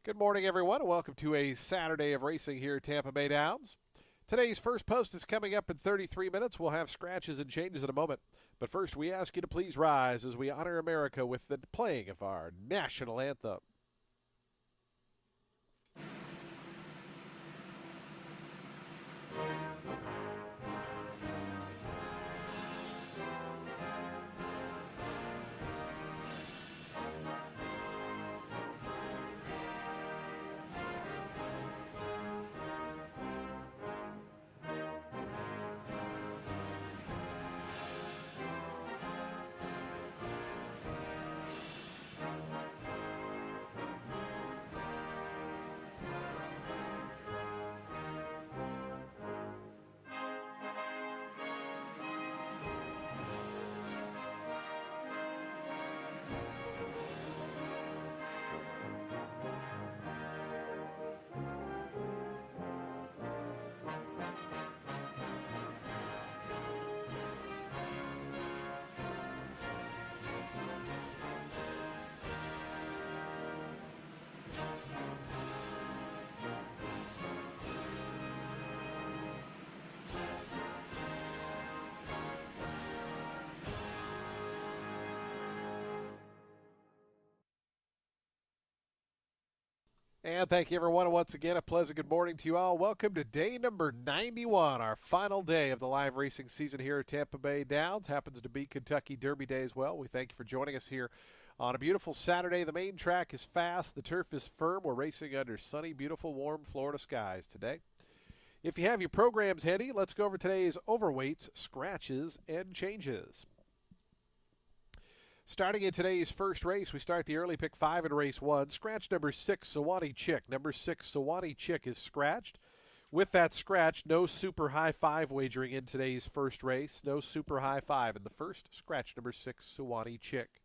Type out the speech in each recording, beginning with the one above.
Good morning, everyone, and welcome to a Saturday of racing here at Tampa Bay Downs. Today's first post is coming up in 33 minutes. We'll have scratches and changes in a moment. But first, we ask you to please rise as we honor America with the playing of our national anthem. And thank you, everyone. And once again, a pleasant good morning to you all. Welcome to day number 91, our final day of the live racing season here at Tampa Bay Downs. Happens to be Kentucky Derby Day as well. We thank you for joining us here on a beautiful Saturday. The main track is fast. The turf is firm. We're racing under sunny, beautiful, warm Florida skies today. If you have your programs handy, let's go over today's overweights, scratches, and changes. Starting in today's first race, we start the early pick 5 in race 1. Scratch number 6, Sewanee Chick. Number 6, Sewanee Chick is scratched. With that scratch, no super high 5 wagering in today's first race. No super high 5 in the first. Scratch number 6, Sewanee Chick.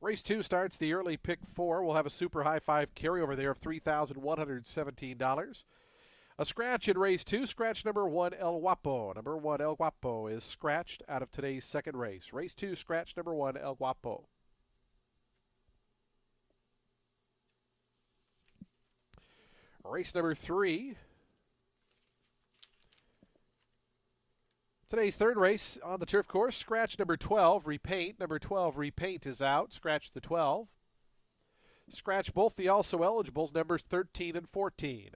Race 2 starts the early pick 4. We'll have a super high 5 carryover there of $3,117. A scratch in race 2, scratch number 1, El Guapo. Number 1, El Guapo is scratched out of today's second race. Race 2, scratch number 1, El Guapo. Race number 3. Today's third race on the turf course, scratch number 12, Repaint. Number 12, Repaint is out. Scratch the 12. Scratch both the also eligibles, numbers 13 and 14.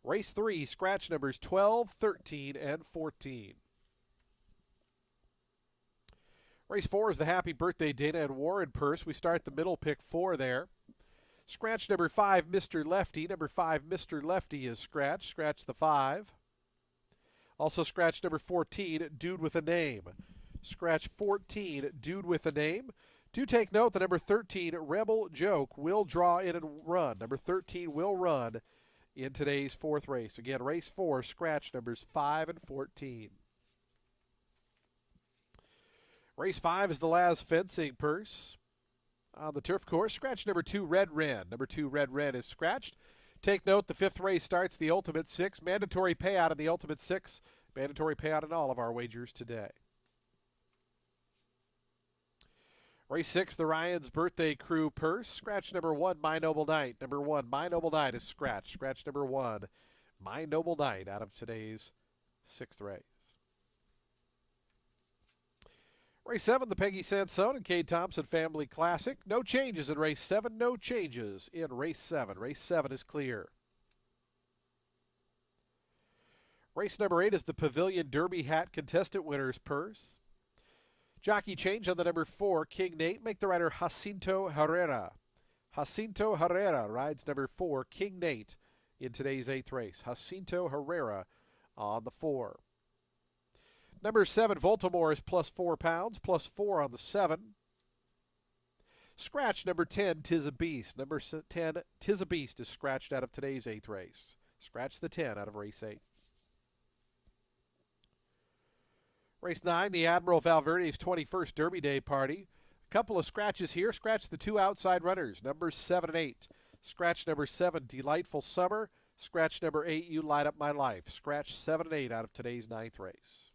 Race 3, scratch numbers 12, 13, and 14. Race 4 is the Happy Birthday Dana and Warren purse. We start the middle pick 4 there. Scratch number 5, Mr. Lefty. Number 5, Mr. Lefty is scratched. Scratch the 5. Also scratch number 14, Dude with a Name. Scratch 14, Dude with a Name. Do take note that number 13, Rebel Joke, will draw in and run. Number 13 will run in today's fourth race. Again, race 4, scratch numbers 5 and 14. Race 5 is the Laz Fencing purse. On the turf course, scratch number 2, Red Wren. Number 2, Red Wren is scratched. Take note, the fifth race starts the Ultimate 6. Mandatory payout in the Ultimate 6. Mandatory payout in all of our wagers today. Race 6, the Ryan's Birthday Crew purse. Scratch number 1, My Noble Knight. Number 1, My Noble Knight is scratched. Scratch number 1, My Noble Knight out of today's sixth race. Race 7, the Peggy Sansone and Cade Thompson Family Classic. No changes in race 7. No changes in race 7. Race 7 is clear. Race number 8 is the Pavilion Derby Hat Contestant Winners purse. Jockey change on the number 4, King Nate. Make the rider Jacinto Herrera. Jacinto Herrera rides number 4, King Nate, in today's 8th race. Jacinto Herrera on the 4. Number 7, Baltimore is plus 4 pounds, plus 4 on the 7. Scratch number 10, Tis a Beast. Number 10, Tis a Beast is scratched out of today's 8th race. Scratch the 10 out of race 8. Race 9, the Admiral Valverde's 21st Derby Day party. A couple of scratches here. Scratch the 2 outside runners, numbers 7 and 8. Scratch number 7, Delightful Summer. Scratch number 8, You Light Up My Life. Scratch 7 and 8 out of today's 9th race.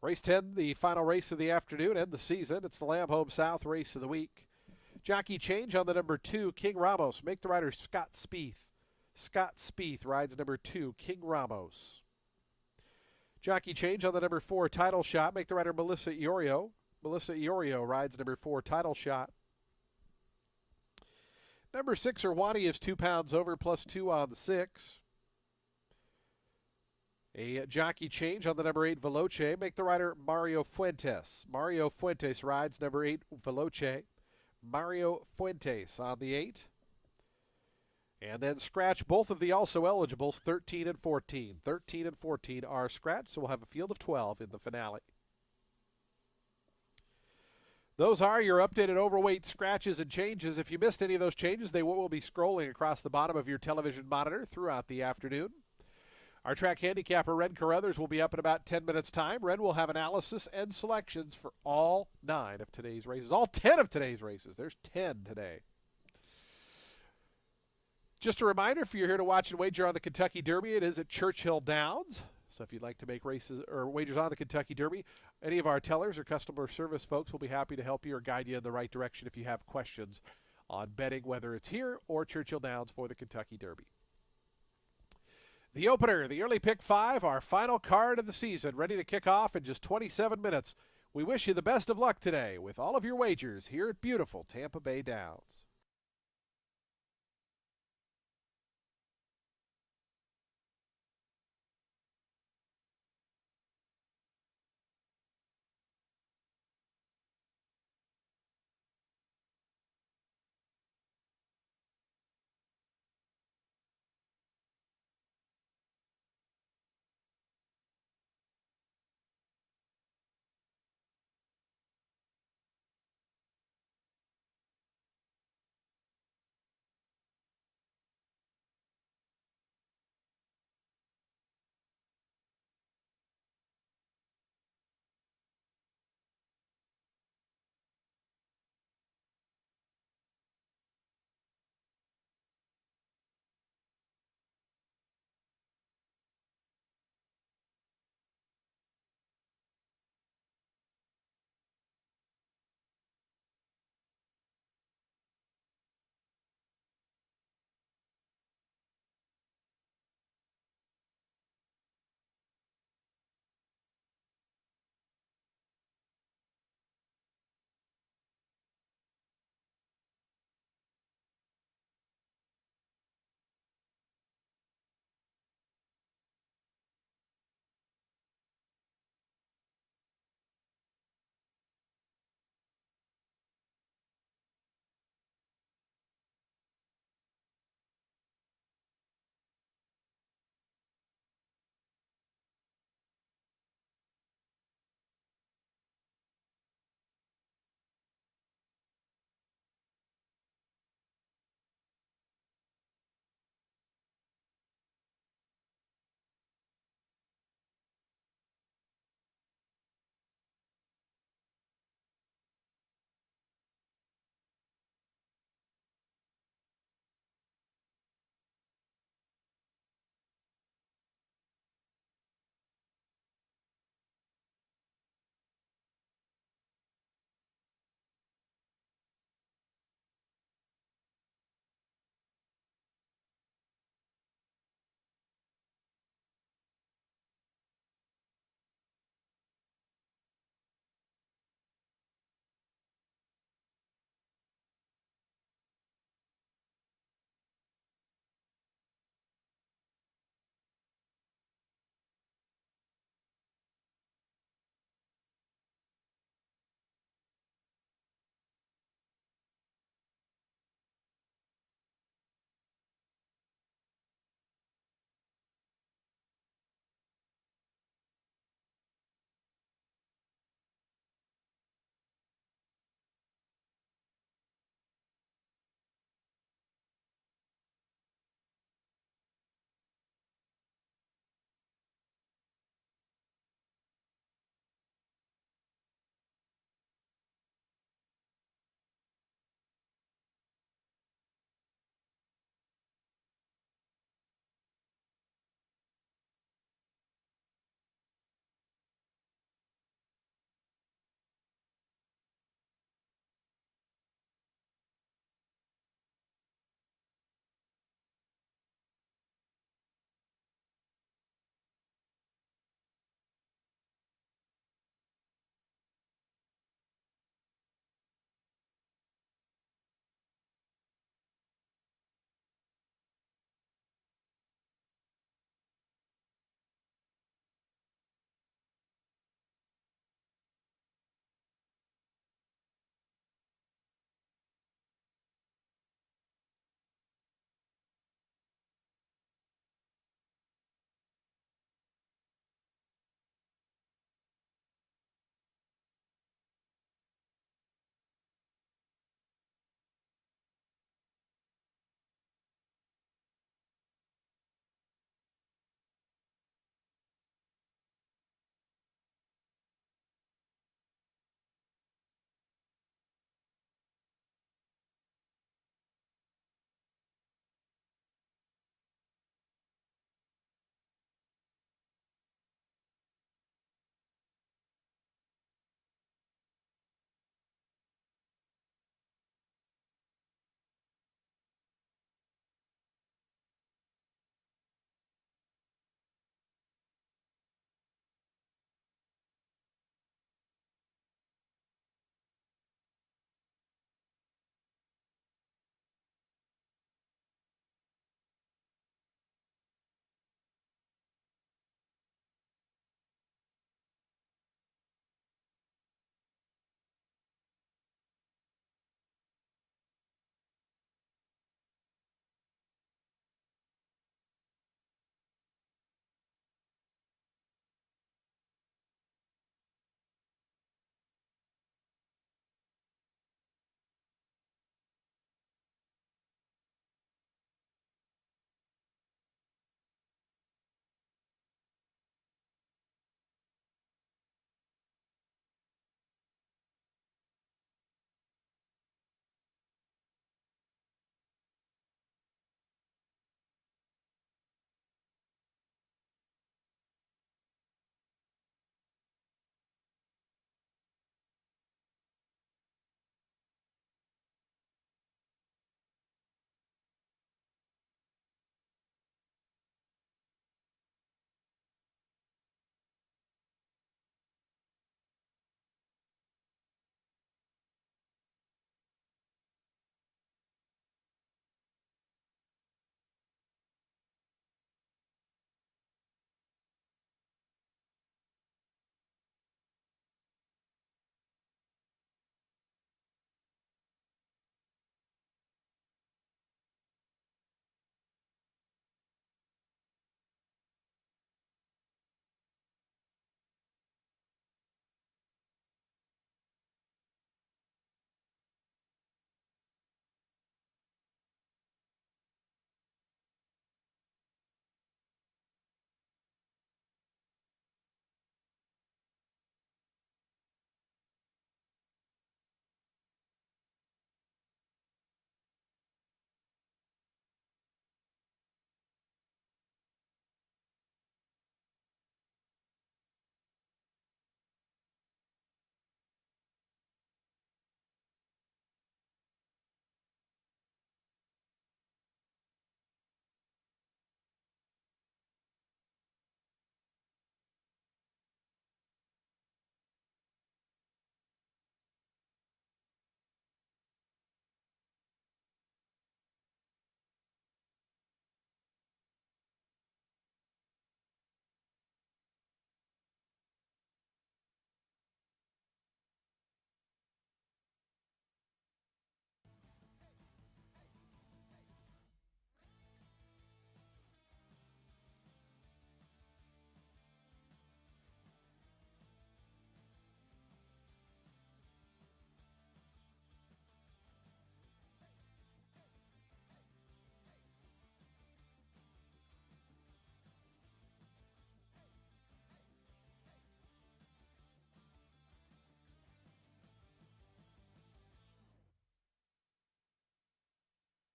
Race 10, the final race of the afternoon and the season. It's the Lamb Home South race of the week. Jockey change on the number 2, King Ramos. Make the rider Scott Spieth. Scott Spieth rides number 2, King Ramos. Jockey change on the number 4, Title Shot. Make the rider Melissa Iorio. Melissa Iorio rides number 4, Title Shot. Number 6, Irwani is 2 pounds over, plus 2 on the 6. A jockey change on the number 8, Veloce. Make the rider Mario Fuentes. Mario Fuentes rides number 8, Veloce. Mario Fuentes on the 8. And then scratch both of the also eligibles, 13 and 14. 13 and 14 are scratched, so we'll have a field of 12 in the finale. Those are your updated overweight scratches and changes. If you missed any of those changes, they will be scrolling across the bottom of your television monitor throughout the afternoon. Our track handicapper, Ren Carruthers, will be up in about 10 minutes' time. Ren will have analysis and selections for all 9 of today's races. All 10 of today's races. There's 10 today. Just a reminder, if you're here to watch and wager on the Kentucky Derby, it is at Churchill Downs. So if you'd like to make races or wagers on the Kentucky Derby, any of our tellers or customer service folks will be happy to help you or guide you in the right direction if you have questions on betting, whether it's here or Churchill Downs for the Kentucky Derby. The opener, the early pick 5, our final card of the season, ready to kick off in just 27 minutes. We wish you the best of luck today with all of your wagers here at beautiful Tampa Bay Downs.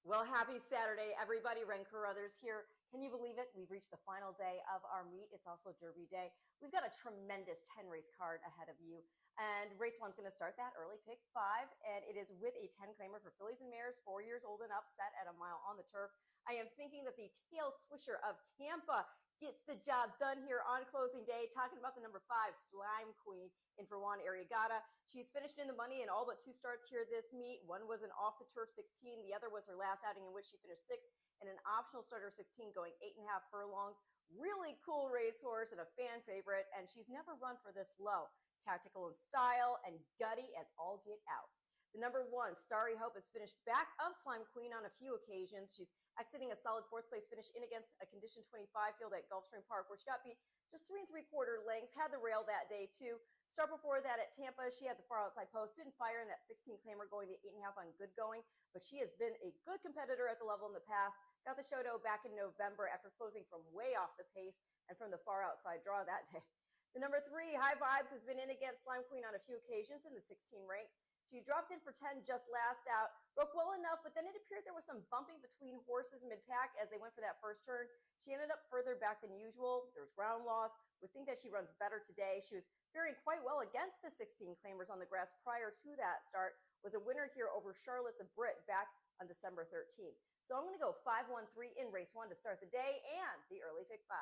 Well, happy Saturday, everybody. Ren Carruthers here. Can you believe it? We've reached the final day of our meet. It's also Derby Day. We've got a tremendous 10 race card ahead of you. And race one's going to start that early pick five. And it is with a 10 claimer for fillies and mares, 4 years old and up, set at a mile on the turf. I am thinking that the tail swisher of Tampa gets the job done here on closing day. Talking about the number 5, Slime Queen, in for Juan Arriagada. She's finished in the money in all but 2 starts here this meet. One was an off the turf 16. The other was her last outing in which she finished 6th, and an optional starter 16 going 8.5 furlongs. Really cool racehorse and a fan favorite, and she's never run for this low. Tactical in style and gutty as all get out. The number 1, Starry Hope, has finished back of Slime Queen on a few occasions. She's exiting a solid 4th place finish in against a condition 25 field at Gulfstream Park, where she got beat just 3 3/4 lengths, had the rail that day too. Start before that at Tampa, she had the far outside post, didn't fire in that 16 claimer going the 8.5 on good going, but she has been a good competitor at the level in the past. Got the show back in November after closing from way off the pace and from the far outside draw that day. The number 3, High Vibes, has been in against Slime Queen on a few occasions in the 16 ranks. She dropped in for 10 just last out, broke well enough, but then it appeared there was some bumping between horses mid-pack as they went for that first turn. She ended up further back than usual. There was ground loss. Would think that she runs better today. She was faring quite well against the 16 claimers on the grass prior to that start. Was a winner here over Charlotte the Brit back on December 13th. So I'm going to go 5-1-3 in race 1 to start the day and the early pick 5.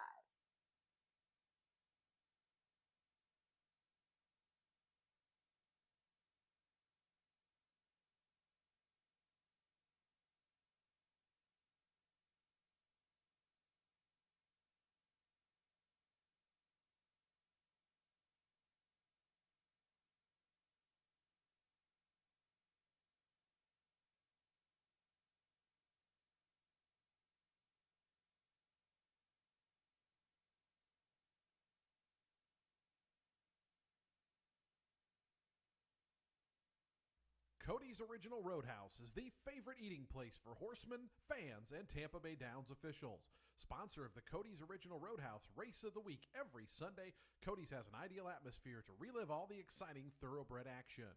Cody's Original Roadhouse is the favorite eating place for horsemen, fans, and Tampa Bay Downs officials. Sponsor of the Cody's Original Roadhouse Race of the Week every Sunday, Cody's has an ideal atmosphere to relive all the exciting thoroughbred action.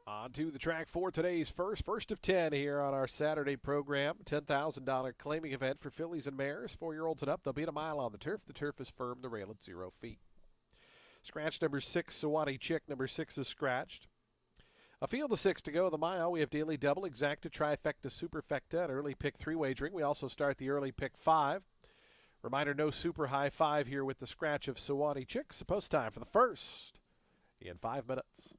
On to the track for today's first of 10 here on our Saturday program. $10,000 claiming event for fillies and mares, 4-year-olds and up. They'll beat a mile on the turf. The turf is firm, the rail at 0 feet. Scratch number 6, Sewanee Chick. Number 6 is scratched. A field of 6 to go. The mile, we have daily double, exacta, trifecta, superfecta, and early pick 3 wagering. We also start the early pick 5. Reminder, no super high 5 here with the scratch of Sewanee Chick. Post time for the first in 5 minutes.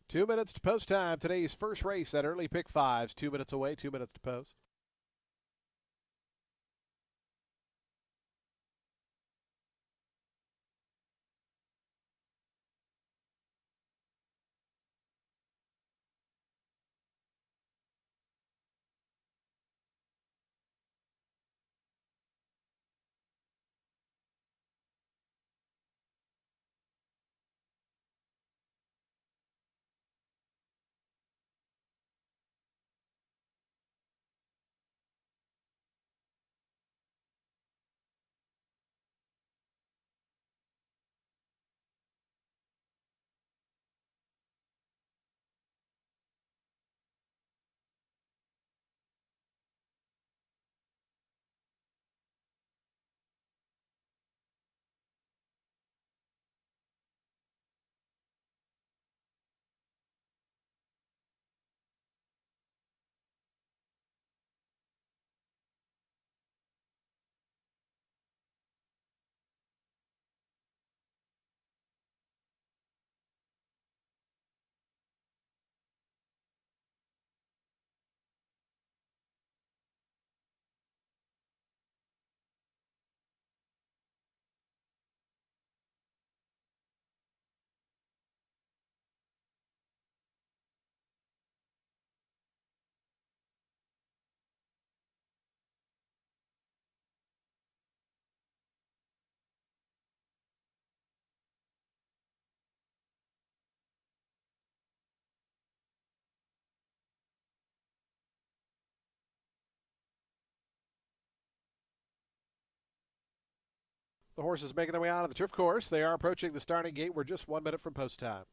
Two minutes to post time. Today's first race, that early pick 5's 2 minutes away, 2 minutes to post. The horses making their way out of the turf course. They are approaching the starting gate. We're just 1 minute from post time.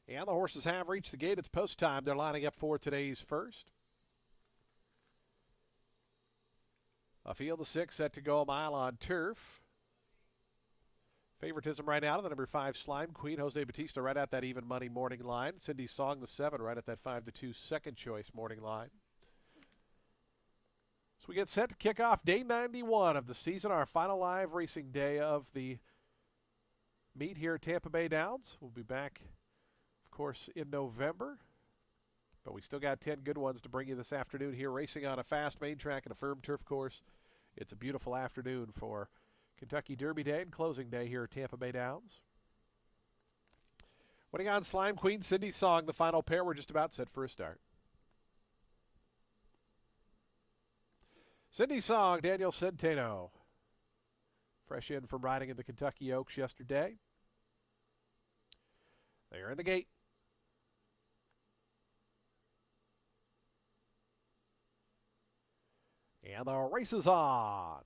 And the horses have reached the gate. It's post time. They're lining up for today's first. A field of 6 set to go a mile on turf. Favoritism right out of the number 5 Slime Queen. Jose Bautista right at that even money morning line. Cindy Song, the 7, right at that 5-2 second choice morning line. So we get set to kick off day 91 of the season, our final live racing day of the meet here at Tampa Bay Downs. We'll be back, of course, in November. But we still got 10 good ones to bring you this afternoon here, racing on a fast main track and a firm turf course. It's a beautiful afternoon for Kentucky Derby Day and closing day here at Tampa Bay Downs. Winning on Slime Queen, Cindy Song, the final pair. We're just about set for a start. Cindy Song, Daniel Centeno. Fresh in from riding in the Kentucky Oaks yesterday. They're in the gate. And the race is on.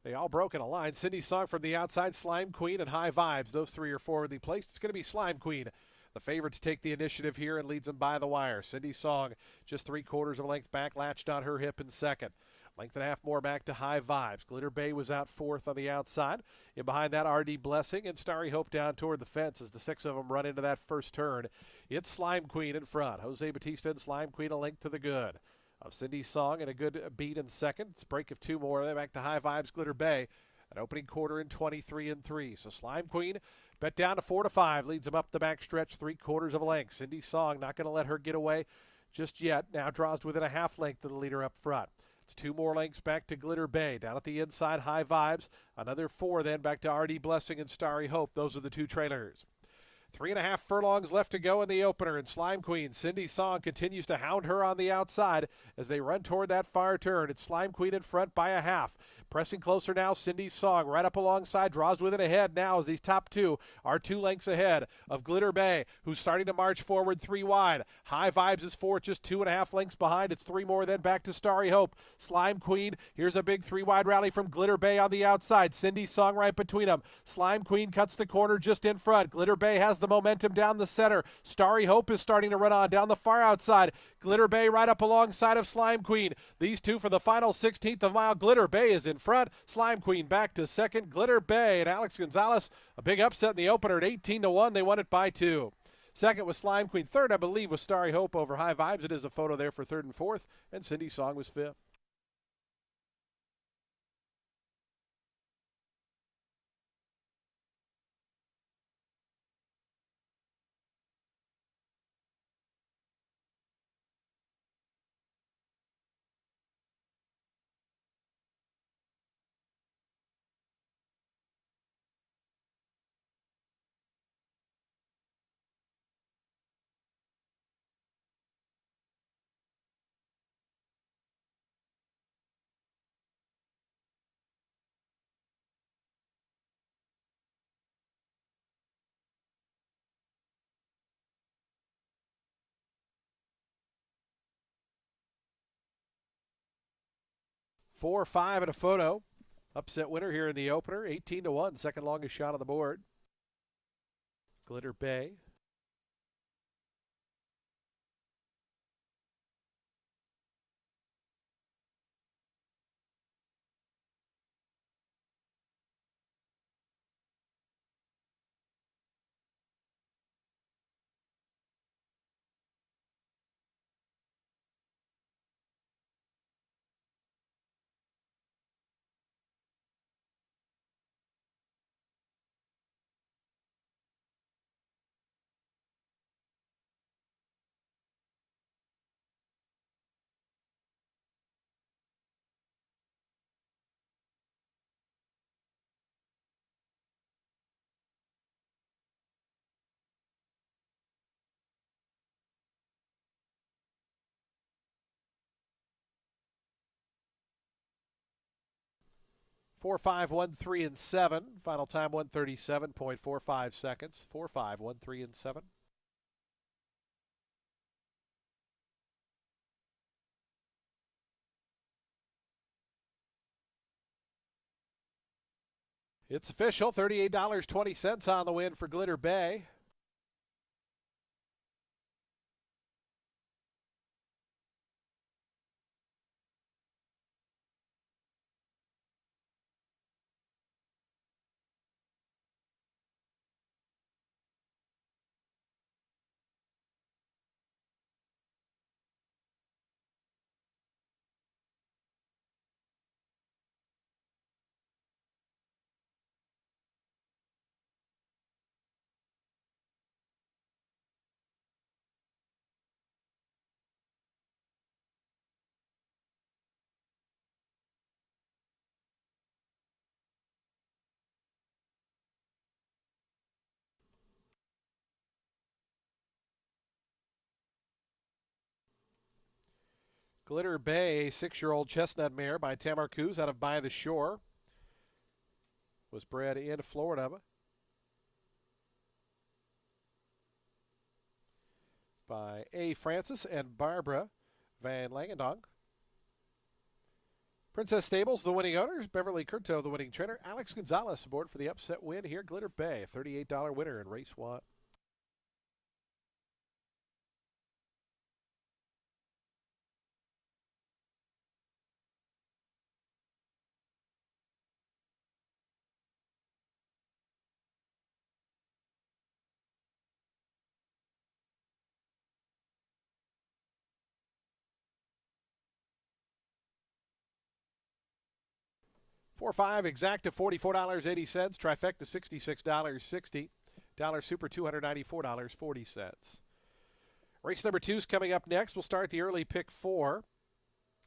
They all broke in a line. Cindy Song from the outside, Slime Queen and High Vibes. Those three are forwardly placed. It's going to be Slime Queen, the favorite to take the initiative here, and leads them by the wire. Cindy Song just 3/4 of a length back, latched on her hip in second. Length and a half more back to High Vibes. Glitter Bay was out fourth on the outside. In behind that, RD Blessing and Starry Hope down toward the fence as the 6 of them run into that first turn. It's Slime Queen in front. Jose Bautista and Slime Queen a length to the good of Cindy Song and a good beat in second. It's a break of 2 more. They're back to High Vibes, Glitter Bay. An opening quarter in 23-3. So Slime Queen bet down to 4-5. Leads them up the back stretch, 3/4 of a length. Cindy Song not going to let her get away just yet. Now draws within a half length of the leader up front. It's 2 more lengths back to Glitter Bay. Down at the inside, High Vibes. Another 4 then back to RD Blessing and Starry Hope. Those are the 2 trailers. 3.5 furlongs left to go in the opener, and Slime Queen, Cindy Song, continues to hound her on the outside as they run toward that far turn. It's Slime Queen in front by a half. Pressing closer now, Cindy Song right up alongside, draws within ahead now as these top 2 are 2 lengths ahead of Glitter Bay, who's starting to march forward 3 wide. High Vibes is 4, just 2.5 lengths behind. It's 3 more then back to Starry Hope. Slime Queen, here's a big 3 wide rally from Glitter Bay on the outside. Cindy Song right between them. Slime Queen cuts the corner just in front. Glitter Bay has the momentum down the center. Starry Hope is starting to run on down the far outside. Glitter Bay right up alongside of Slime Queen. These 2 for the final 16th of a mile. Glitter Bay is in front. Slime Queen back to second. Glitter Bay and Alex Gonzalez, a big upset in the opener at 18-1. They won it by 2. Second was Slime Queen. Third, I believe, was Starry Hope over High Vibes. It is a photo there for third and fourth. And Cindy Song was 5th. Four, 5 and a photo. Upset winner here in the opener. 18-1. Second longest shot on the board. Glitter Bay. Four, 5, 1, 3, and 7. Final time 137.45 seconds. 4, 5, 1, 3, and 7. It's official, $38.20 on the win for Glitter Bay. Glitter Bay, 6-year-old chestnut mare by Tamarcuz out of By the Shore. Was bred in Florida by A. Francis and Barbara Van Langendonk. Princess Stables, the winning owners. Beverly Curto, the winning trainer. Alex Gonzalez aboard for the upset win here. Glitter Bay, $38 winner in race 1. 4-5 exacta $44.80. Trifecta $66.60. Dollar Super $294.40. Race number 2 is coming up next. We'll start the early pick 4.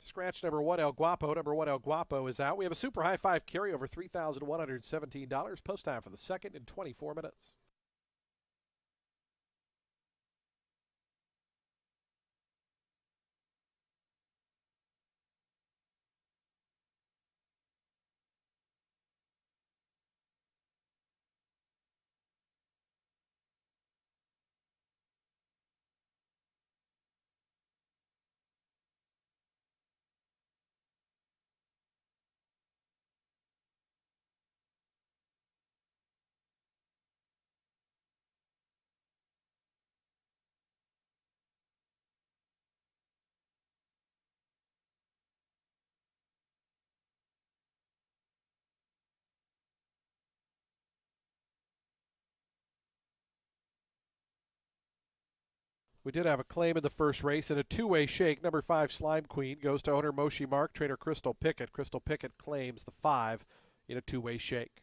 Scratch number 1, El Guapo. Number 1, El Guapo is out. We have a super high 5 carryover, $3,117. Post time for the second in 24 minutes. We did have a claim in the first race in a two-way shake. Number 5, Slime Queen, goes to owner Moshi Mark, trainer Crystal Pickett. Crystal Pickett claims the 5 in a two-way shake.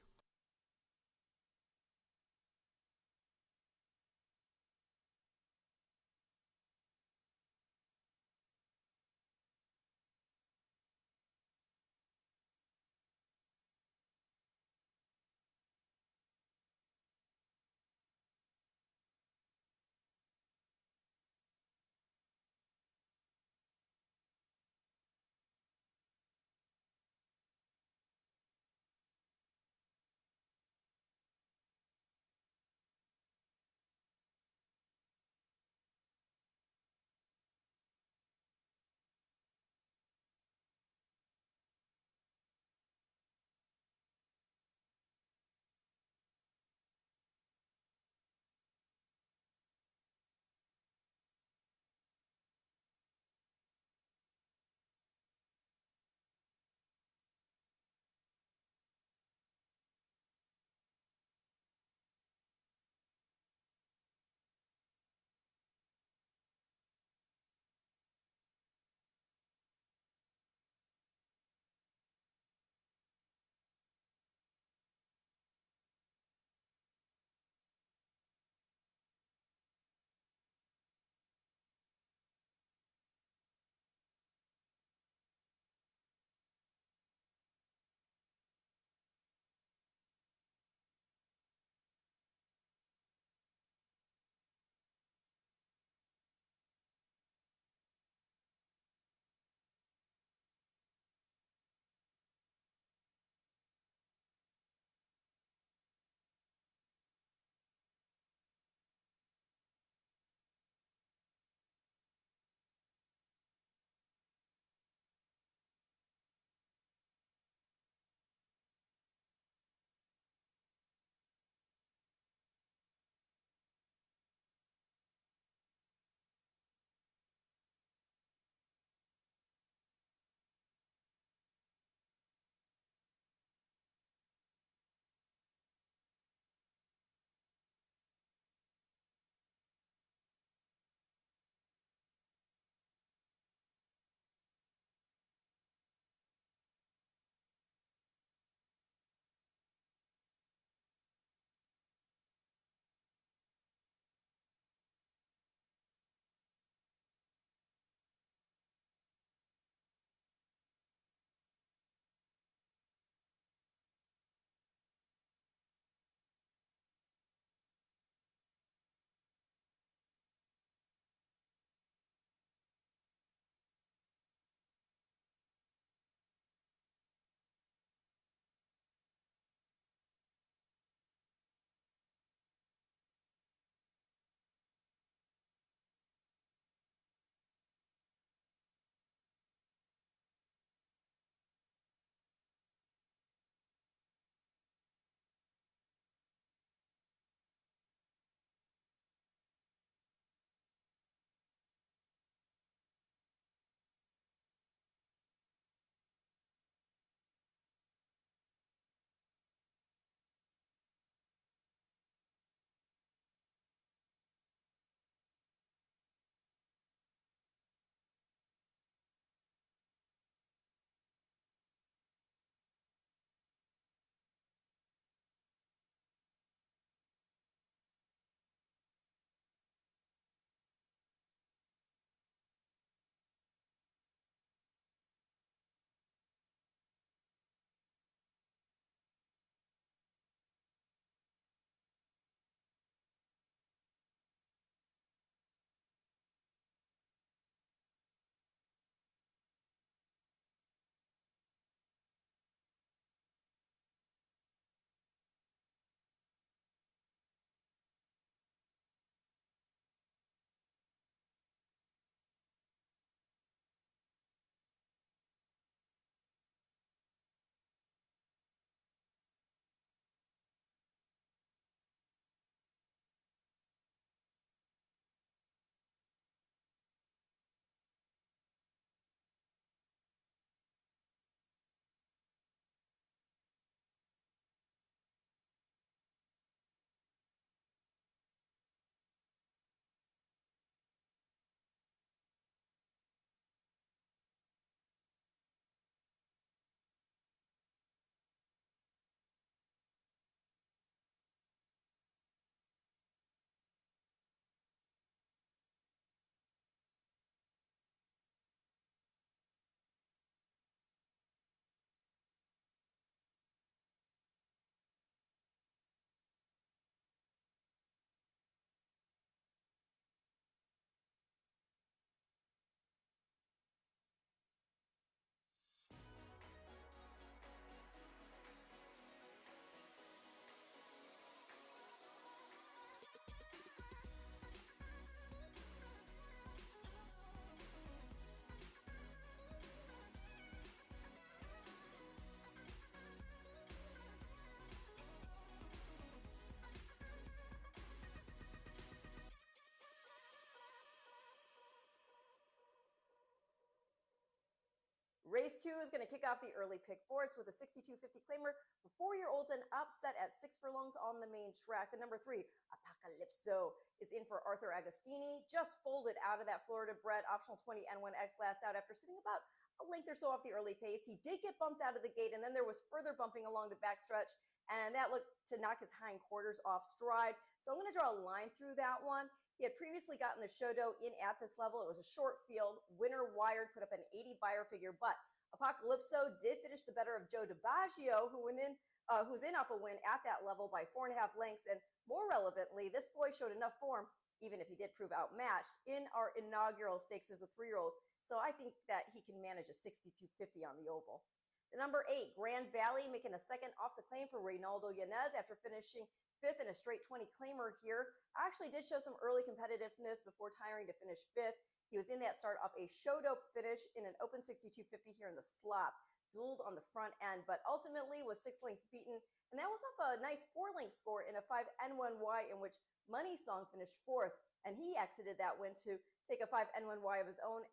Race 2 is going to kick off the early pick four. It's with a 62.50 claimer for 4-year-olds and up, set at 6 furlongs on the main track. The number 3, Apocalypso, is in for Arthur Agostini. Just folded out of that Florida bred optional 20 N1X last out after sitting about a length or so off the early pace. He did get bumped out of the gate, and then there was further bumping along the backstretch, and that looked to knock his hindquarters off stride. So I'm going to draw a line through that one. He had previously gotten the show doe in at this level. It was a short field. Winner wired, put up an 80 buyer figure, but Apocalypso did finish the better of Joe DiBaggio, who's in off a win at that level by 4.5 lengths. And more relevantly, this boy showed enough form, even if he did prove outmatched, in our inaugural stakes as a 3-year-old. So I think that he can manage a 62.50 on the oval. The number 8, Grand Valley, making a second off the claim for Reynaldo Yanez after finishing 5th in a straight 20 claimer here. Actually did show some early competitiveness before tiring to finish 5th. He was in that start off a show dope finish in an open 62.50 here in the slop. Dueled on the front end, but ultimately was 6 lengths beaten. And that was off a nice 4-length score in a 5 N1Y in which Money Song finished 4th. And he exited that win to take a 5 N1Y of his own,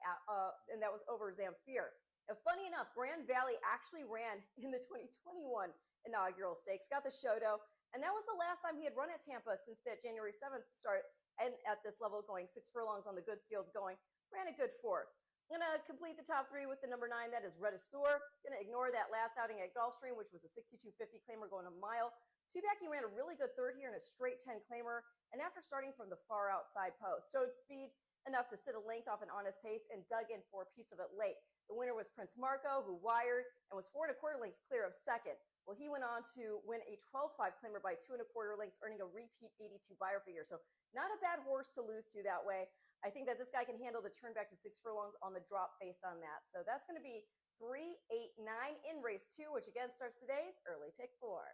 and that was over Zamfir. And funny enough, Grand Valley actually ran in the 2021 inaugural stakes, got the show doe, and that was the last time he had run at Tampa since that January 7th start, and at this level going 6 furlongs on the good sealed going, ran a good 4th. I'm going to complete the top 3 with the number 9, that is Redisor. Going to ignore that last outing at Gulfstream, which was a 62.50 claimer going a mile. Two-back, he ran a really good 3rd here in a straight 10 claimer, and after starting from the far outside post, showed speed enough to sit a length off an honest pace and dug in for a piece of it late. The winner was Prince Marco, who wired and was 4.25 lengths clear of second. Well, he went on to win a 12.5 claimer by 2.25 lengths, earning a repeat 82 buyer figure. So not a bad horse to lose to that way. I think that this guy can handle the turn back to 6 furlongs on the drop based on that. So that's going to be 3, 8, 9 in race 2, which again starts today's early pick 4.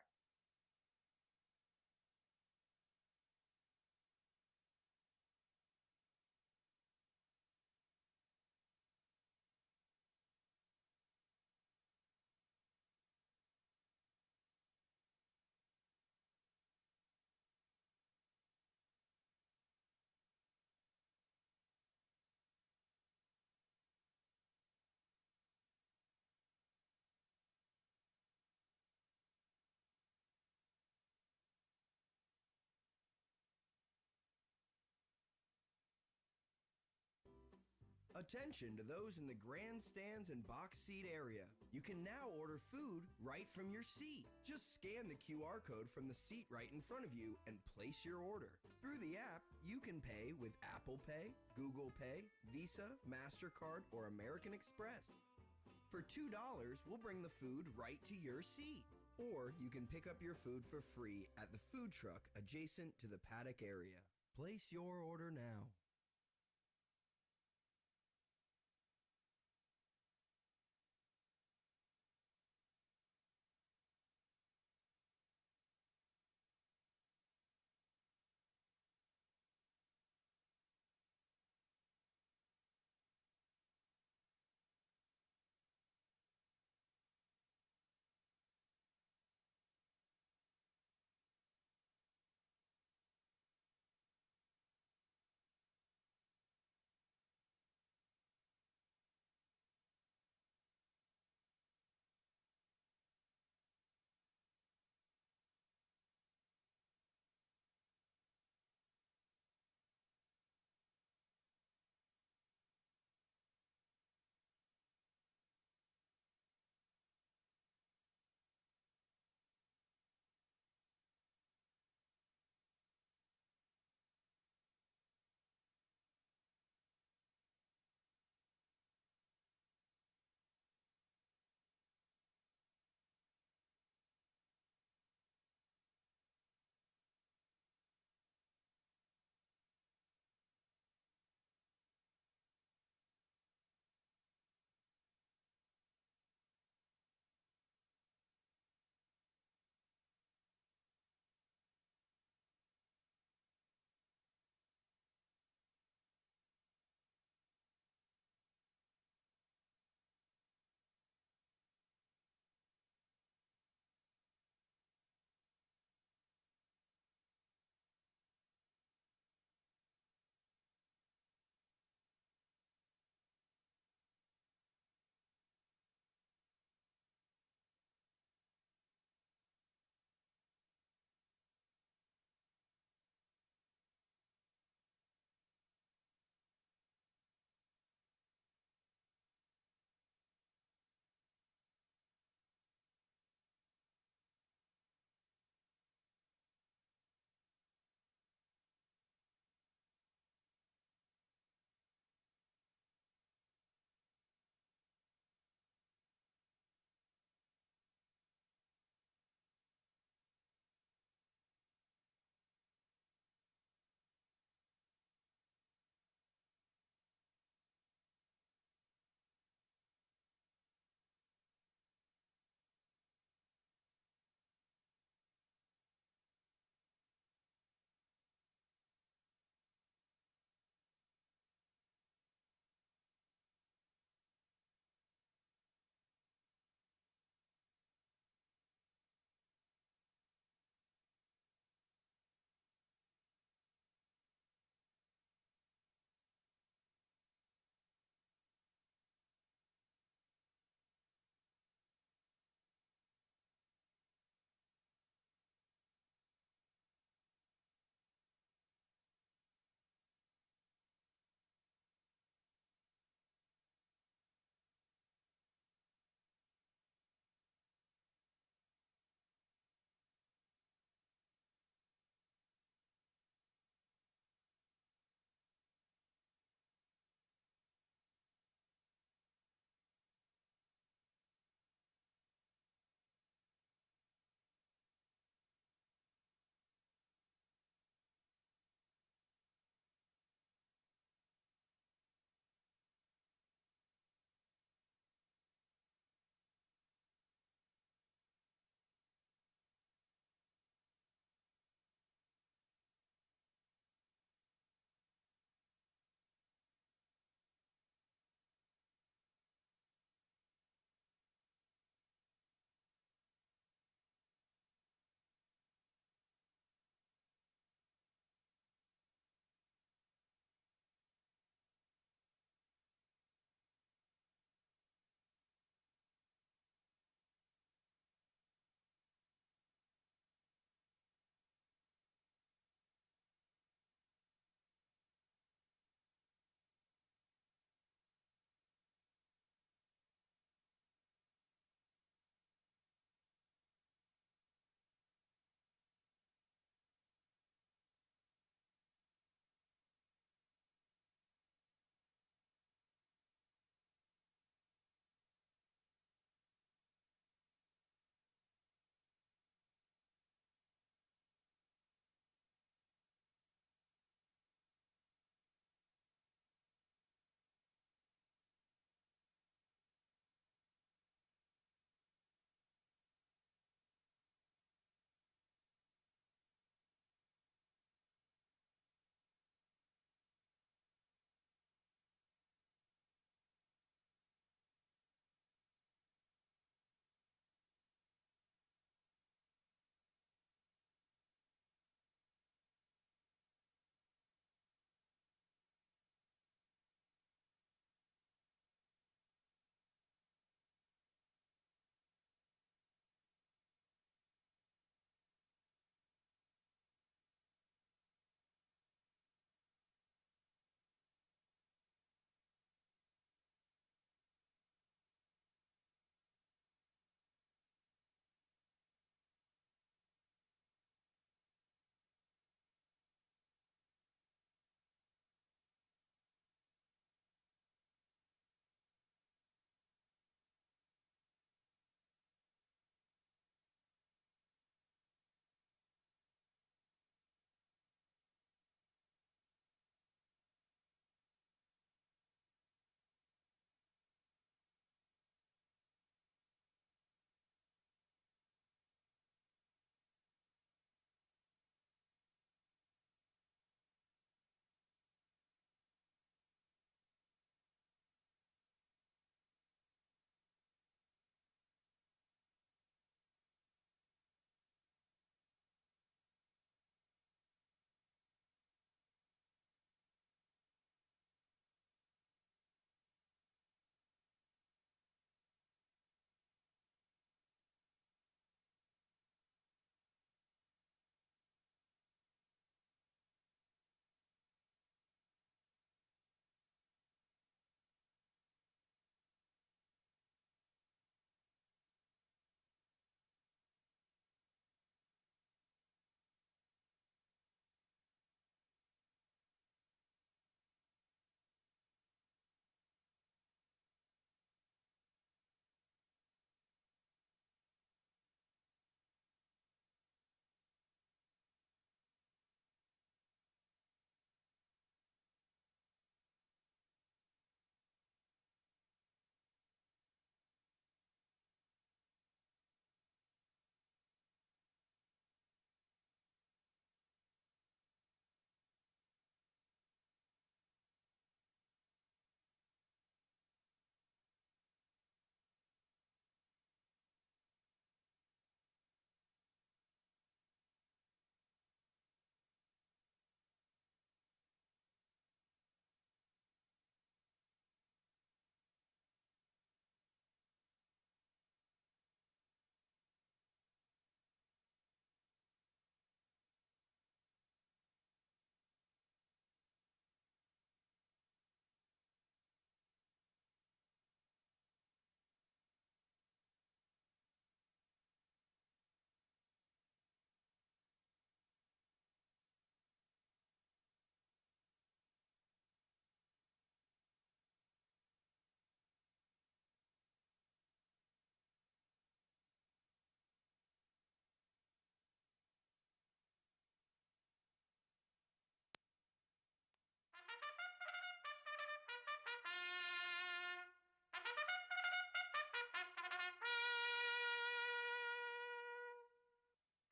Attention to those in the grandstands and box seat area. You can now order food right from your seat. Just scan the QR code from the seat right in front of you and place your order. Through the app, you can pay with Apple Pay, Google Pay, Visa, MasterCard, or American Express. For $2, we'll bring the food right to your seat. Or you can pick up your food for free at the food truck adjacent to the paddock area. Place your order now.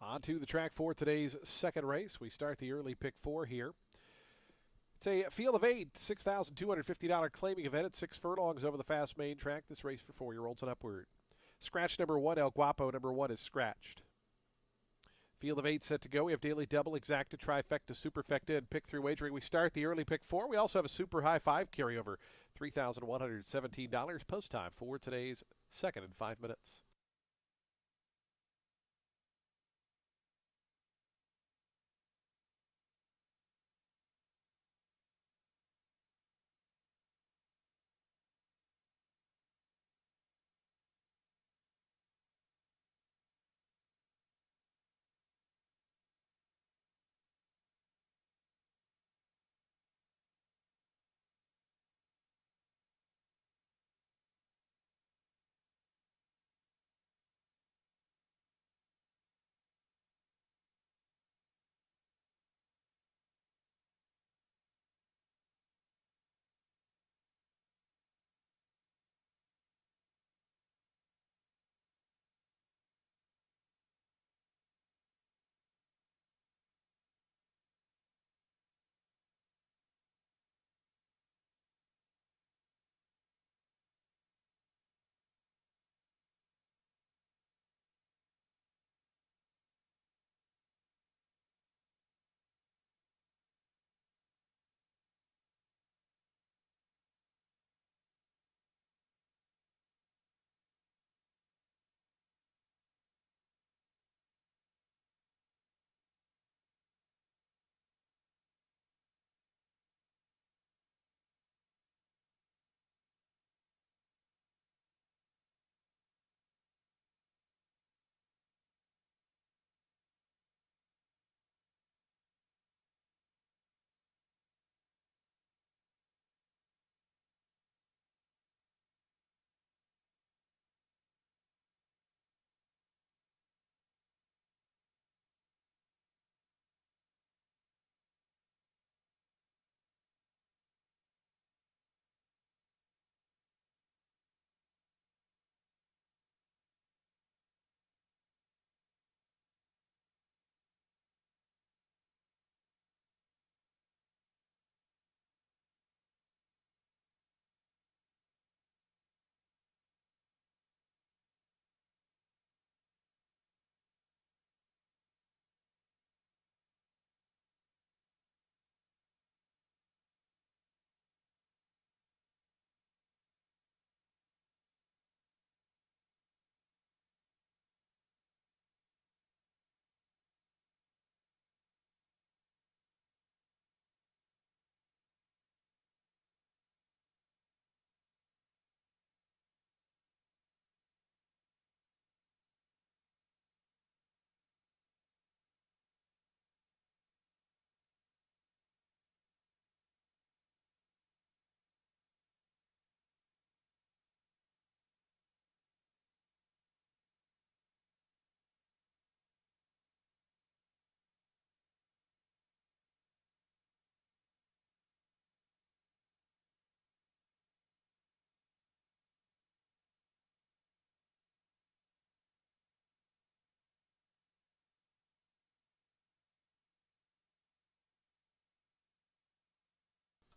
On to the track for today's second race. We start the early pick four here. It's a field of 8, $6,250 claiming event at 6 furlongs over the fast main track. This race for 4-year-olds and upward. Scratch number 1, El Guapo number 1 is scratched. Field of 8 set to go. We have daily double, exacta, trifecta, superfecta, and pick through wagering. We start the early pick 4. We also have a super high 5 carryover, $3,117 post time for today's second in 5 minutes.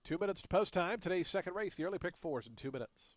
Two minutes to post time. Today's second race, the early pick fours in 2 minutes.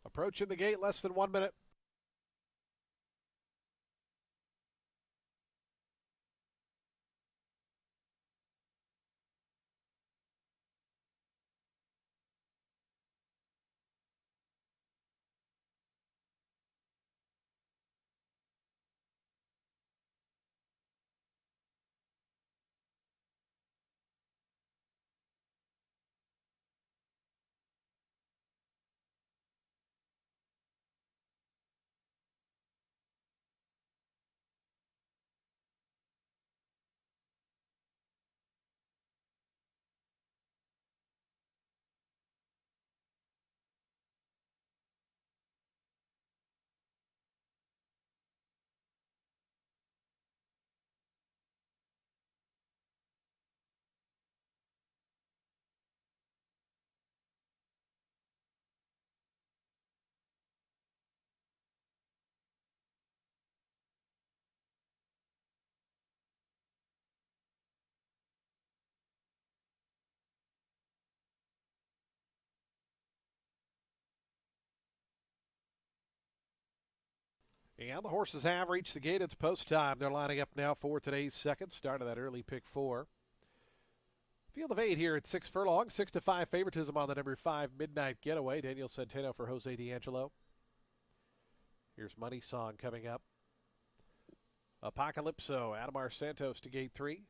Approaching the gate, less than 1 minute. And the horses have reached the gate. It's post time. They're lining up now for today's second start of that early pick 4. Field of 8 here at 6 furlongs. 6-5 favoritism on the number 5 Midnight Getaway. Daniel Centeno for Jose D'Angelo. Here's Money Song coming up. Apocalypso, Adamar Santos to gate 3.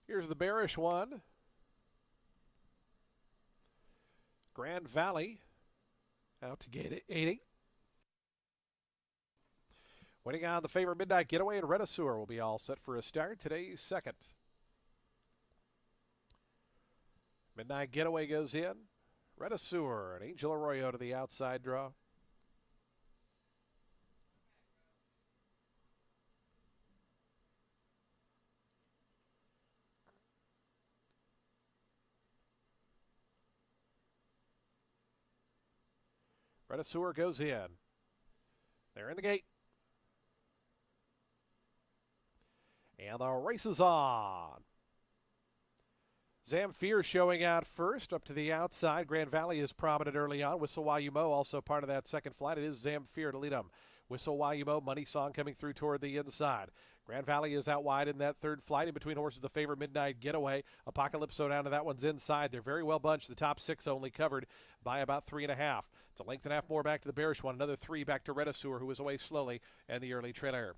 Here's the bearish one. Grand Valley out to gate 80. Waiting on the favorite Midnight Getaway and Renaisseur will be all set for a start. Today's second. Midnight Getaway goes in. Renaisseur and Angel Arroyo to the outside draw. Renaisseur goes in. They're in the gate. And the race is on. Zamfir showing out first, up to the outside. Grand Valley is prominent early on. Whistle While You Mow also part of that second flight. It is Zamfir to lead them. Whistle While You Mow, Money Song coming through toward the inside. Grand Valley is out wide in that third flight. In between horses, the favorite Midnight Getaway. Apocalypso down to that one's inside. They're very well bunched. The top 6 only covered by about 3.5. It's a length and a half more back to the bearish one. Another 3 back to Renaisseur, who is away slowly, and the early trainer.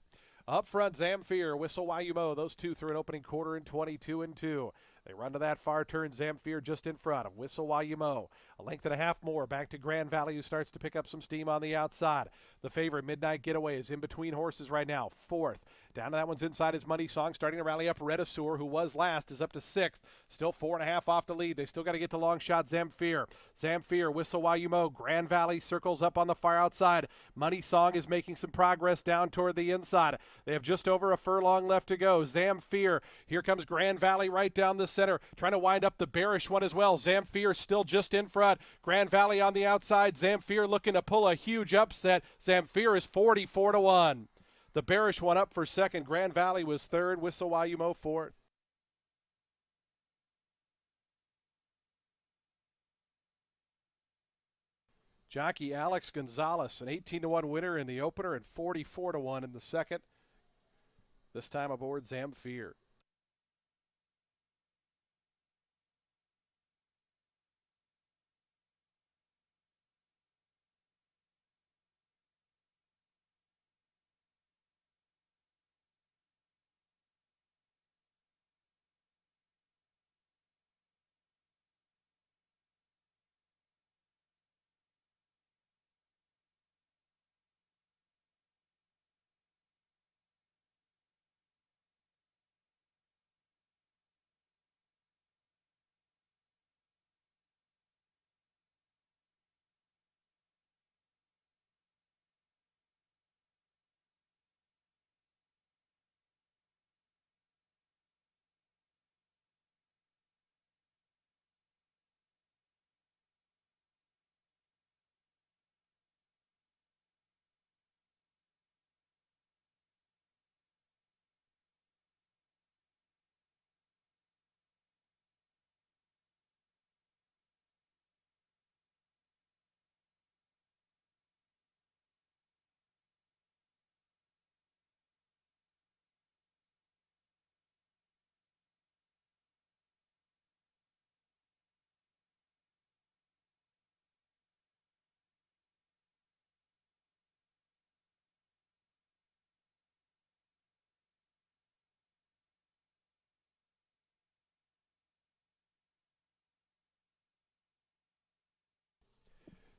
Up front, Zamfir, Whistle While You Mow. Those two through an opening quarter in 22-2. They run to that far turn. Zamfir just in front of Whistle While You Mow. A length and a half more back to Grand Valley, who starts to pick up some steam on the outside. The favorite, Midnight Getaway, is in between horses right now. 4th. Down to that one's inside is Money Song, starting to rally up. Renaisseur, who was last, is up to 6th. Still 4.5 off the lead. They still got to get to long shot Zamfir. Zamfir, Whistle While You Mow. Grand Valley circles up on the far outside. Money Song is making some progress down toward the inside. They have just over a furlong left to go. Zamfir, here comes Grand Valley right down the center, trying to wind up the bearish one as well. Zamfir still just in front. Grand Valley on the outside. Zamfir looking to pull a huge upset. Zamfir is 44-1. The bearish one up for second. Grand Valley was third. Whistle While You Mow fourth. Jockey Alex Gonzalez, an 18-1 winner in the opener and 44-1 in the second. This time aboard Zamfir.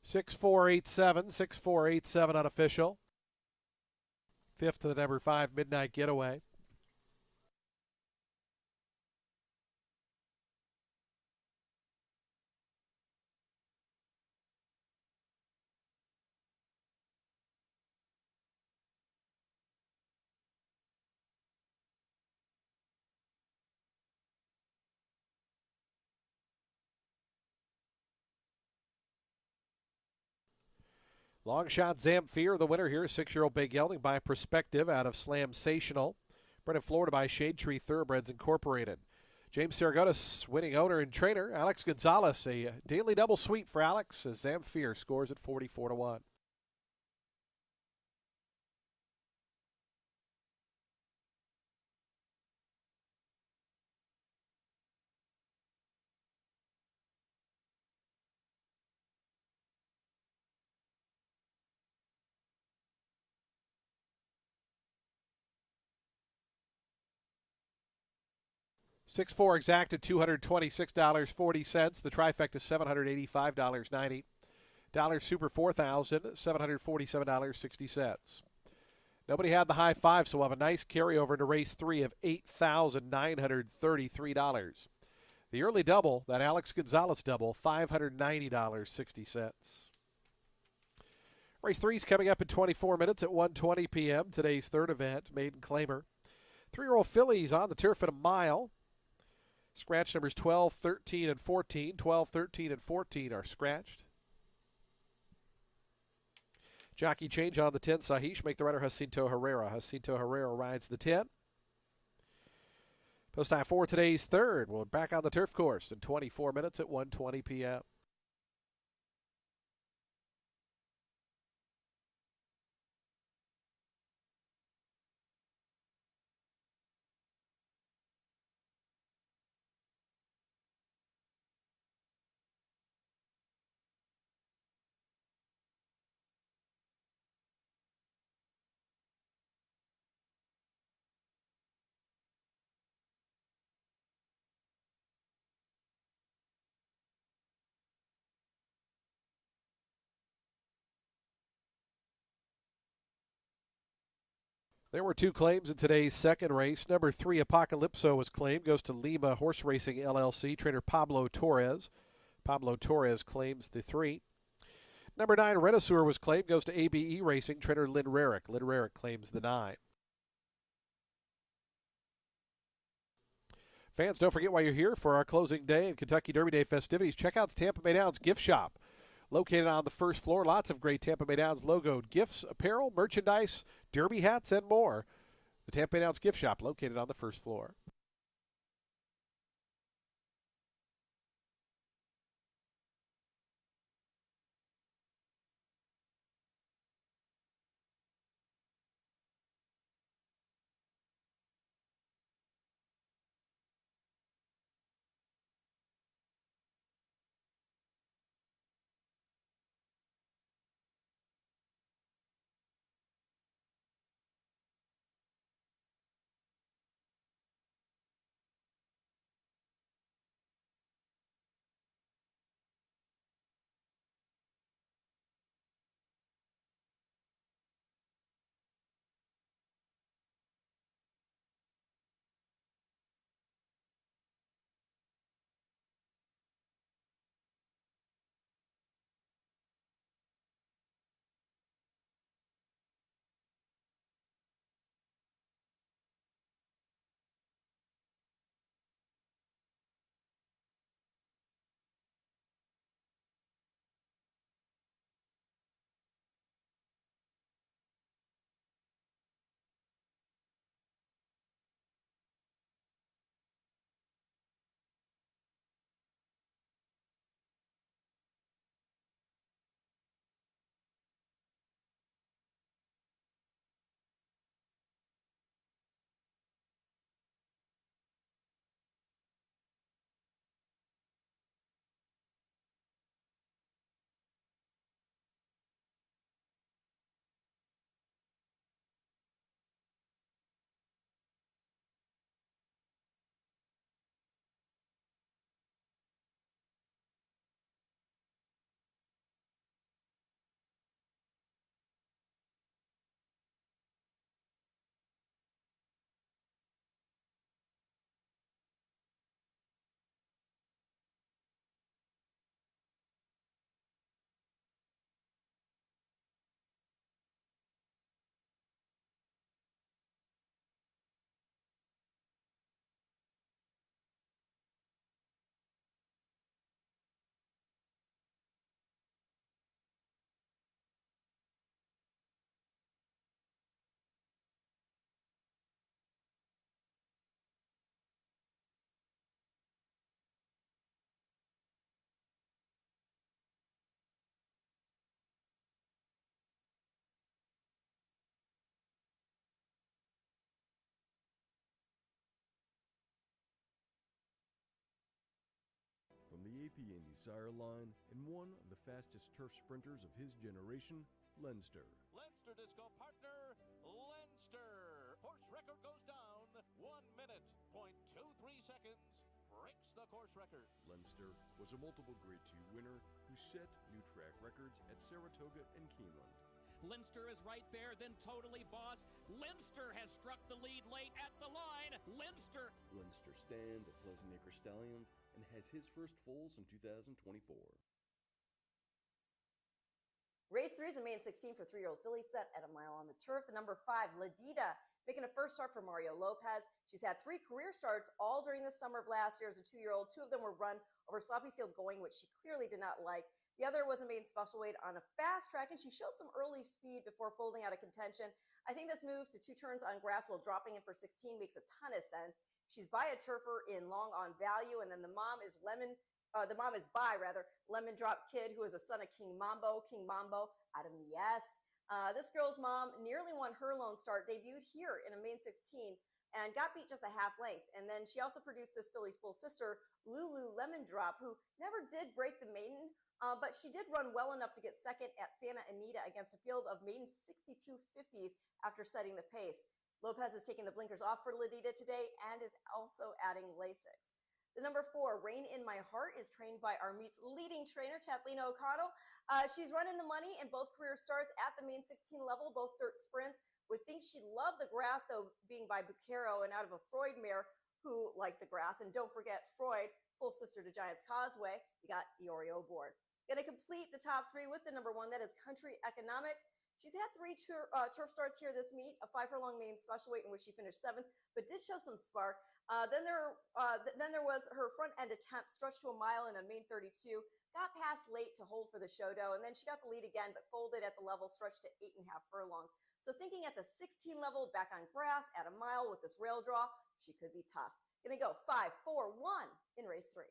6487, 6487 unofficial. Fifth to the number 5 Midnight Getaway. Long shot Zamfir, the winner here, 6-year-old Big Gelding by Perspective out of Slamsational. Bred in Florida by Shade Tree Thoroughbreds Incorporated. James Saragotis, winning owner and trainer. Alex Gonzalez, a daily double sweep for Alex as Zamfir scores at 44 to 1. Six-four exacted $226.40. The trifecta $785.90. Dollar Super $4,747.60. Nobody had the high five, so we'll have a nice carryover into race 3 of $8,933. The early double, that Alex Gonzalez double, $590.60. Race 3 is coming up in 24 minutes at 1:20 p.m. Today's third event, Maiden Claimer. 3-year-old fillies on the turf at a mile. Scratch numbers 12, 13, and 14. 12, 13, and 14 are scratched. Jockey change on the 10, Sahish. Make the rider Jacinto Herrera. Jacinto Herrera rides the 10. Post time for today's third. We're back on the turf course in 24 minutes at 1:20 p.m. There were two claims in today's second race. Number 3, Apocalypso, was claimed. Goes to Lima Horse Racing LLC. Trainer Pablo Torres. Pablo Torres claims the 3. Number 9, Renaisseur, was claimed. Goes to ABE Racing. Trainer Lynn Rarick. Lynn Rarick claims the 9. Fans, don't forget while you're here for our closing day and Kentucky Derby Day festivities, check out the Tampa Bay Downs gift shop. Located on the first floor, lots of great Tampa Bay Downs logoed gifts, apparel, merchandise, derby hats, and more. The Tampa Bay Downs gift shop located on the first floor. AP Indy sire line and one of the fastest turf sprinters of his generation, Leinster. Leinster Disco partner, Leinster. Course record goes down. 1 minute, 0.23 seconds. Breaks the course record. Leinster was a multiple Grade 2 winner who set new track records at Saratoga and Keeneland. Leinster is right there, then Totally Boss. Leinster has struck the lead late at the line. Leinster stands at Pleasant Acre Stallions and has his first foals in 2024. Race 3 is a main 16 for 3-year-old filly set at a mile on the turf. The number 5, Ladida, making a first start for Mario Lopez. She's had 3 career starts all during the summer of last year as a 2-year-old. 2 of them were run over sloppy sealed going, which she clearly did not like. The other was a maiden special weight on a fast track, and she showed some early speed before folding out of contention. I think this move to 2 turns on grass while dropping in for 16 makes a ton of sense. She's by a turfer in long on value, and then the mom is Lemon Drop Kid, who is a son of King Mambo out of Miesk. This girl's mom nearly won her lone start, debuted here in a main 16, and got beat just a half length. And then she also produced this filly's full sister, Lulu Lemon Drop, who never did break the maiden, but she did run well enough to get second at Santa Anita against a field of maiden 6250s after setting the pace. Lopez is taking the blinkers off for Ladida today and is also adding Lasix. The number 4, Rain in My Heart, is trained by our meet's leading trainer, Kathleen O'Connell. She's running the money in both career starts at the main 16 level, both dirt sprints. Would think she'd love the grass, though, being by Bucaro and out of a Freud mare who liked the grass. And don't forget Freud, full sister to Giants Causeway. You got Iorio aboard. Going to complete the top 3 with the number 1, that is Country Economics. She's had 3 turf starts here this meet, a 5-furlong maiden special weight in which she finished 7th, but did show some spark. Then there was her front end attempt, stretched to a mile in a main 32, got past late to hold for the Shodo, and then she got the lead again, but folded at the level, stretched to 8.5 furlongs. So thinking at the 16 level, back on grass at a mile with this rail draw, she could be tough. Gonna go 5, 4, 1 in race 3.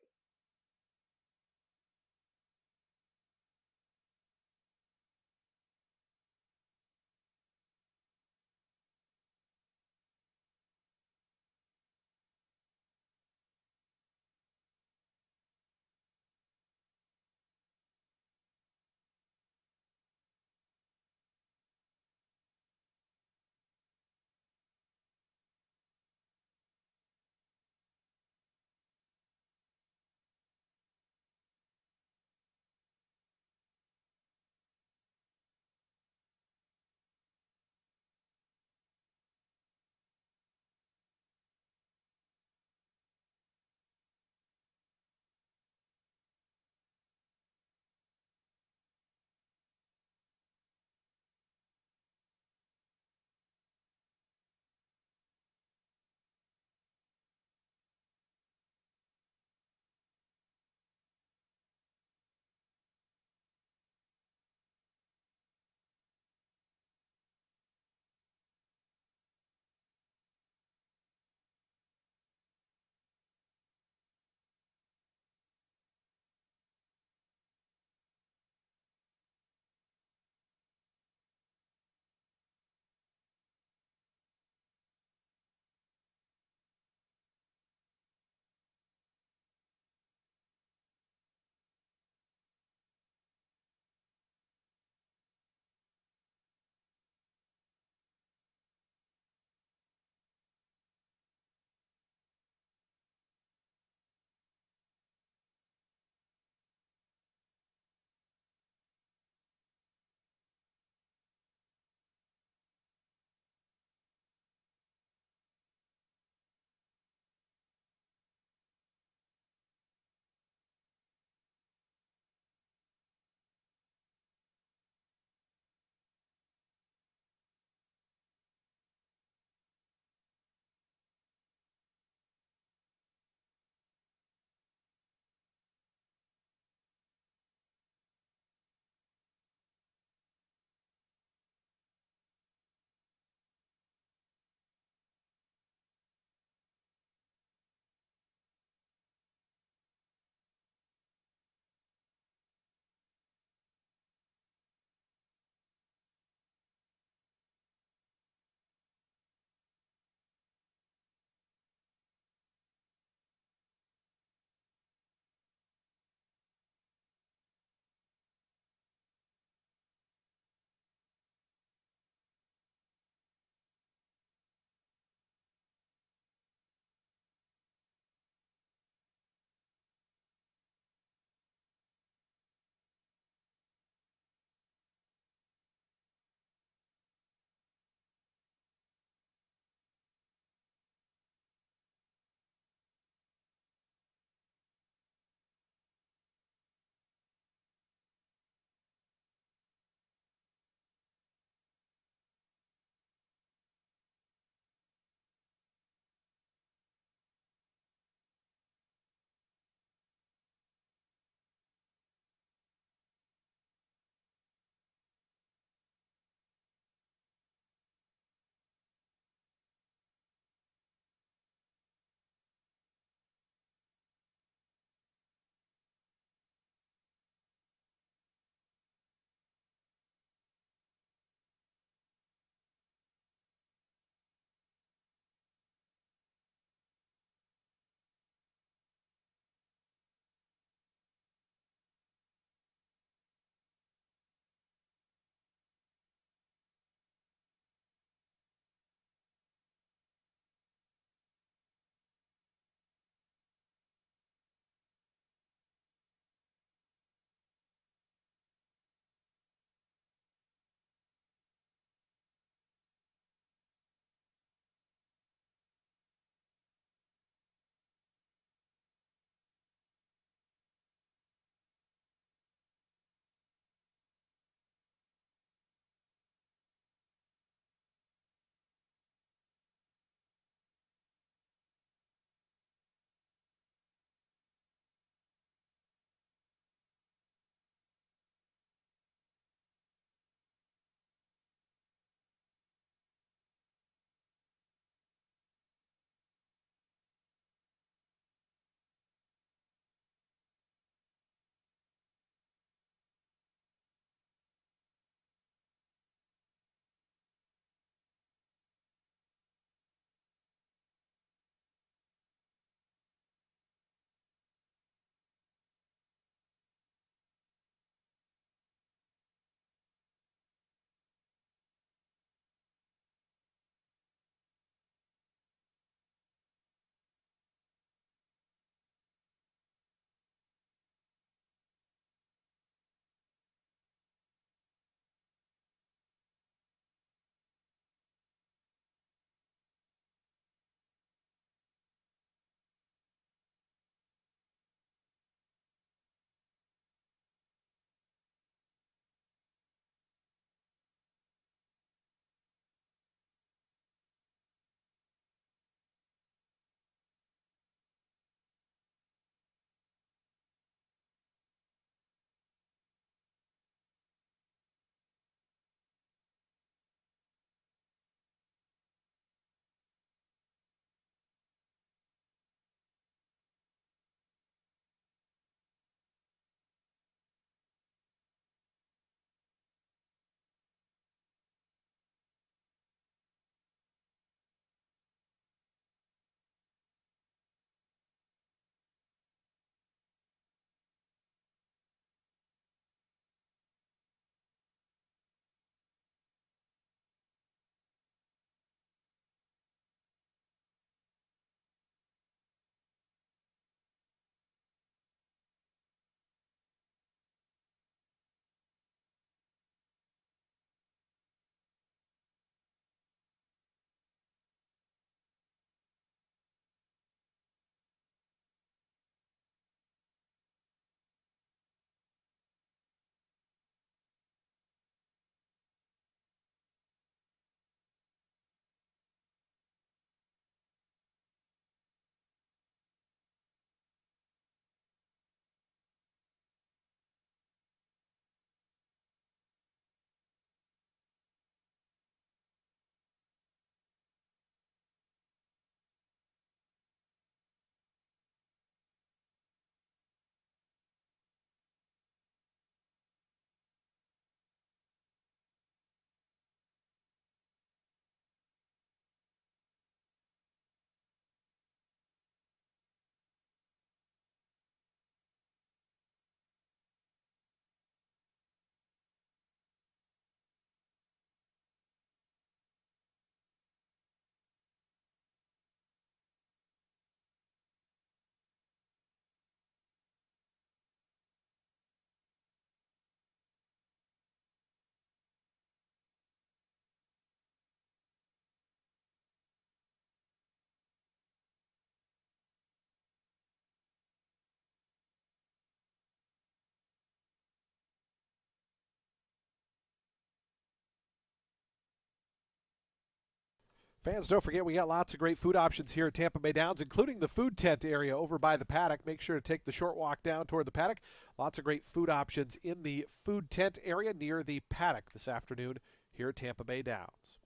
Fans, don't forget we got lots of great food options here at Tampa Bay Downs, including the food tent area over by the paddock. Make sure to take the short walk down toward the paddock. Lots of great food options in the food tent area near the paddock this afternoon here at Tampa Bay Downs.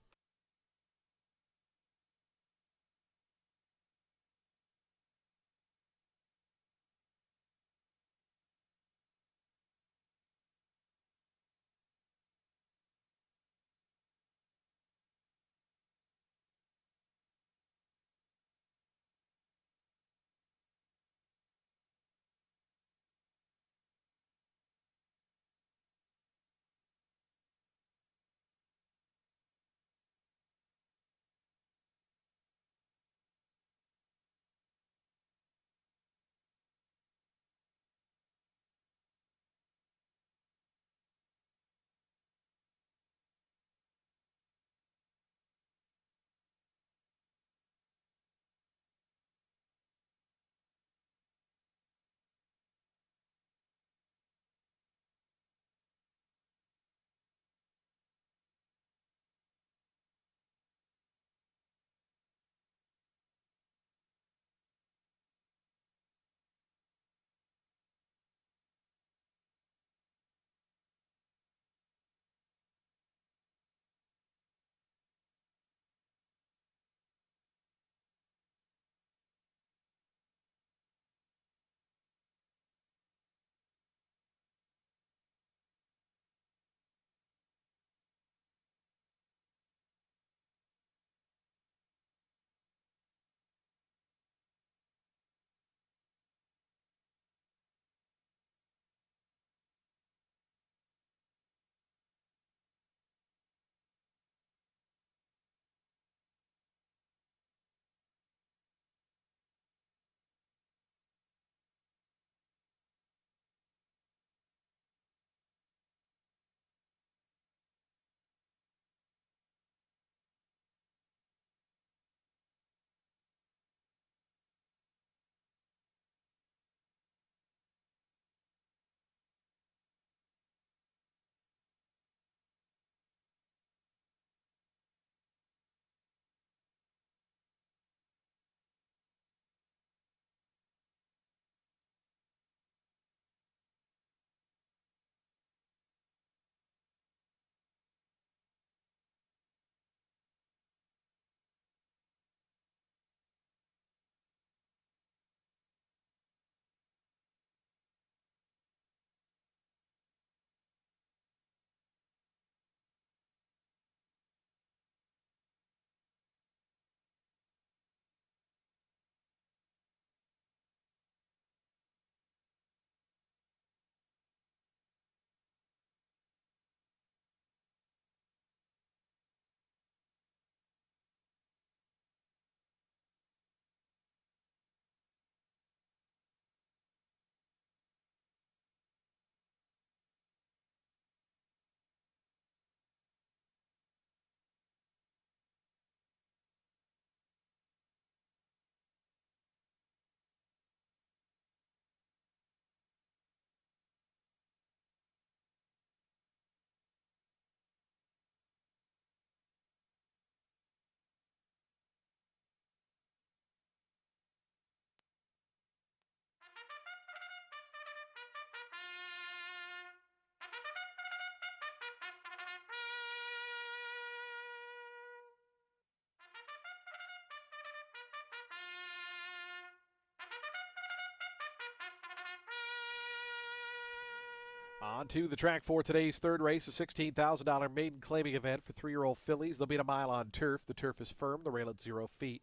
On to the track for today's third race, a $16,000 maiden claiming event for 3-year-old fillies. They'll beat a mile on turf. The turf is firm, the rail at 0 feet.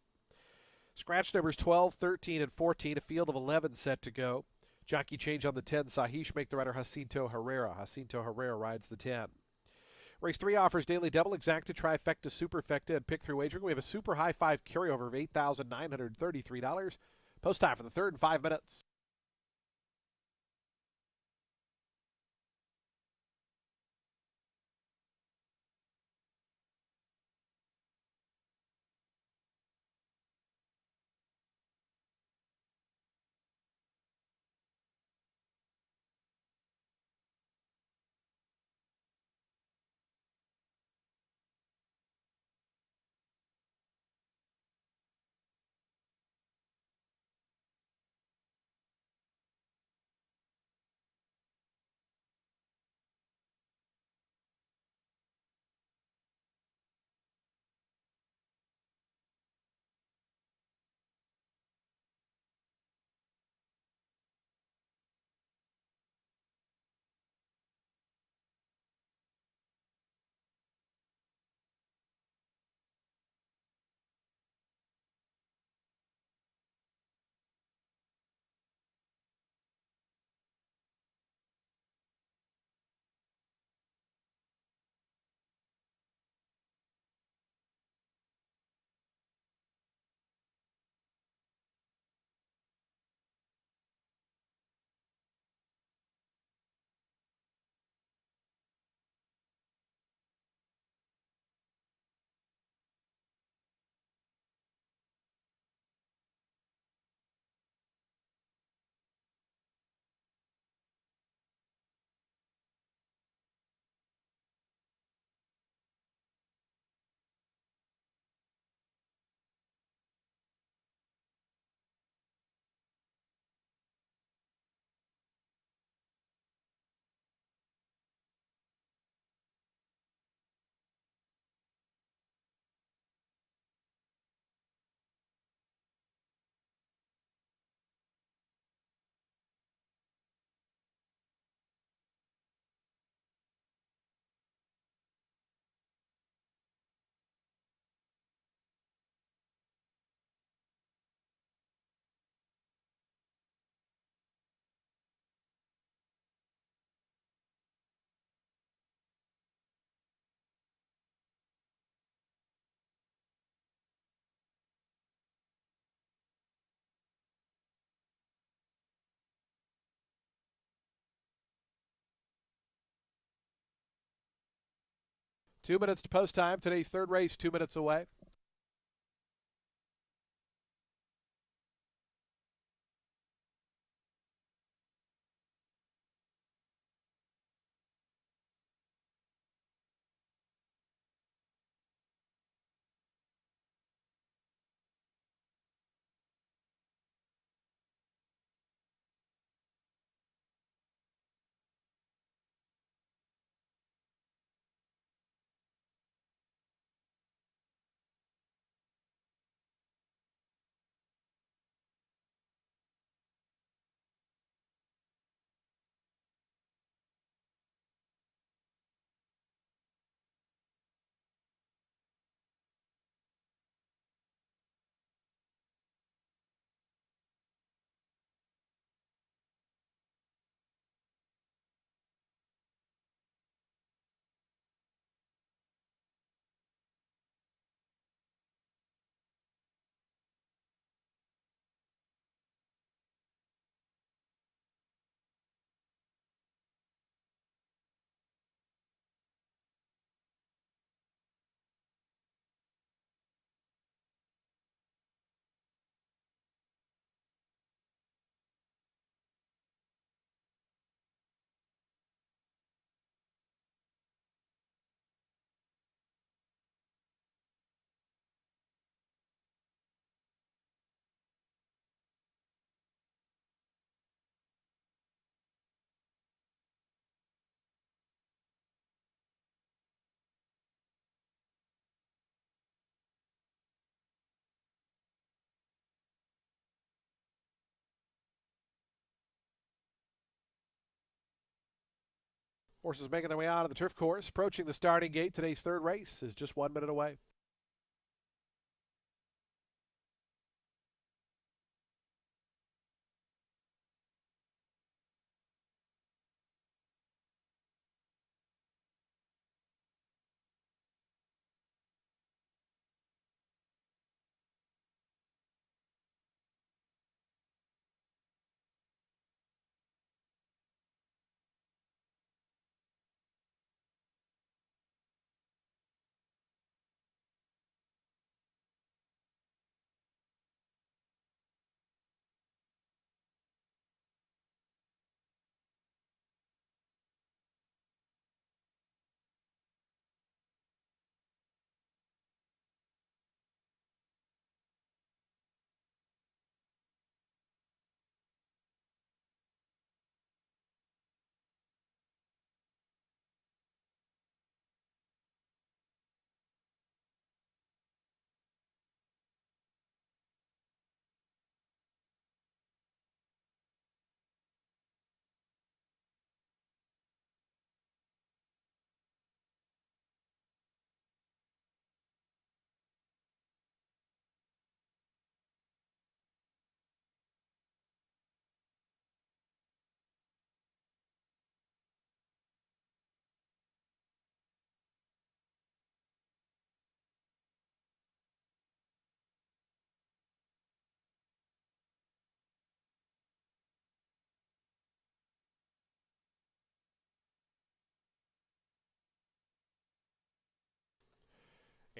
Scratch numbers 12, 13, and 14, a field of 11 set to go. Jockey change on the 10, Sahish make the rider Jacinto Herrera. Jacinto Herrera rides the 10. Race 3 offers daily double, exacta, trifecta, superfecta, and pick through wagering. We have a super high 5 carryover of $8,933. Post time for the third in 5 minutes. 2 minutes to post time. Today's third race, 2 minutes away. Horses making their way out of the turf course, approaching the starting gate. Today's third race is just 1 minute away.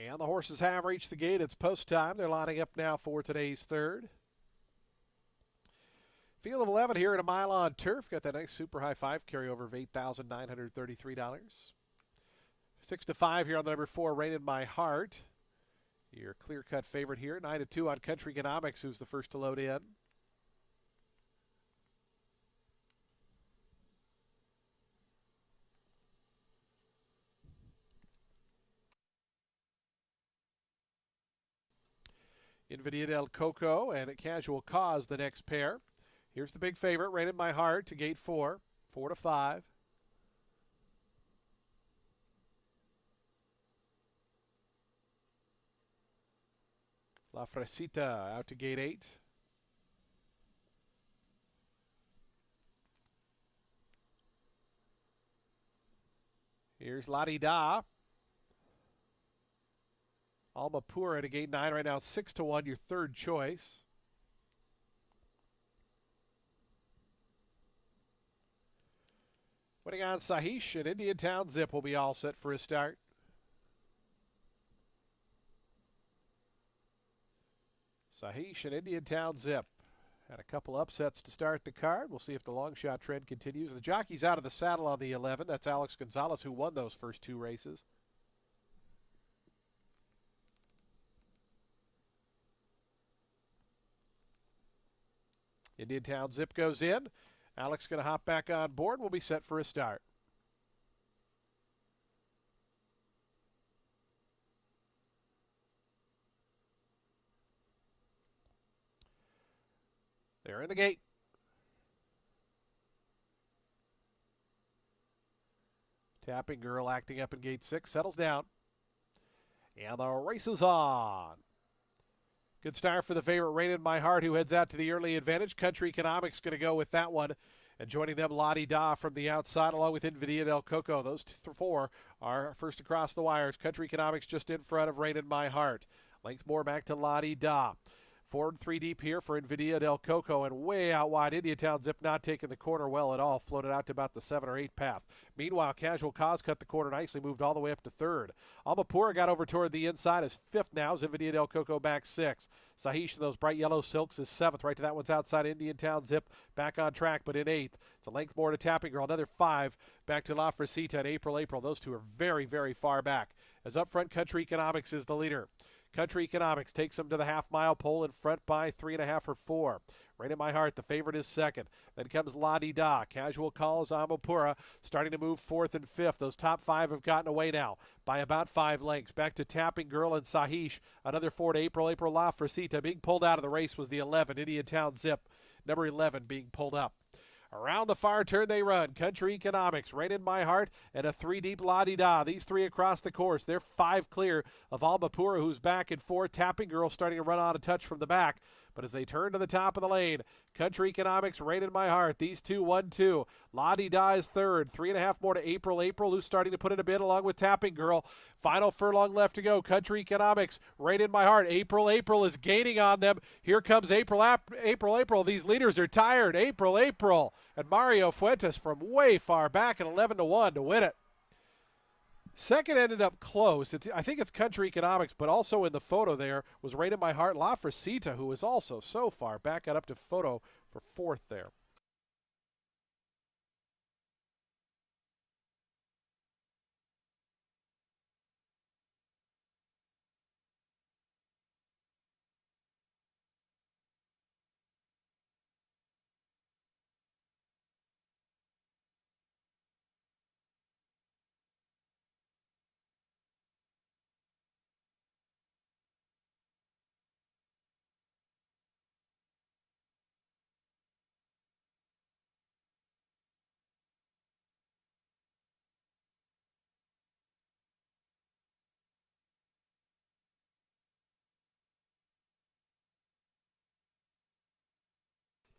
And the horses have reached the gate. It's post time. They're lining up now for today's third. Field of 11 here at a mile on turf. Got that nice super high five carryover of $8,933. 6 to 5 here on the number 4, Rain in My Heart. Your clear-cut favorite here. 9 to 2 on Country Economics, who's the first to load in. Invidia del Coco and Casual Cause, the next pair. Here's the big favorite, Rain in My Heart, to gate 4, 4 to 5. La Fresita out to gate 8. Here's La Di Da. Alma Pura to gate 9 right now, 6 to 1, your third choice. Winning on Sahish and Indian Town Zip will be all set for a start. Sahish and Indiantown Zip had a couple upsets to start the card. We'll see if the long shot trend continues. The jockey's out of the saddle on the 11. That's Alex Gonzalez, who won those first 2 races. Indiantown Zip goes in. Alex going to hop back on board. We'll be set for a start. They're in the gate. Tapping Girl acting up in gate 6, settles down. And the race is on. Good start for the favorite, Rain in My Heart, who heads out to the early advantage. Country Economics going to go with that one. And joining them, Lottie Da from the outside, along with Invidia del Coco. Those 4 are first across the wires. Country Economics just in front of Rain in My Heart. Length more back to Lottie Da. 4 and 3 deep here for Invidia del Coco, and way out wide. Indiantown Zip not taking the corner well at all. Floated out to about the 7 or 8 path. Meanwhile, Casual Cause cut the corner nicely, moved all the way up to 3rd. Almapura got over toward the inside as 5th now. Invidia del Coco back 6th. Sahish in those bright yellow silks is 7th. Right to that one's outside. Indiantown Zip back on track, but in 8th. It's a length more to Tapping Girl. Another 5 back to La Fresita and April. Those two are very, very far back. As up front, Country Economics is the leader. Country Economics takes them to the half-mile pole in front by 3.5 or 4. Rain in My Heart, the favorite, is 2nd. Then comes La Di Da. Casual Calls, Amapura starting to move 4th and 5th. Those top 5 have gotten away now by about 5 lengths. Back to Tapping Girl and Sahish. Another 4 to April La Fresita. Being pulled out of the race was the 11, Indiantown Zip. Number 11 being pulled up. Around the far turn they run. Country Economics, Rain in My Heart, and a 3 deep La-Di-Da. These 3 across the course. They're 5 clear of Almapura, who's back in 4. Tapping Girl starting to run out of touch from the back. But as they turn to the top of the lane, Country Economics, Rain in My Heart. These 2, 1-2. La-Di-Da is 3rd. 3.5 more to April, who's starting to put in a bid along with Tapping Girl. Final furlong left to go. Country Economics, Rain in My Heart. April is gaining on them. Here comes April. These leaders are tired. April. And Mario Fuentes from way far back at 11-1 to win it. Second ended up close. I think it's Country Economics, but also in the photo there was Rain in My Heart, La Fresita, who was also so far back, got up to photo for 4th there.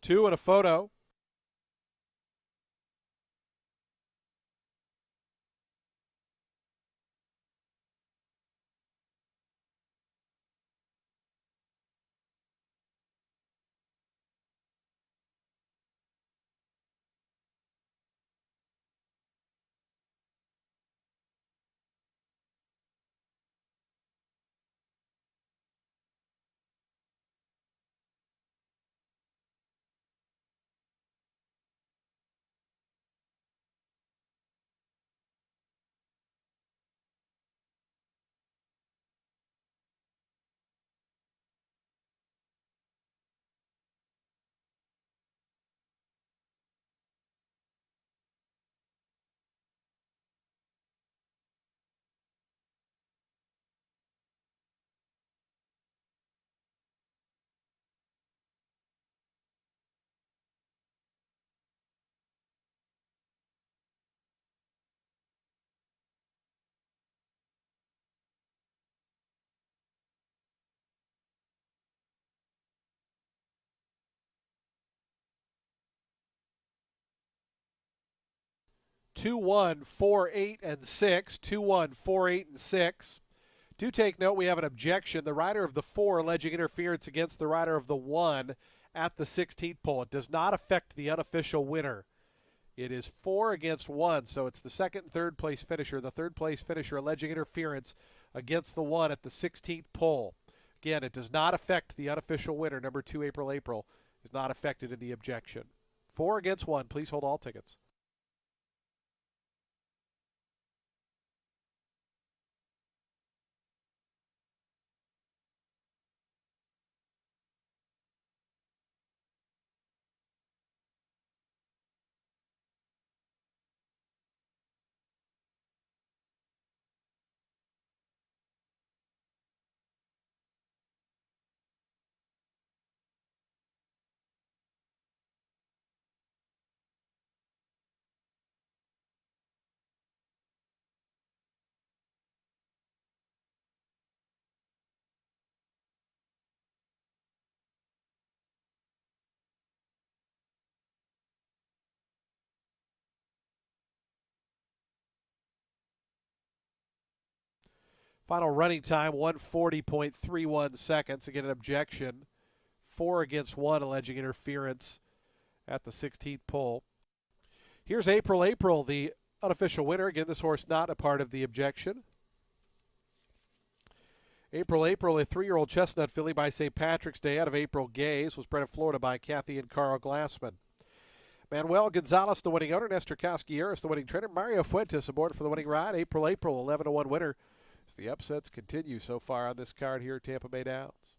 Two and a photo. Two, 1, 4, 8, and 6. 2, 1, 4, 8, and 6. Do take note, we have an objection. The rider of the 4 alleging interference against the rider of the 1 at the 16th pole. It does not affect the unofficial winner. It is 4 against 1, so it's the second and third place finisher. The third place finisher alleging interference against the 1 at the 16th pole. Again, it does not affect the unofficial winner. Number 2, April April, is not affected in the objection. 4 against 1. Please hold all tickets. Final running time, 140.31 seconds. Again, an objection. 4 against 1, alleging interference at the 16th pole. Here's April April, the unofficial winner. Again, this horse not a part of the objection. April April, a 3-year-old chestnut filly by St. Patrick's Day out of April Gaze, was bred in Florida by Kathy and Carl Glassman. Manuel Gonzalez, the winning owner. Nestor Casquilleros, the winning trainer. Mario Fuentes aboard for the winning ride. April April, 11-1 winner. As the upsets continue so far on this card here at Tampa Bay Downs.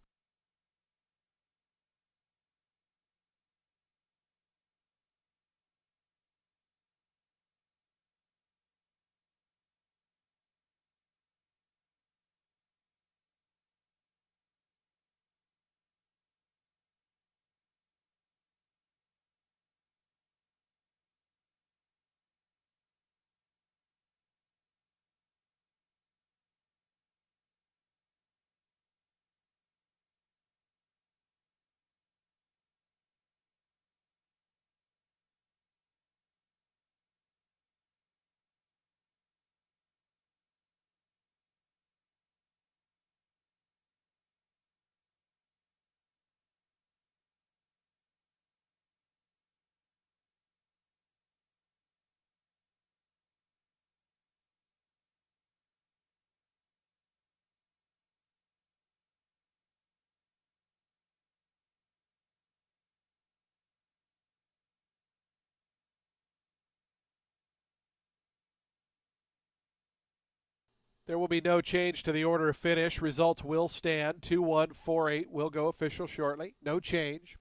There will be no change to the order of finish. Results will stand. 2-1, 4-8 will go official shortly. No change.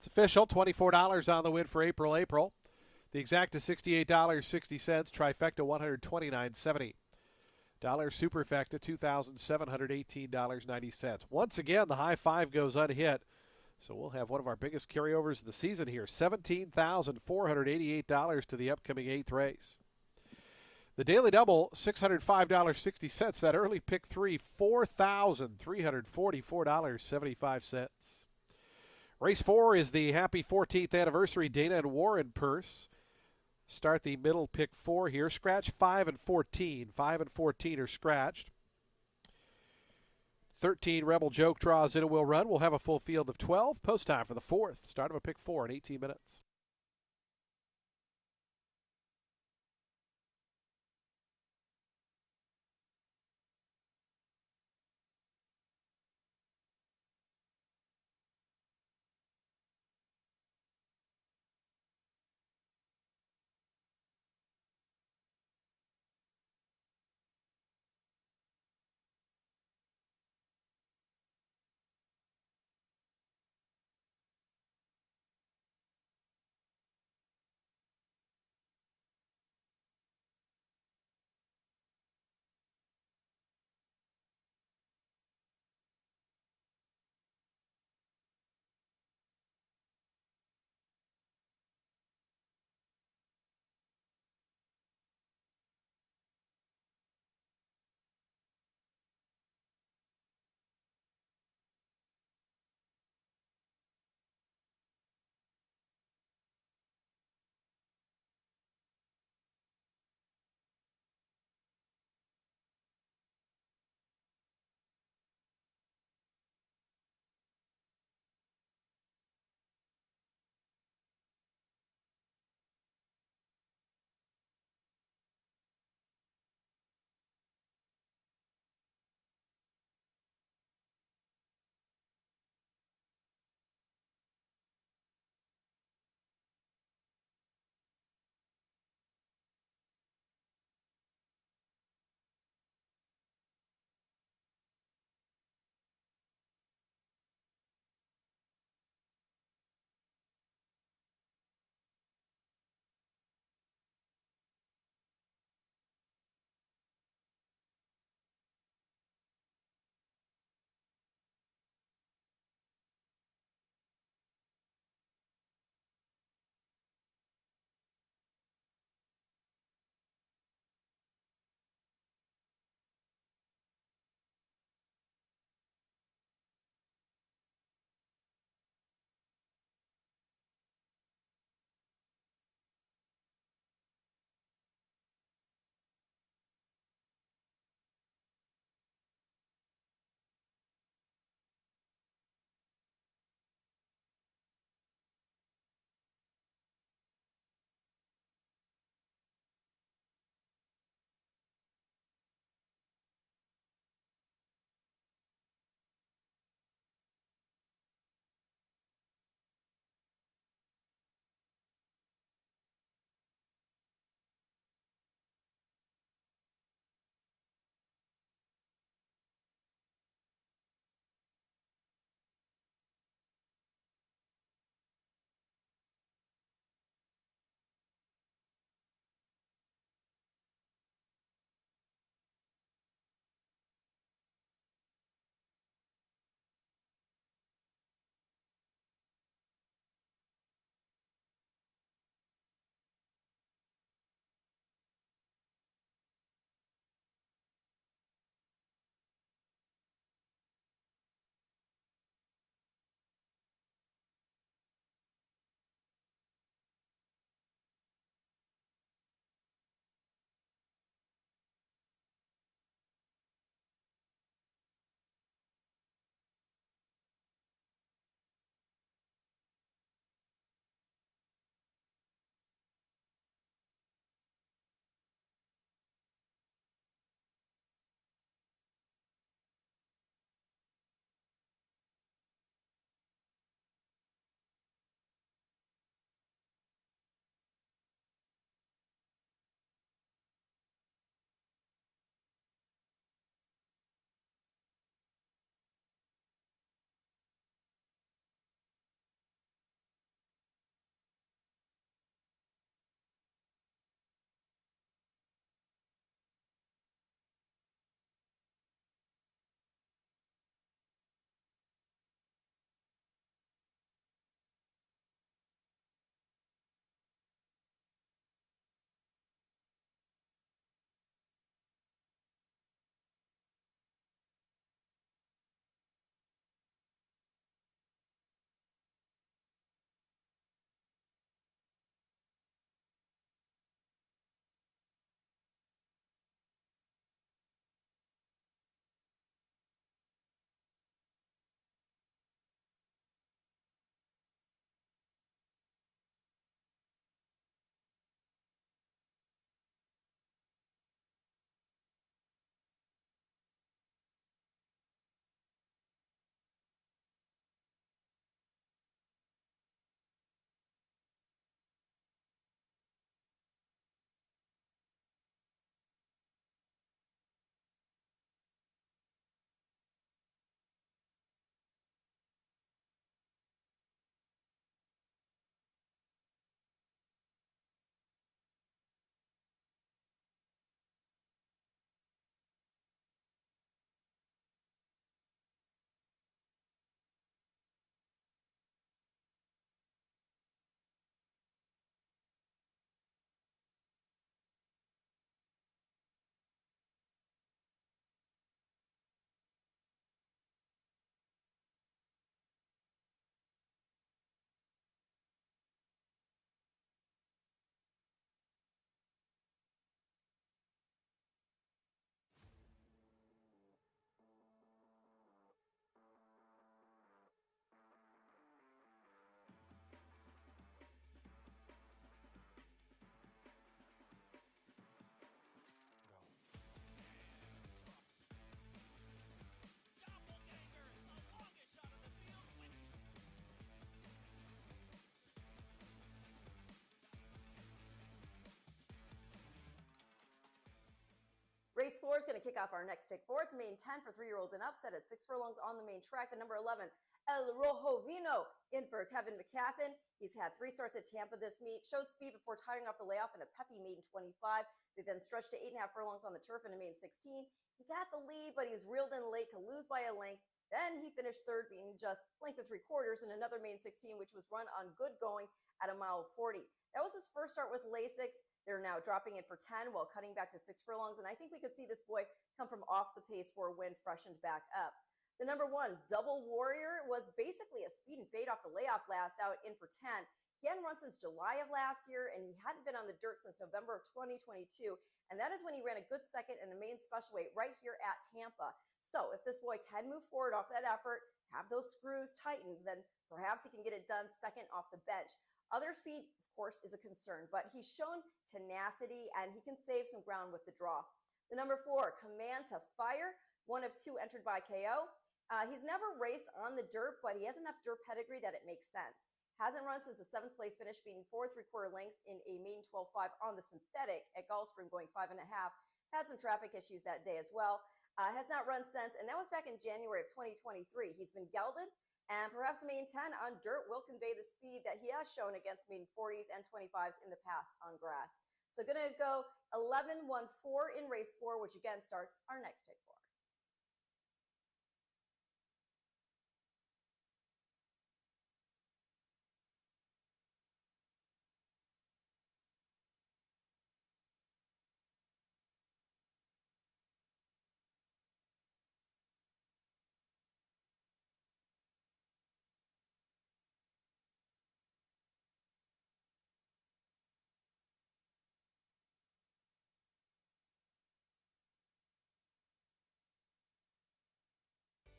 It's official. $24 on the win for April April. The exact is $68.60. Trifecta $129.70. Superfecta $2,718.90. Once again, the high five goes unhit. So we'll have one of our biggest carryovers of the season here. $17,488 to the upcoming 8th race. The daily double, $605.60. That early pick 3, $4,344.75. Race 4 is the happy 14th anniversary Dana and Warren purse. Start the middle pick 4 here. Scratch 5 and 14. 5 and 14 are scratched. 13 Rebel Joke draws in and will run. We'll have a full field of 12. Post time for the 4th. Start of a pick 4 in 18 minutes. Race 4 is going to kick off our next pick 4. It's a main 10 for 3-year-olds and up, set at 6 furlongs on the main track. The number 11, El Rojo Vino, in for Kevin McCathin. He's had 3 starts at Tampa this meet, showed speed before tiring off the layoff in a peppy maiden 25. They then stretched to 8.5 furlongs on the turf in a maiden 16. He got the lead, but he was reeled in late to lose by a length. Then he finished third, being just length of 3/4 in another maiden 16, which was run on good going at a mile 40. That was his first start with Lasix. They're now dropping it for 10 while cutting back to 6 furlongs, and I think we could see this boy come from off the pace for a win, freshened back up. The number 1, Double Warrior, was basically a speed and fade off the layoff last out, in for 10. He hadn't run since July of last year, and he hadn't been on the dirt since November of 2022, and that is when he ran a good second in the main special weight right here at Tampa. So if this boy can move forward off that effort, have those screws tightened, then perhaps he can get it done second off the bench. Other speed, of course, is a concern, but he's shown tenacity and he can save some ground with the draw. The number 4, Command to Fire, one of 2 entered by KO. He's never raced on the dirt, but he has enough dirt pedigree that it makes sense. Hasn't run since the 7th place finish, being 4 3/4 lengths in a maiden 12.5 on the synthetic at Gulfstream, going 5.5. Had some traffic issues that day as well. Has not run since, and that was back in January of 2023. He's been gelded, and perhaps main 10 on dirt will convey the speed that he has shown against main 40s and 25s in the past on grass. So going to go 11-1-4 in race 4, which again starts our next pick 4.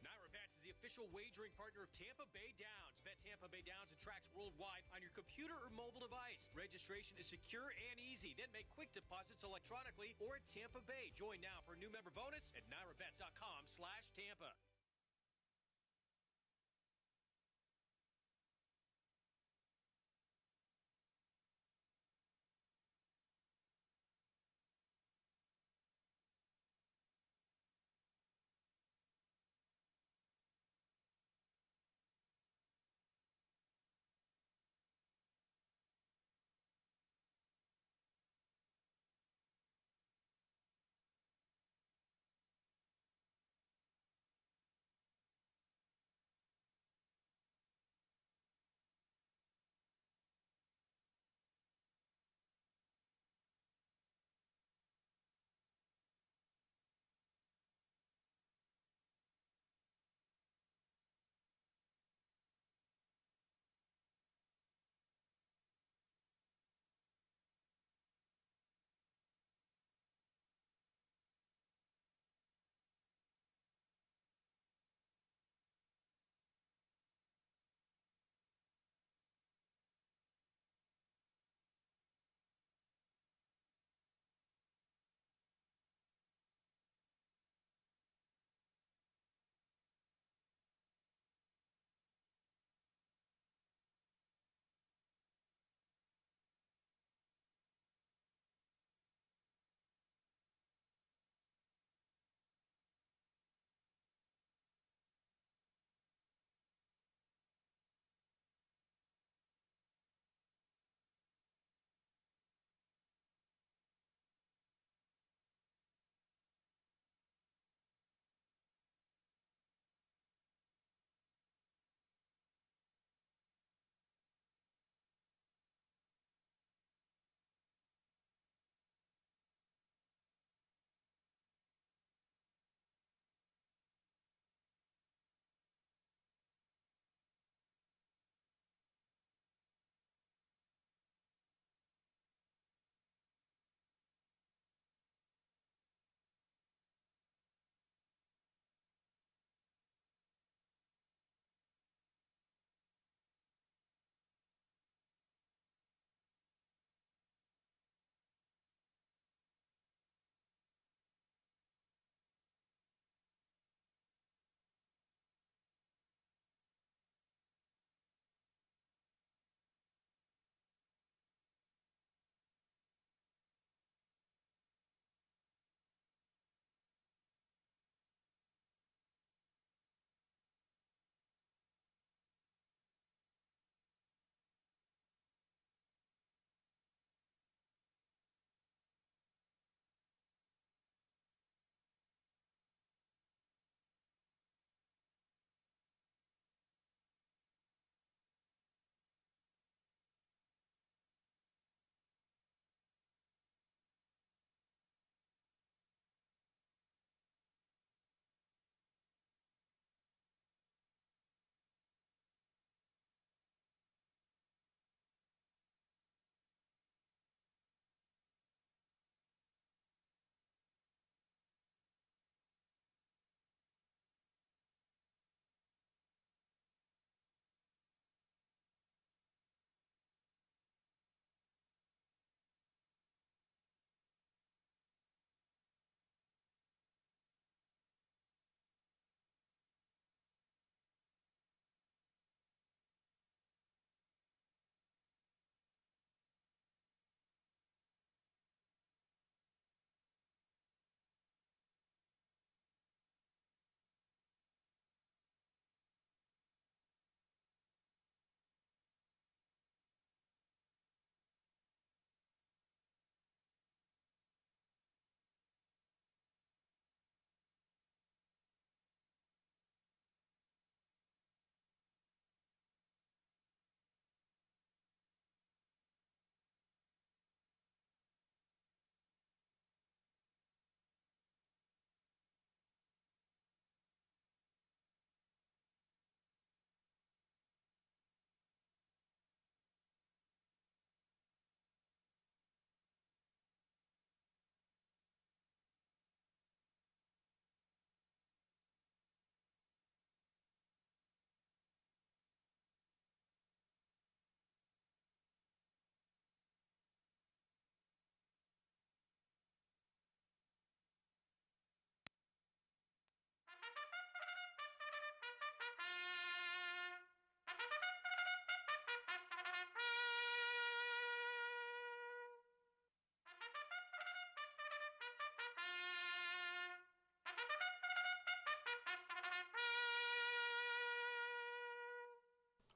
NyraBets is the official wagering partner of Tampa Bay Downs. Bet Tampa Bay Downs and tracks worldwide on your computer or mobile device. Registration is secure and easy. Then make quick deposits electronically or at Tampa Bay. Join now for a new member bonus at nyrabets.com/Tampa.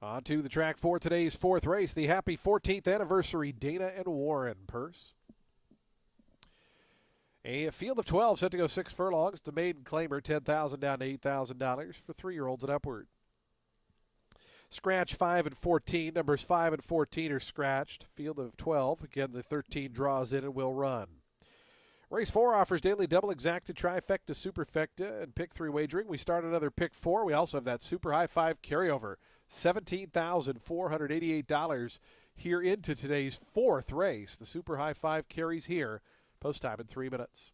On to the track for today's fourth race, the happy 14th anniversary Dana and Warren purse. A field of 12 set to go 6 furlongs to maiden claimer, $10,000 down to $8,000 for 3-year-olds and upward. Scratch 5 and 14. Numbers 5 and 14 are scratched. Field of 12. Again, the 13 draws in and will run. Race 4 offers daily double exacta, trifecta, superfecta, and pick 3 wagering. We start another pick 4. We also have that super high 5 carryover. $17,488 here into today's fourth race. The super high 5 carries here. Post time in 3 minutes.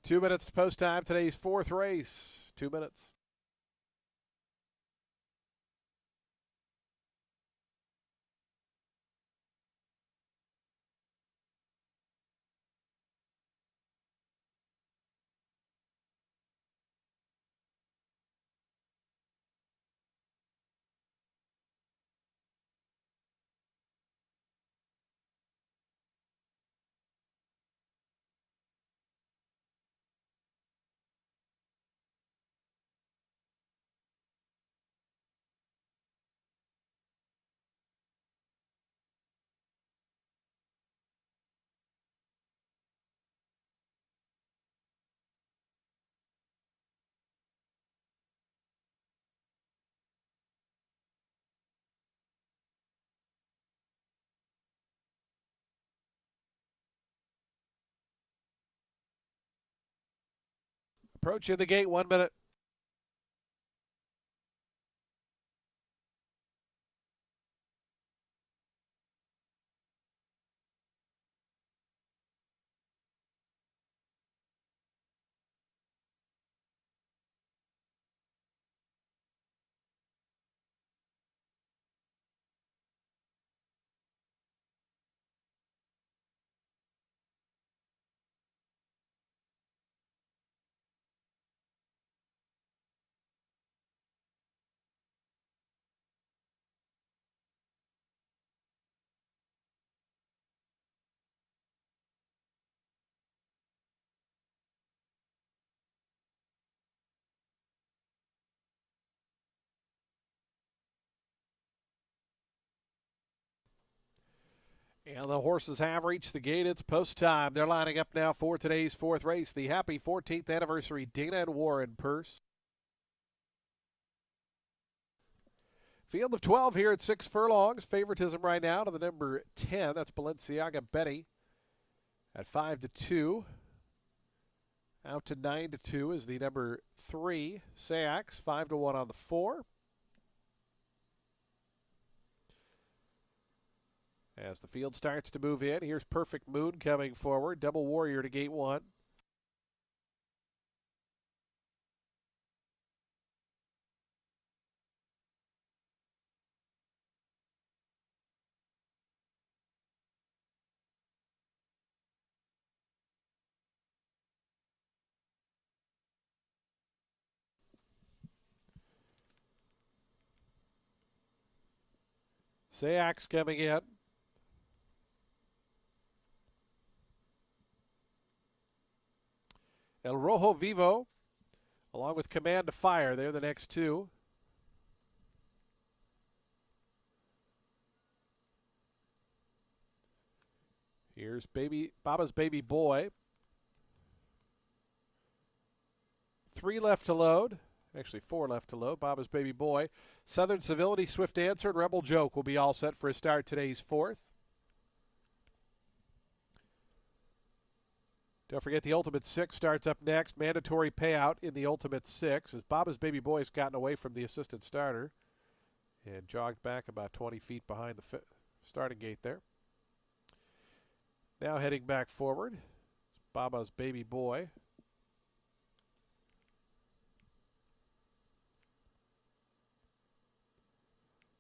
Two minutes to post time. Today's fourth race. 2 minutes. Approaching the gate, 1 minute. And the horses have reached the gate. It's post time. They're lining up now for today's fourth race, the happy 14th anniversary Dana and Warren purse. Field of 12 here at 6 furlongs. Favoritism right now to the number 10. That's Balenciaga Betty at 5-2. Out to 9-2 is the number 3, Sayax, 5-1 on the 4. As the field starts to move in, here's Perfect Moon coming forward. Double Warrior to gate 1. Sayax coming in. El Rojo Vivo, along with Command to Fire. They're the next two. Here's Baba's Baby Boy. 3 left to load. Actually, 4 left to load. Baba's Baby Boy. Southern Civility, Swift Answer, and Rebel Joke will be all set for a start today's 4th. Don't forget the Ultimate 6 starts up next. Mandatory payout in the Ultimate 6 as Baba's Baby Boy's gotten away from the assistant starter and jogged back about 20 feet behind the starting gate there. Now heading back forward, it's Baba's Baby Boy.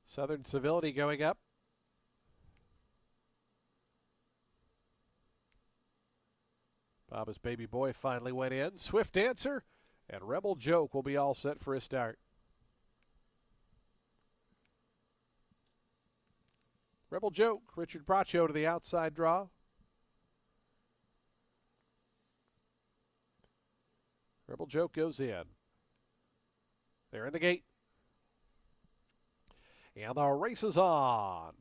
Southern Civility going up. Baba's Baby Boy finally went in. Swift Answer and Rebel Joke will be all set for a start. Rebel Joke, Richard Bracho to the outside draw. Rebel Joke goes in. They're in the gate. And the race is on.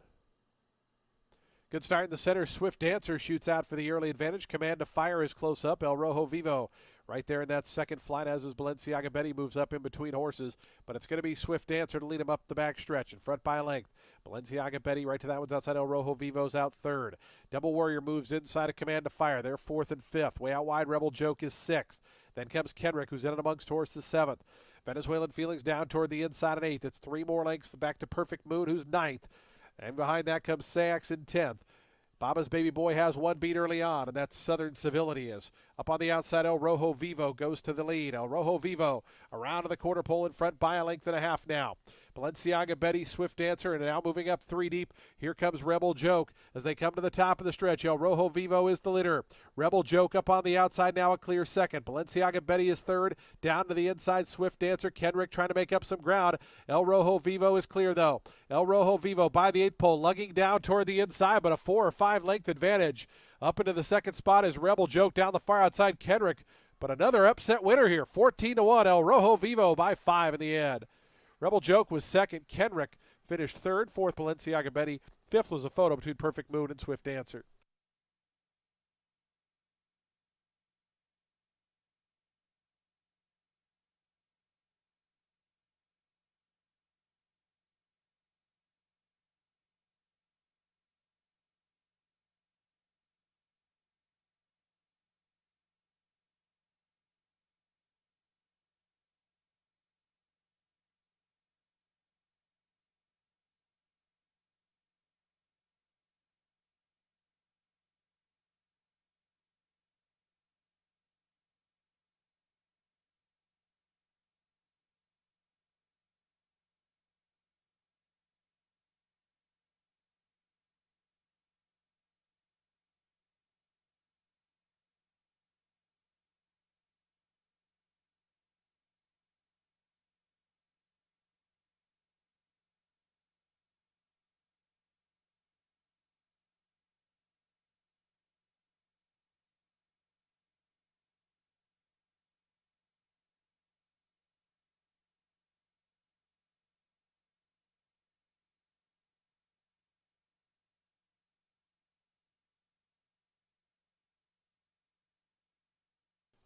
Good start in the center. Swift Dancer shoots out for the early advantage. Command to Fire is close up. El Rojo Vivo right there in that second flight, as is Balenciaga Betty, moves up in between horses. But it's going to be Swift Dancer to lead him up the back stretch in front by a length. Balenciaga Betty right to that one's outside. El Rojo Vivo's out third. Double Warrior moves inside of Command to Fire. They're 4th and 5th. Way out wide, Rebel Joke is 6th. Then comes Kenrick, who's in and amongst horses 7th. Venezuelan Feelings down toward the inside at 8th. It's 3 more lengths back to Perfect Moon, who's 9th. And behind that comes Sayax in 10th. Baba's Baby Boy has one beat early on, and that's Southern Civility is. Up on the outside, El Rojo Vivo goes to the lead. El Rojo Vivo around to the quarter pole in front by a length and a half now. Balenciaga Betty, Swift Dancer, and now moving up 3 deep. Here comes Rebel Joke as they come to the top of the stretch. El Rojo Vivo is the leader. Rebel Joke up on the outside now, a clear second. Balenciaga Betty is third. Down to the inside, Swift Dancer. Kenrick trying to make up some ground. El Rojo Vivo is clear though. El Rojo Vivo by the 8th pole, lugging down toward the inside, but a 4 or 5 length advantage. Up into the second spot is Rebel Joke down the far outside Kenrick. But another upset winner here, 14-1. El Rojo Vivo by 5 in the end. Rebel Joke was second. Kenrick finished third. 4th, Balenciaga Betty. 5th was a photo between Perfect Moon and Swift Dancer.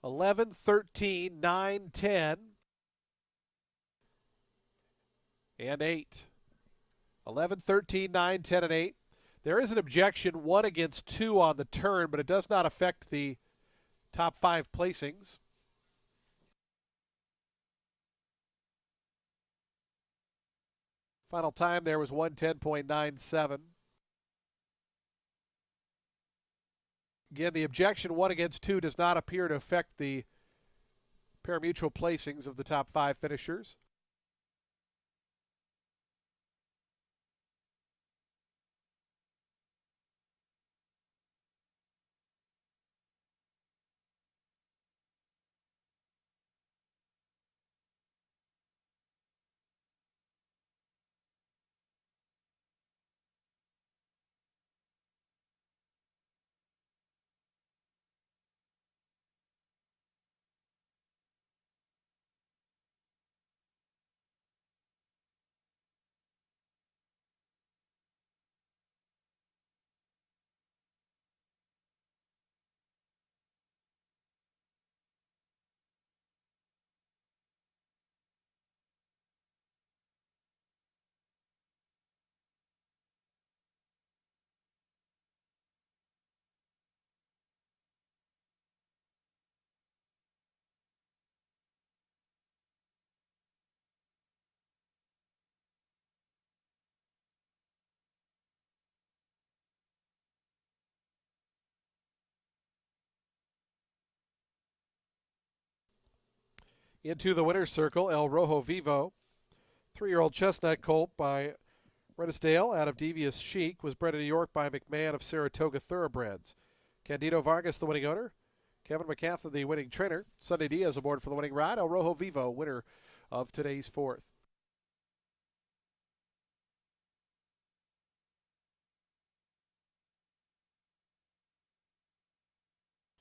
Eleven, 13, 9, 10, and 8. 11, 13, 9, 10, and 8. There is an objection, 1 against 2 on the turn, but it does not affect the top 5 placings. Final time there was 110.97. Again, the objection, 1 against 2, does not appear to affect the parimutuel placings of the top 5 finishers. Into the winner's circle, El Rojo Vivo. 3-year-old chestnut colt by Redisdale out of Devious Chic was bred in New York by McMahon of Saratoga Thoroughbreds. Candido Vargas, the winning owner. Kevin McCaffrey, the winning trainer. Sunday Diaz aboard for the winning ride. El Rojo Vivo, winner of today's fourth.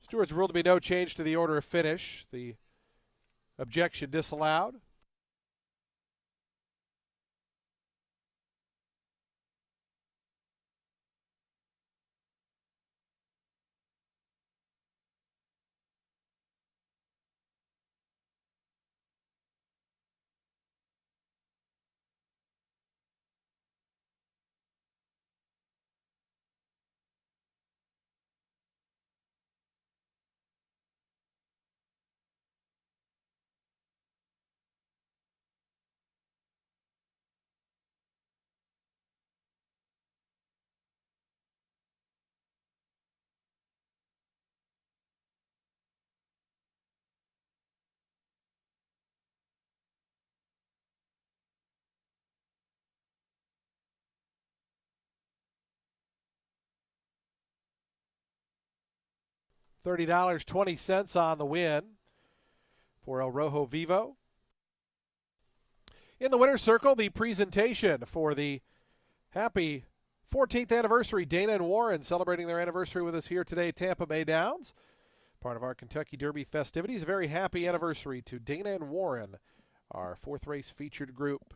Stewards ruled to be no change to the order of finish. The objection disallowed. $30.20 on the win for El Rojo Vivo. In the winner's circle, the presentation for the happy 14th anniversary. Dana and Warren celebrating their anniversary with us here today at Tampa Bay Downs. Part of our Kentucky Derby festivities. A very happy anniversary to Dana and Warren, our fourth race featured group.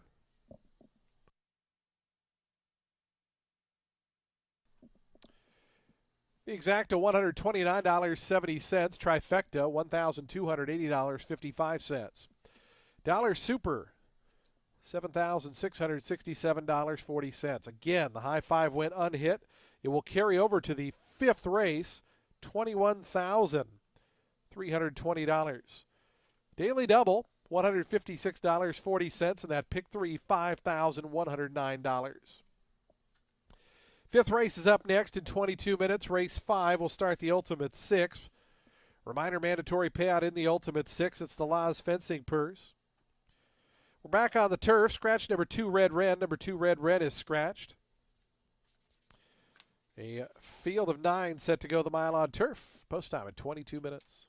The exacta $129.70. Trifecta $1,280.55. Dollar Super $7,667.40. Again, the high five went unhit. It will carry over to the fifth race, $21,320. Daily double, $156.40, and that pick three, $5,109. Fifth race is up next in 22 minutes. Race 5 will start the Ultimate 6. Reminder, mandatory payout in the Ultimate 6. It's the Laws Fencing Purse. We're back on the turf. Scratch number 2, Red Wren. Number 2, Red Wren is scratched. A field of 9 set to go the mile on turf. Post time at 22 minutes.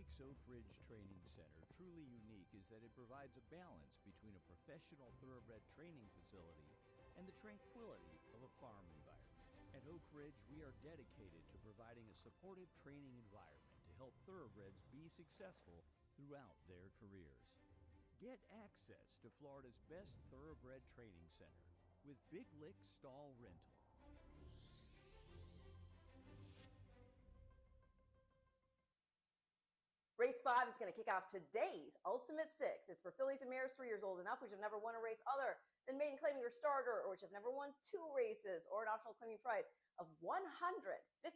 makes Oak Ridge Training Center truly unique is that it provides a balance between a professional thoroughbred training facility and the tranquility of a farm environment. At Oak Ridge, we are dedicated to providing a supportive training environment to help thoroughbreds be successful throughout their careers. Get access to Florida's best thoroughbred training center with Big Lick Stall Rental. Race 5 is going to kick off today's Ultimate Six. It's for fillies and mares 3 years old and up, which have never won a race other than maiden claiming your starter, or which have never won 2 races, or an optional claiming price of $150,000.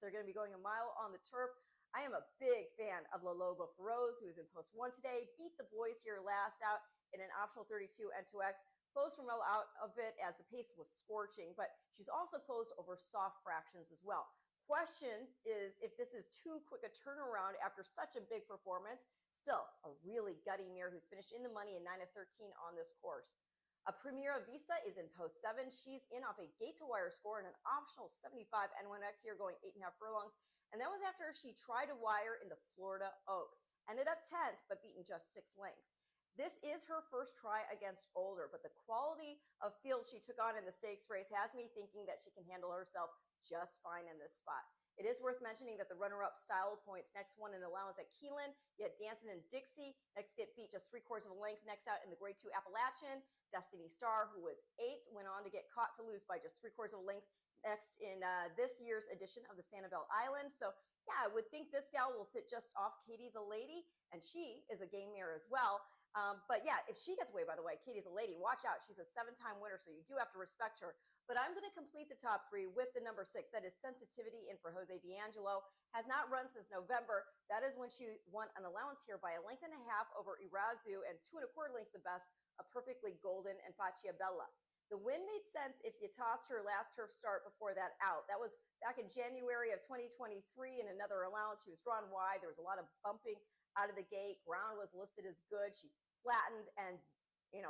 They're going to be going a mile on the turf. I am a big fan of La Loba Feroz, who is in post 1 today. Beat the boys here last out in an optional 32 N2X. Closed from well out of it as the pace was scorching, but she's also closed over soft fractions as well. Question is if this is too quick a turnaround after such a big performance. Still, a really gutty mare who's finished in the money in 9 of 13 on this course. A Primera Vista is in post 7. She's in off a gate to wire score and an optional 75 N1X here going 8.5 furlongs. And that was after she tried to wire in the Florida Oaks. Ended up 10th, but beaten just 6 lengths. This is her first try against older, but the quality of field she took on in the stakes race has me thinking that she can handle herself just fine in this spot. It is worth mentioning that the runner-up style points next one in allowance at Keelan. You had Dancing and Dixie next get beat just 3/4 of a length. Next out in the grade 2 Appalachian, Destiny Star, who was 8th, went on to get caught to lose by just 3/4 of a length next in this year's edition of the Sanibel Island. So yeah, I would think this gal will sit just off Katie's a Lady, and she is a game mare as well. But yeah, if she gets away, by the way, Katie's a Lady, watch out. She's a 7-time winner, so you do have to respect her. But I'm going to complete the top 3 with the number 6. That is Sensitivity in for Jose D'Angelo. Has not run since November. That is when she won an allowance here by a length and a half over Irazu and 2 1/4 lengths the best, a Perfectly Golden and Faccia Bella. The win made sense if you tossed her last turf start before that out. That was back in January of 2023 in another allowance. She was drawn wide. There was a lot of bumping out of the gate. Ground was listed as good. She flattened, and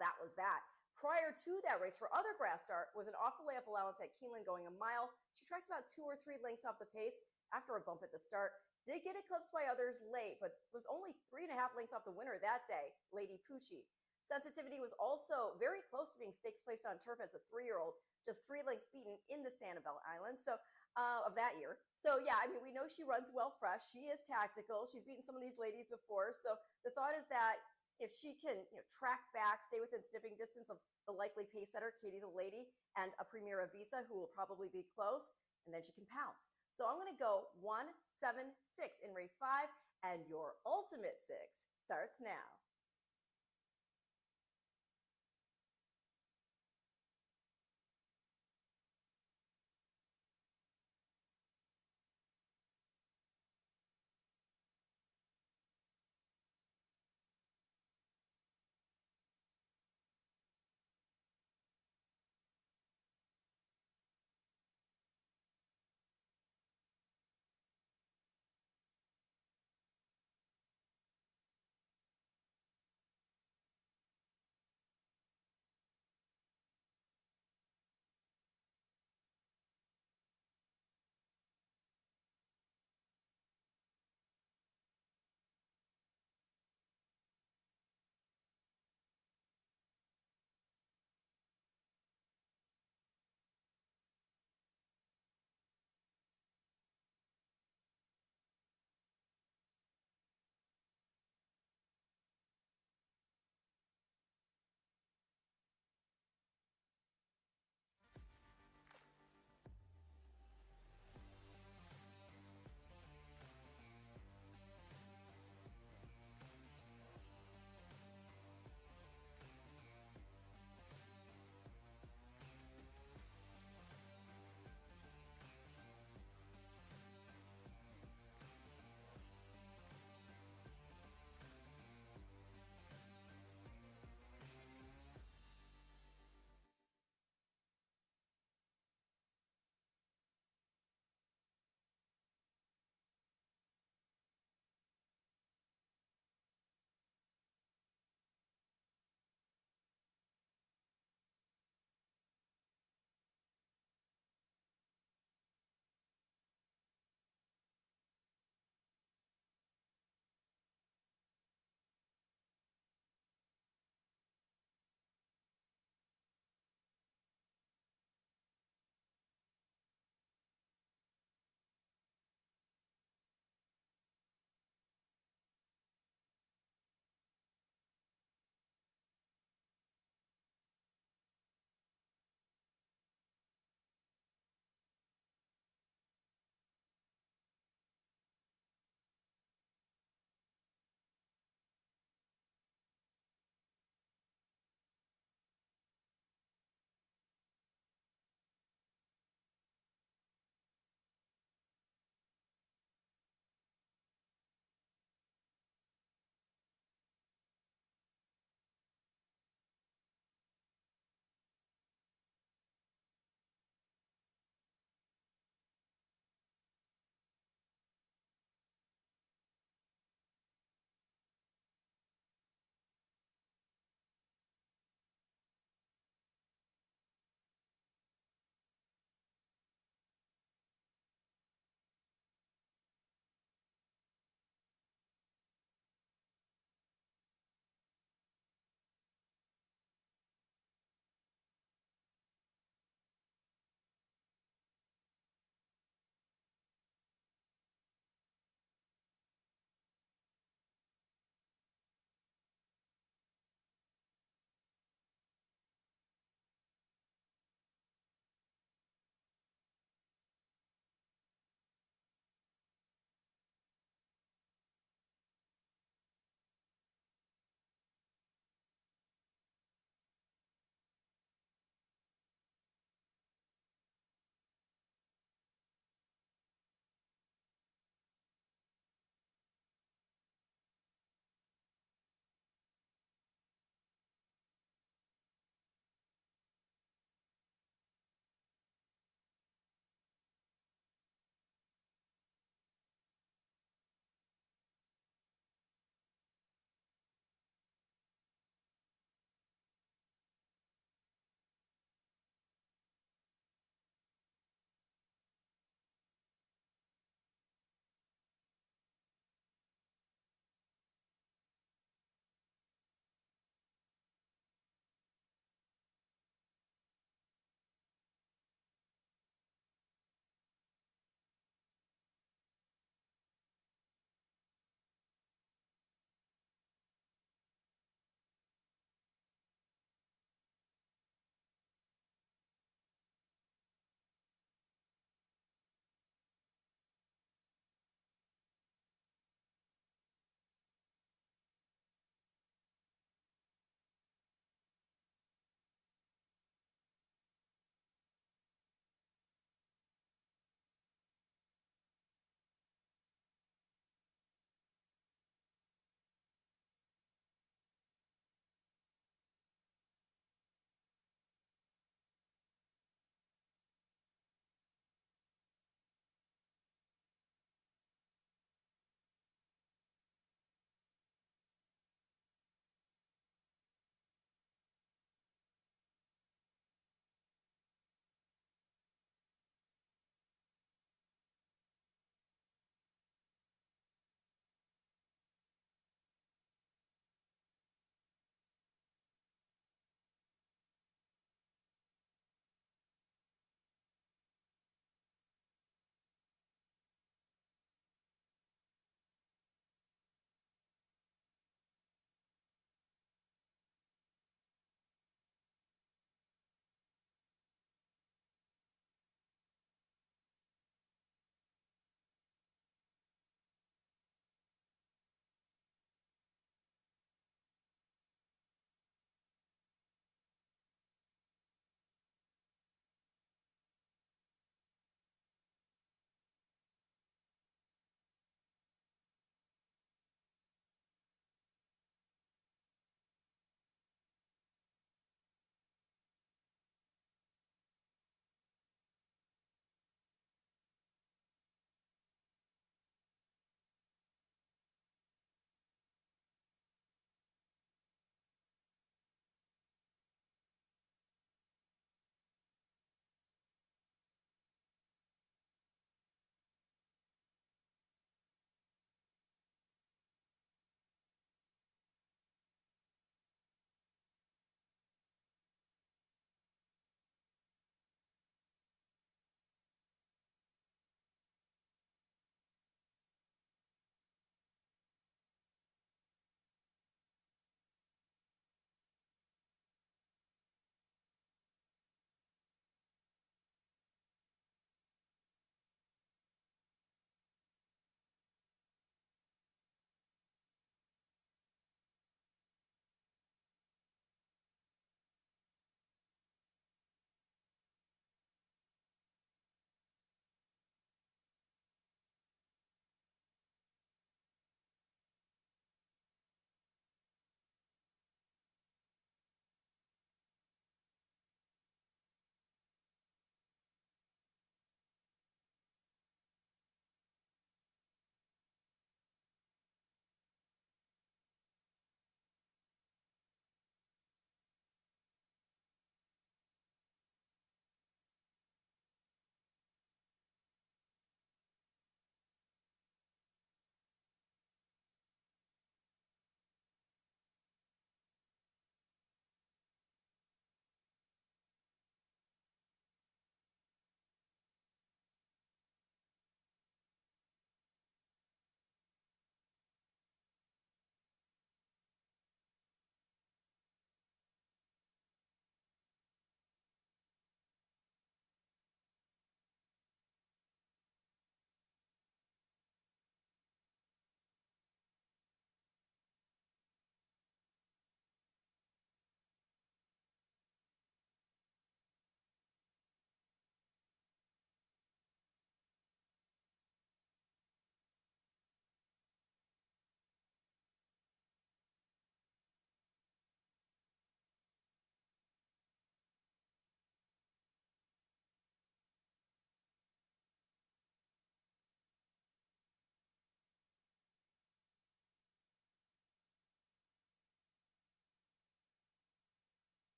that was that. Prior to that race, her other grass start was an off the layup allowance at Keeneland going a mile. She tracks about 2 or 3 lengths off the pace after a bump at the start. Did get eclipsed by others late, but was only 3.5 lengths off the winner that day, Lady Poochie. Sensitivity was also very close to being stakes placed on turf as a 3-year-old, just 3 lengths beaten in the Sanibel Islands. So of that year. So yeah, I mean, we know she runs well fresh. She is tactical. She's beaten some of these ladies before. So the thought is that if she can track back, stay within sniffing distance of the likely pace setter, Katie's a Lady, and a Primera Visa, who will probably be close, and then she can pounce. So I'm going to go 1, 7, 6 in race 5, and your ultimate 6 starts now.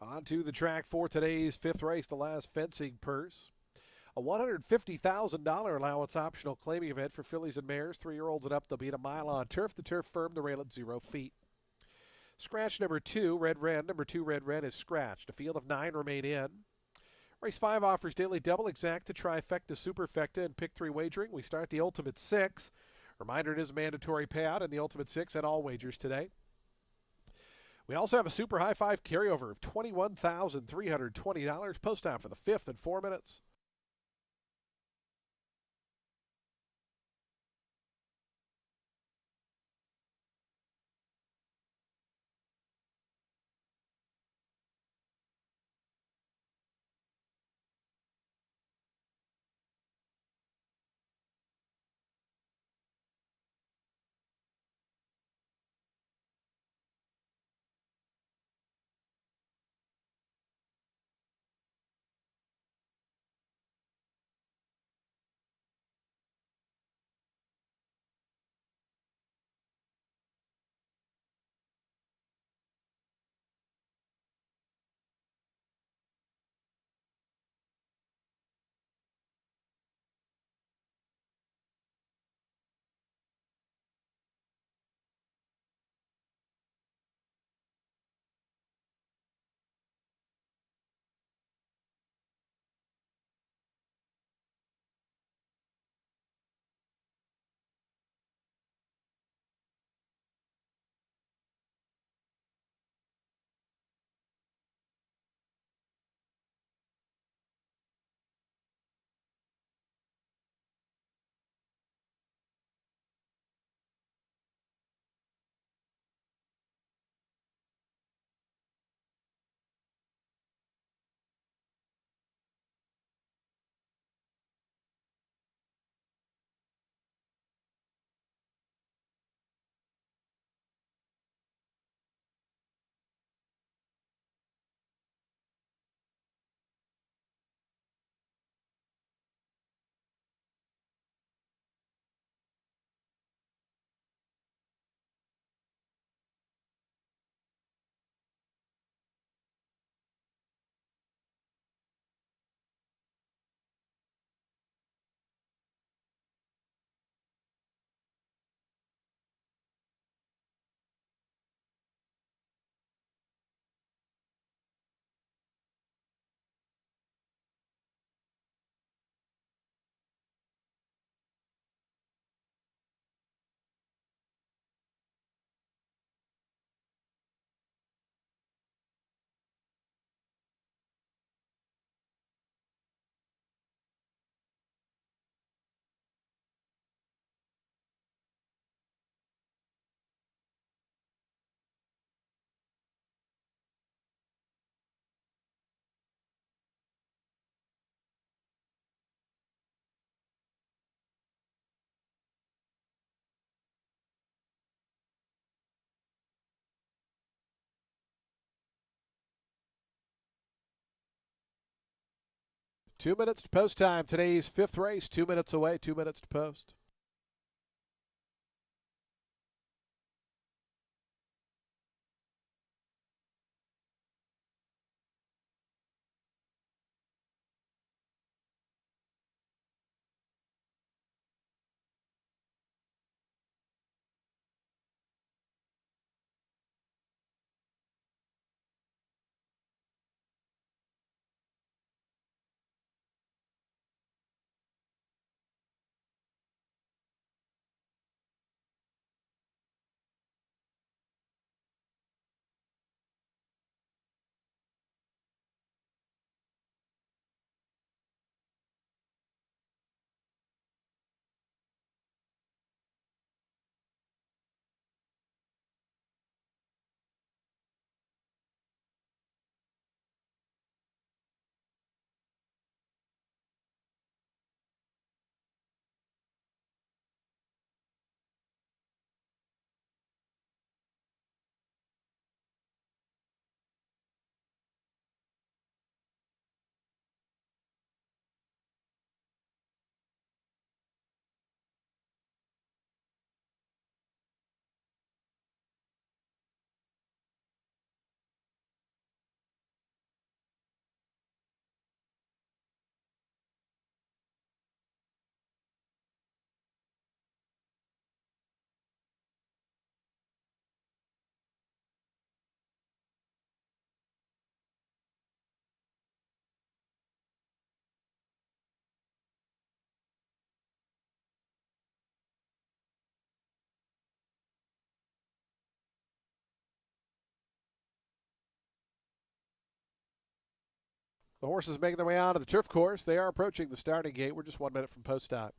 On to the track for today's fifth race, the last fencing purse. A $150,000 allowance optional claiming event for fillies and mares, 3-year-olds and up. They'll be at a mile on turf. The turf firm, the rail at 0 feet. Scratch number 2, Red Wren. Number 2, Red Wren is scratched. A field of 9 remain in. Race 5 offers daily double, exacta, trifecta, superfecta, and pick 3 wagering. We start the Ultimate 6. Reminder, it is a mandatory payout in the Ultimate 6 and all wagers today. We also have a super high 5 carryover of $21,320. Post time for the 5th in 4 minutes. Two minutes to post time. Today's fifth race, 2 minutes away, 2 minutes to post. The horses making their way onto the turf course. They are approaching the starting gate. We're just 1 minute from post time.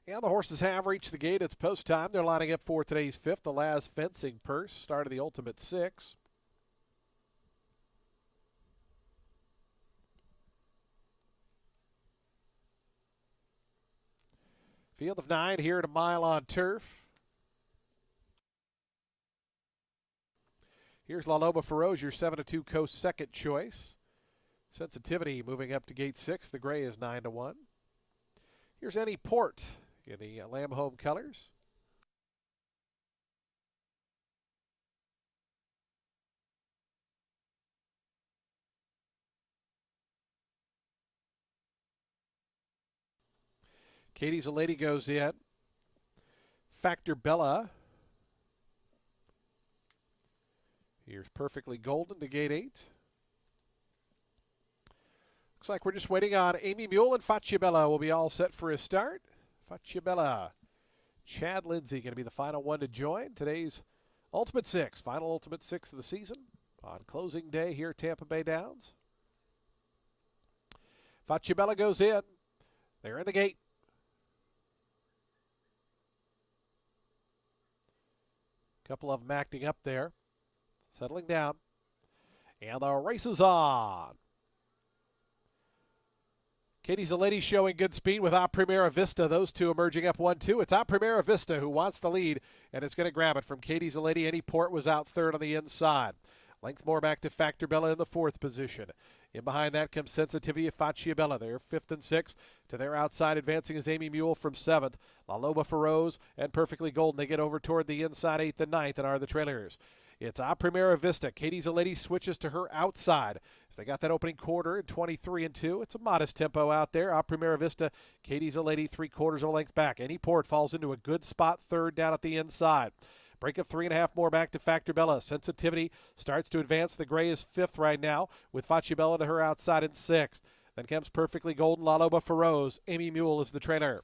And the horses have reached the gate. It's post time. They're lining up for today's fifth, the last fencing purse. Start of the Ultimate Six. Field of 9 here at a mile on turf. Here's La Loba Feroz, your 7-2 coast second choice. Sensitivity moving up to gate 6. The gray is 9-1. Here's Any Port in the Lamb Home colors. Katie's a Lady goes in. Factor Bella. Here's Perfectly Golden to gate 8. Looks like we're just waiting on Amy Mule, and Facciabella will be all set for a start. Facciabella. Chad Lindsay going to be the final one to join today's Ultimate Six, final Ultimate Six of the season on closing day here at Tampa Bay Downs. Facciabella goes in. They're in the gate. Couple of them acting up there. Settling down. And the race is on. Katie's a Lady showing good speed with A Primera Vista. Those two emerging up 1-2. It's A Primera Vista who wants the lead and is going to grab it from Katie's a Lady. Any Port was out third on the inside. Length more back to Factor Bella in the fourth position. In behind that comes Sensitivity of Facciabella. They're fifth and sixth. To their outside, advancing is Amy Mule from seventh. La Loba Feroz and Perfectly Golden. They get over toward the inside eighth and ninth and are the trailers. It's A Primera Vista. Katie's a Lady switches to her outside. As they got that opening quarter at 23-2. It's a modest tempo out there. A Primera Vista. Katie's a Lady 3/4 of a length back. Any Port falls into a good spot third down at the inside. Break of 3.5 more back to Factor Bella. Sensitivity starts to advance. The gray is fifth right now with Facciabella to her outside in sixth. Then comes Perfectly Golden. La Loba Feroz. Amy Mule is the trailer.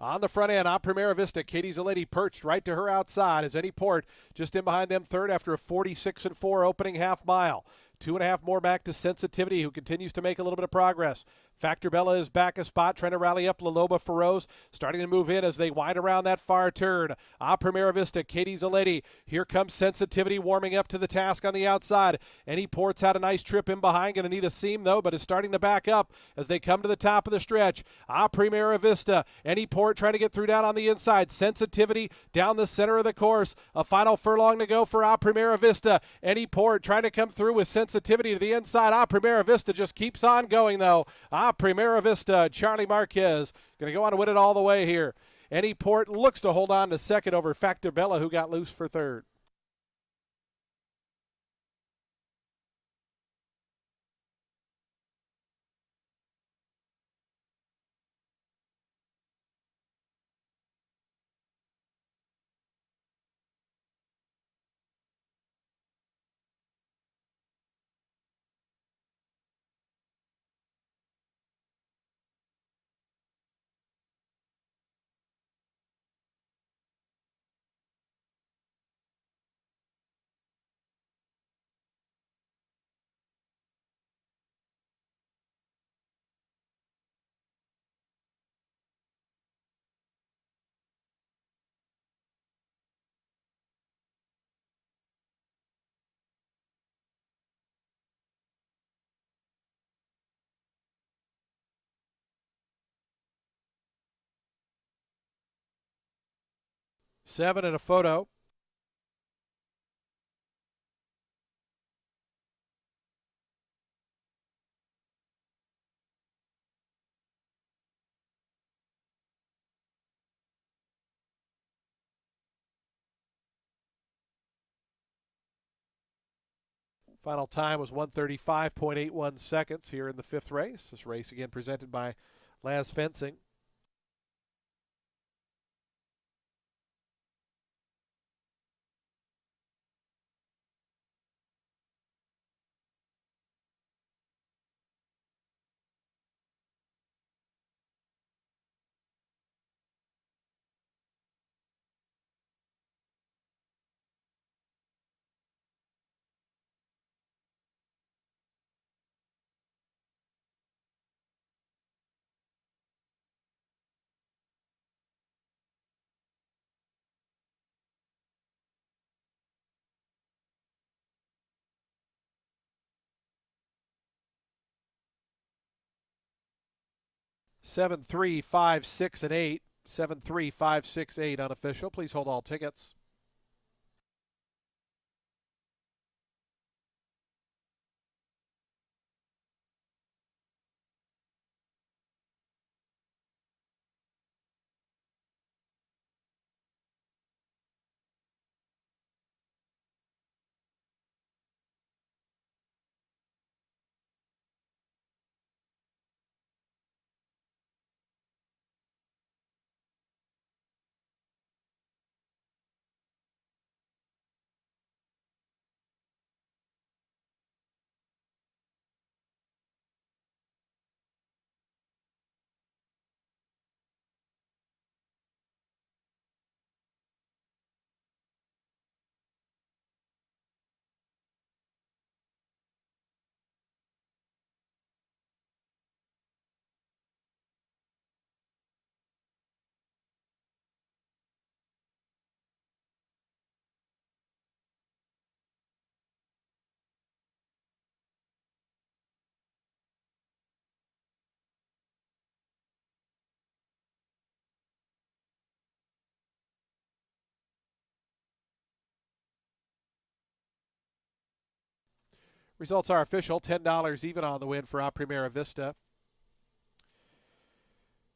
On the front end, A Primera Vista, Katie's a Lady perched right to her outside as Any Port just in behind them third after a 46-4 opening half mile. 2.5 more back to Sensitivity, who continues to make a little bit of progress. Factor Bella is back a spot, trying to rally up. La Loba Feroz starting to move in as they wind around that far turn. A Primera Vista, Katie's a Lady. Here comes Sensitivity warming up to the task on the outside. Any Port's had a nice trip in behind, going to need a seam though, but is starting to back up as they come to the top of the stretch. A Primera Vista, Any Port trying to get through down on the inside. Sensitivity down the center of the course. A final furlong to go for A Primera Vista. Any Port trying to come through with Sensitivity to the inside. A Primera Vista just keeps on going though. A Primera Vista, Charlie Marquez going to go on to win it all the way here. Any Port looks to hold on to second over Factor Bella, who got loose for third. 7 and a photo. Final time was 1:35.81 seconds here in the fifth race. This race again presented by Laz Fencing. Seven, 3, 5, 6, and 8. 7, 3, 5, 6, 8 unofficial. Please hold all tickets. Results are official. $10 even on the win for A Primera Vista.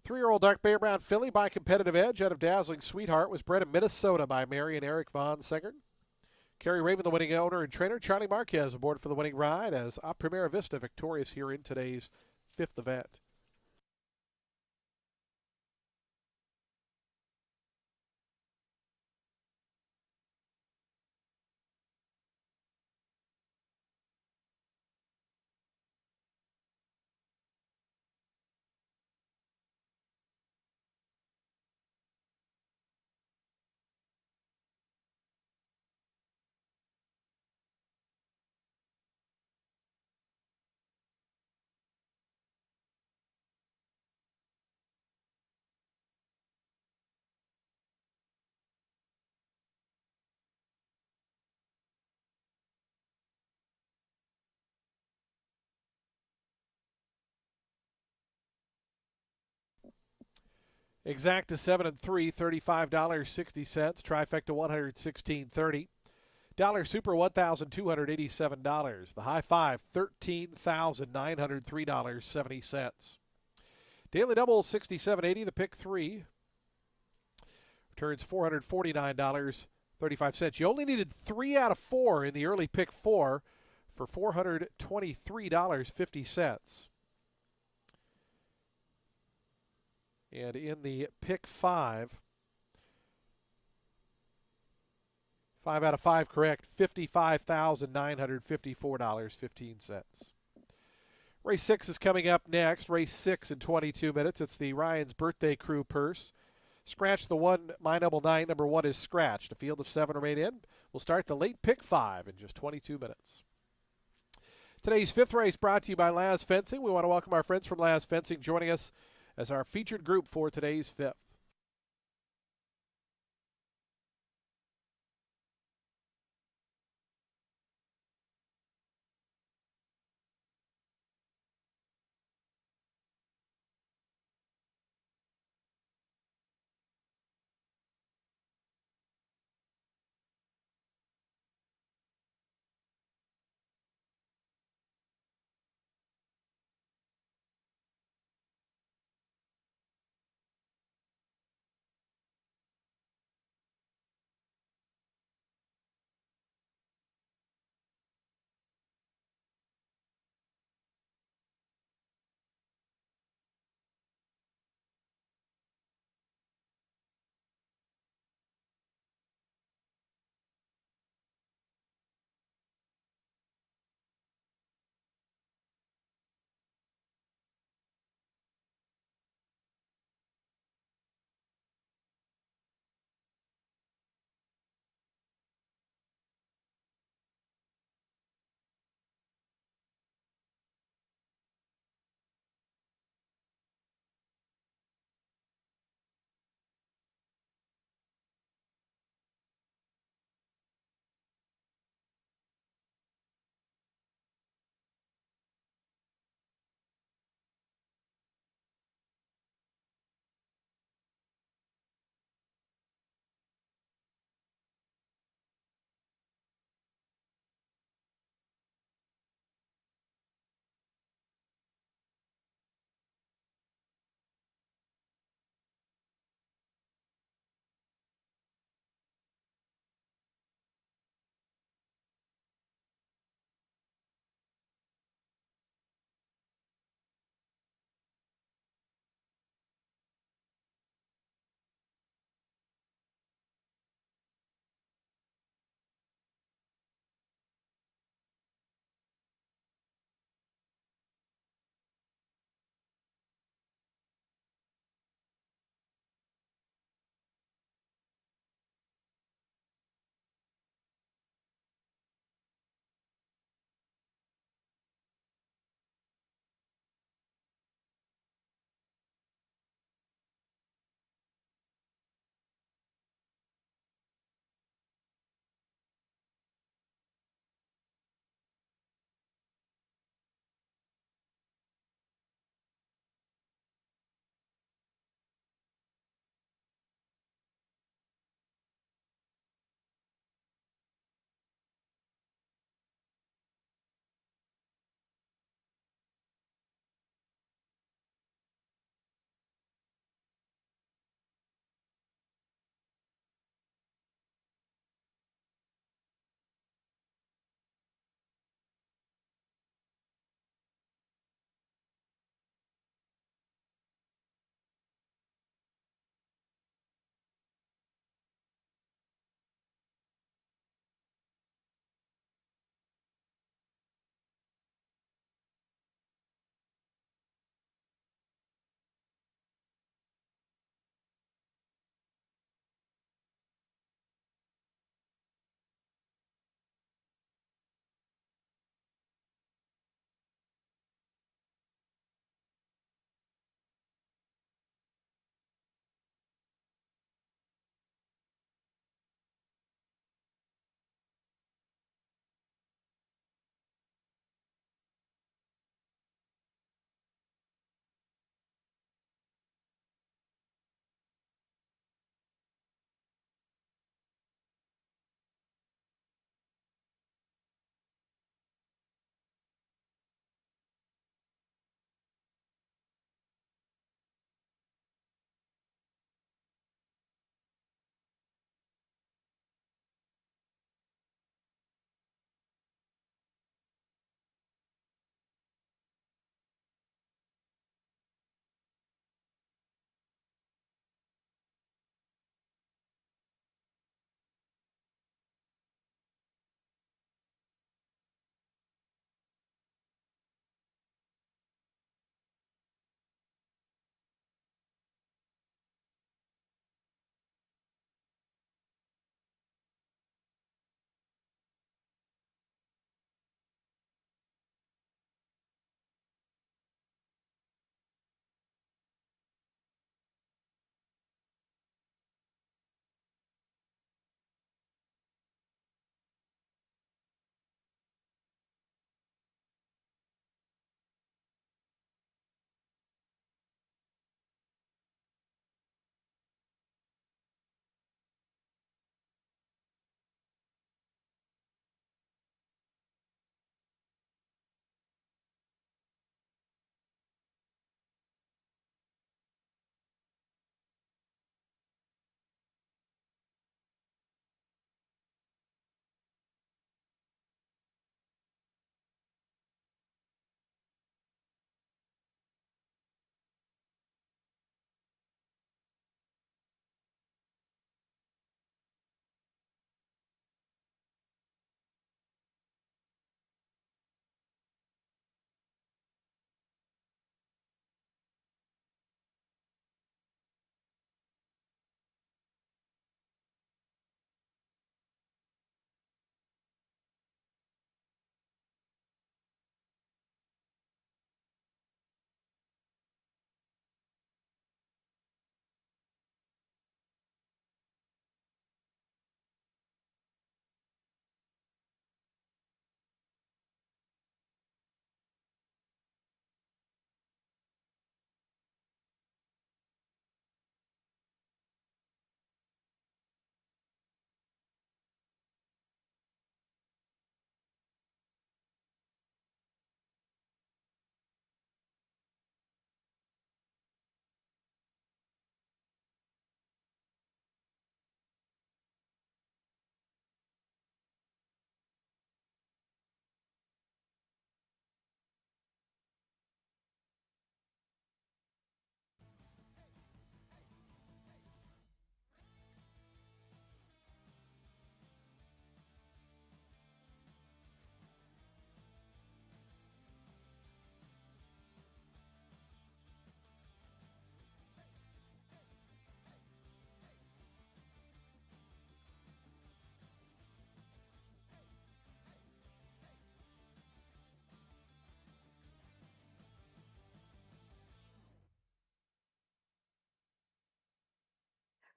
3-year-old dark Bear Brown filly by competitive edge out of Dazzling Sweetheart was bred in Minnesota by Mary and Eric Von Segern. Kerry Raven, the winning owner and trainer. Charlie Marquez aboard for the winning ride as A Primera Vista victorious here in today's fifth event. Exacta 7 and 3, $35.60. Trifecta $116.30. Dollar Super $1,287. The high five $13,903.70. Daily double 67.80. The pick three returns $449.35. You only needed 3 out of 4 in the early pick four for $423.50. And in the pick five, 5 out of 5 correct, $55,954.15. Race 6 is coming up next. Race 6 in 22 minutes. It's the Ryan's Birthday Crew Purse. Scratch the one, My Noble 9, number 1 is scratched. A field of 7 remain in. We'll start the late pick 5 in just 22 minutes. Today's fifth race brought to you by Laz Fencing. We want to welcome our friends from Laz Fencing joining us as our featured group for today's fifth.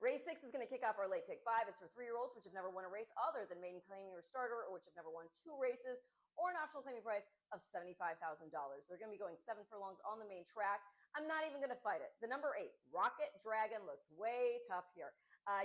Race 6 is going to kick off our late pick 5. It's for 3-year-olds which have never won a race other than maiden claiming or starter, or which have never won 2 races, or an optional claiming price of $75,000. They're going to be going 7 furlongs on the main track. I'm not even going to fight it. The number 8, Rocket Dragon, looks way tough here.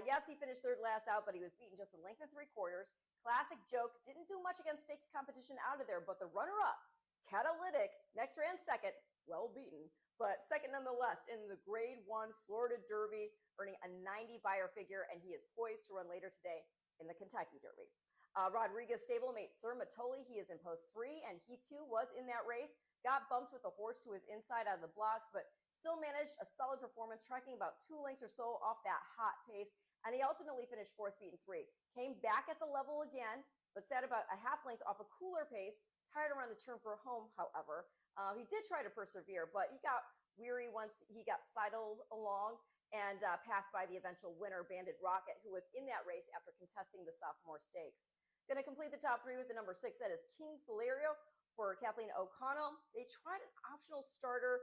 Yes, he finished 3rd last out, but he was beaten just a length and 3/4. Classic Joke didn't do much against stakes competition out of there, but the runner-up, Catalytic, next ran 2nd, well beaten, but 2nd nonetheless in the Grade 1 Florida Derby, earning a 90 Beyer figure, and he is poised to run later today in the Kentucky Derby. Rodriguez stablemate Sir Matoli, he is in post 3, and he too was in that race. Got bumped with the horse to his inside out of the blocks, but still managed a solid performance, tracking about 2 lengths or so off that hot pace, and he ultimately finished 4th, beaten 3. Came back at the level again, but sat about a half length off a cooler pace, tired around the turn for home, however. He did try to persevere, but he got weary once he got sidled along and passed by the eventual winner, Bandit Rocket, who was in that race after contesting the sophomore stakes. Going to complete the top 3 with the number 6. That is King Valerio for Kathleen O'Connell. They tried an optional starter,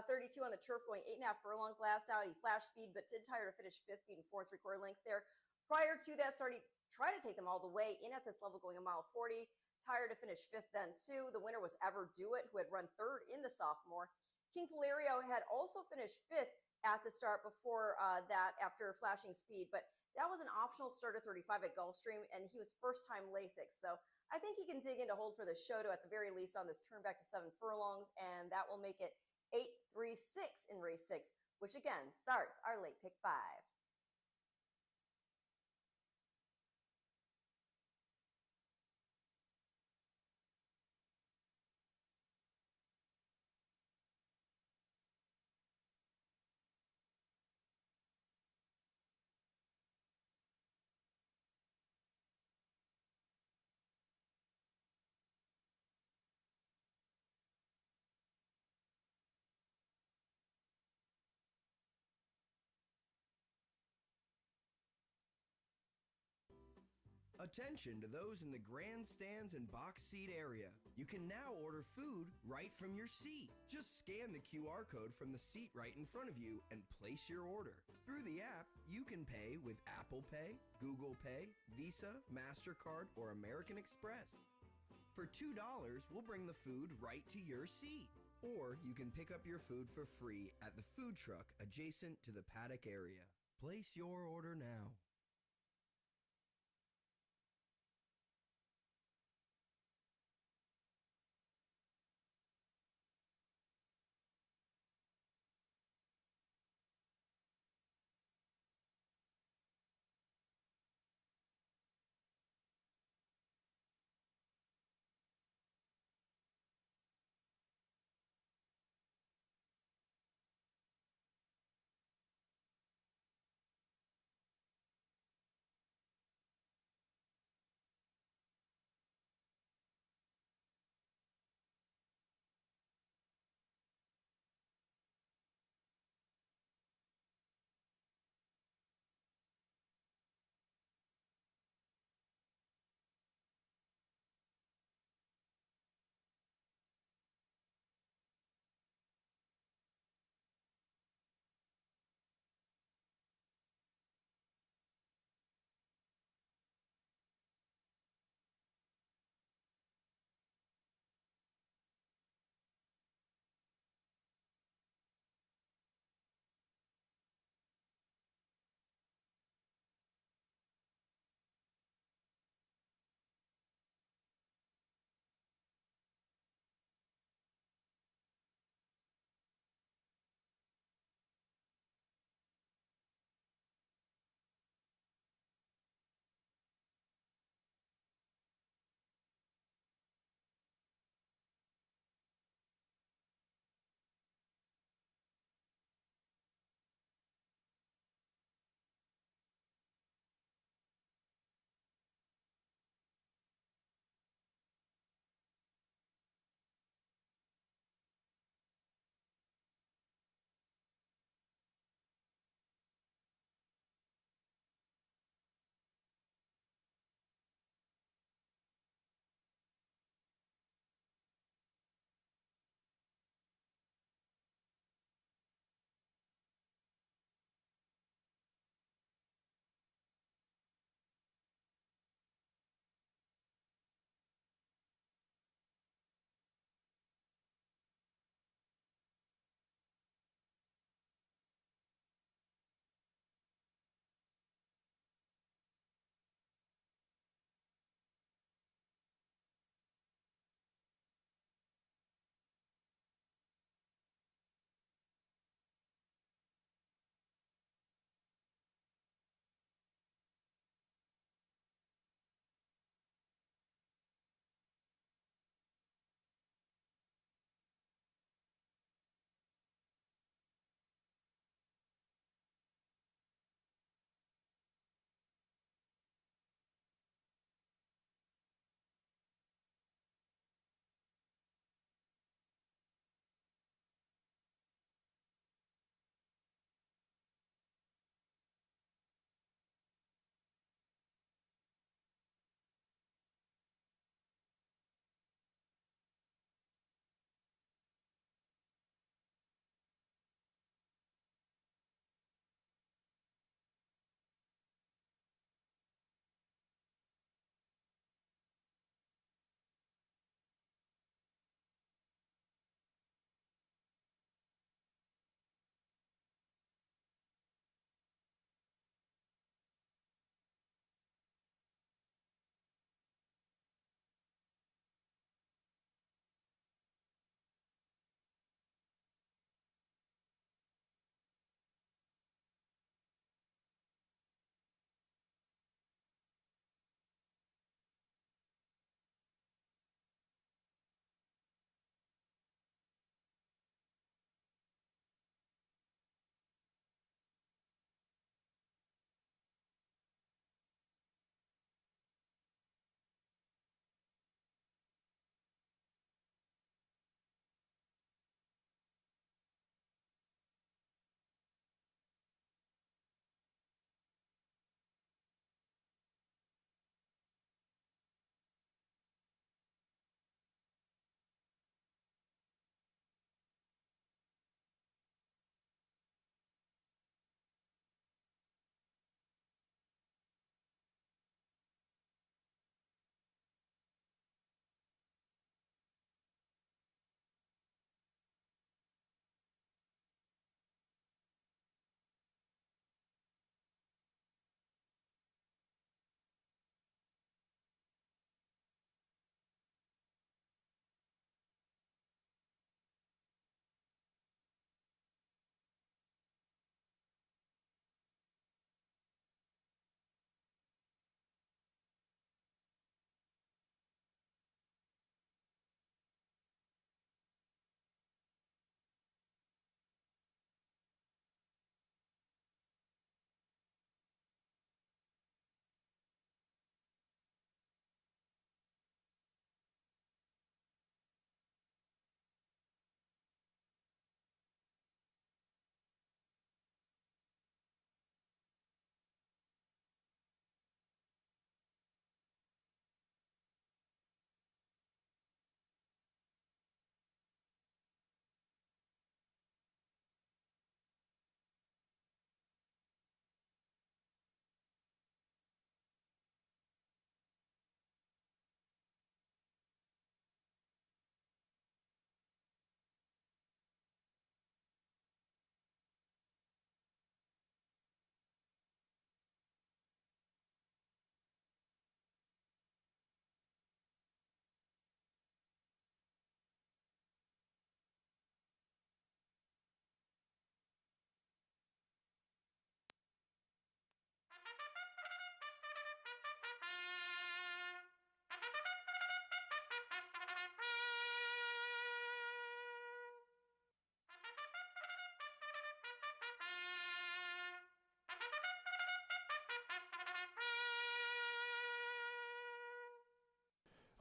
32 on the turf, going 8.5 furlongs last out. He flashed speed, but did tire to finish 5th, beating 4 3/4 lengths there. Prior to that start, he tried to take them all the way in at this level, going 1:40. Tired to finish 5th then too. The winner was Ever Do It, who had run 3rd in the sophomore. King Valerio had also finished 5th at the start before that after flashing speed, but that was an optional starter 35 at Gulfstream, and he was first-time LASIK. So I think he can dig into hold for the Shoto at the very least on this turn back to 7 furlongs, and that will make it 8-3-6 in race 6, which again starts our late pick 5. Attention to those in the grandstands and box seat area. You can now order food right from your seat. Just scan the QR code from the seat right in front of you and place your order. Through the app, you can pay with Apple Pay, Google Pay, Visa, MasterCard, or American Express. For $2, we'll bring the food right to your seat. Or you can pick up your food for free at the food truck adjacent to the paddock area. Place your order now.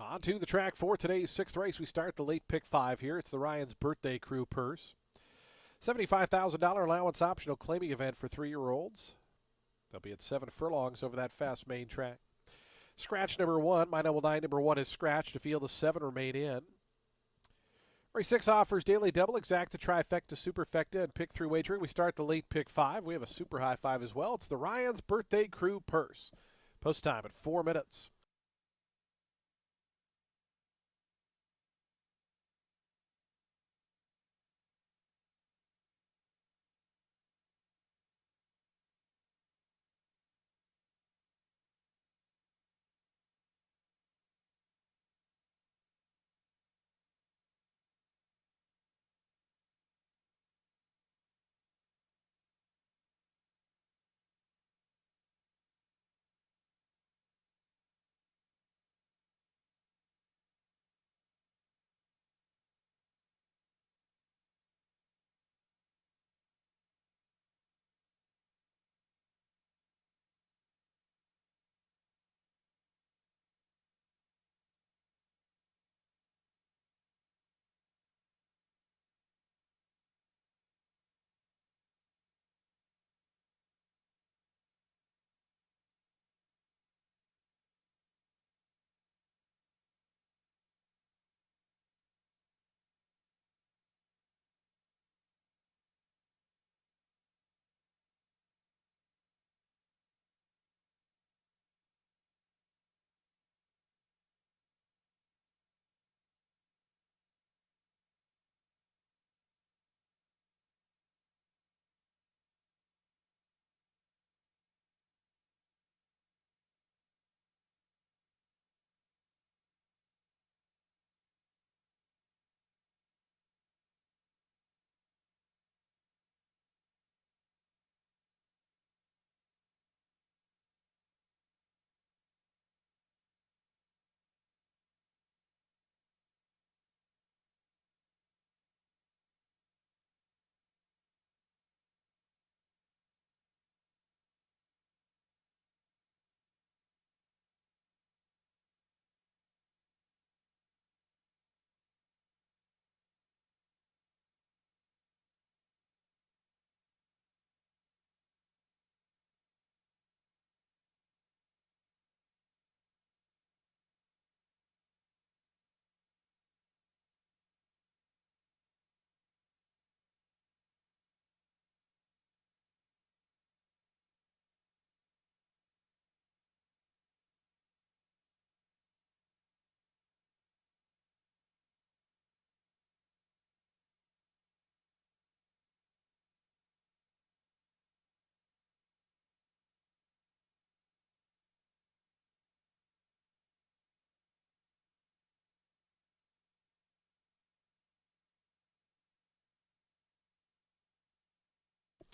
On to the track for today's sixth race. We start the late pick 5 here. It's the Ryan's Birthday Crew Purse. $75,000 allowance optional claiming event for 3-year-olds. They'll be at 7 furlongs over that fast main track. Scratch number 1. My double 9, number 1 is scratched. A field of 7 remain in. Race 6 offers daily double, exacta, trifecta, superfecta, and pick 3 wagering. We start the late pick 5. We have a super high 5 as well. It's the Ryan's Birthday Crew Purse. Post time at 4 minutes.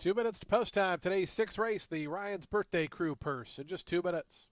Two minutes to post time. Today's sixth race, the Ryan's Birthday Crew Purse, in just 2 minutes.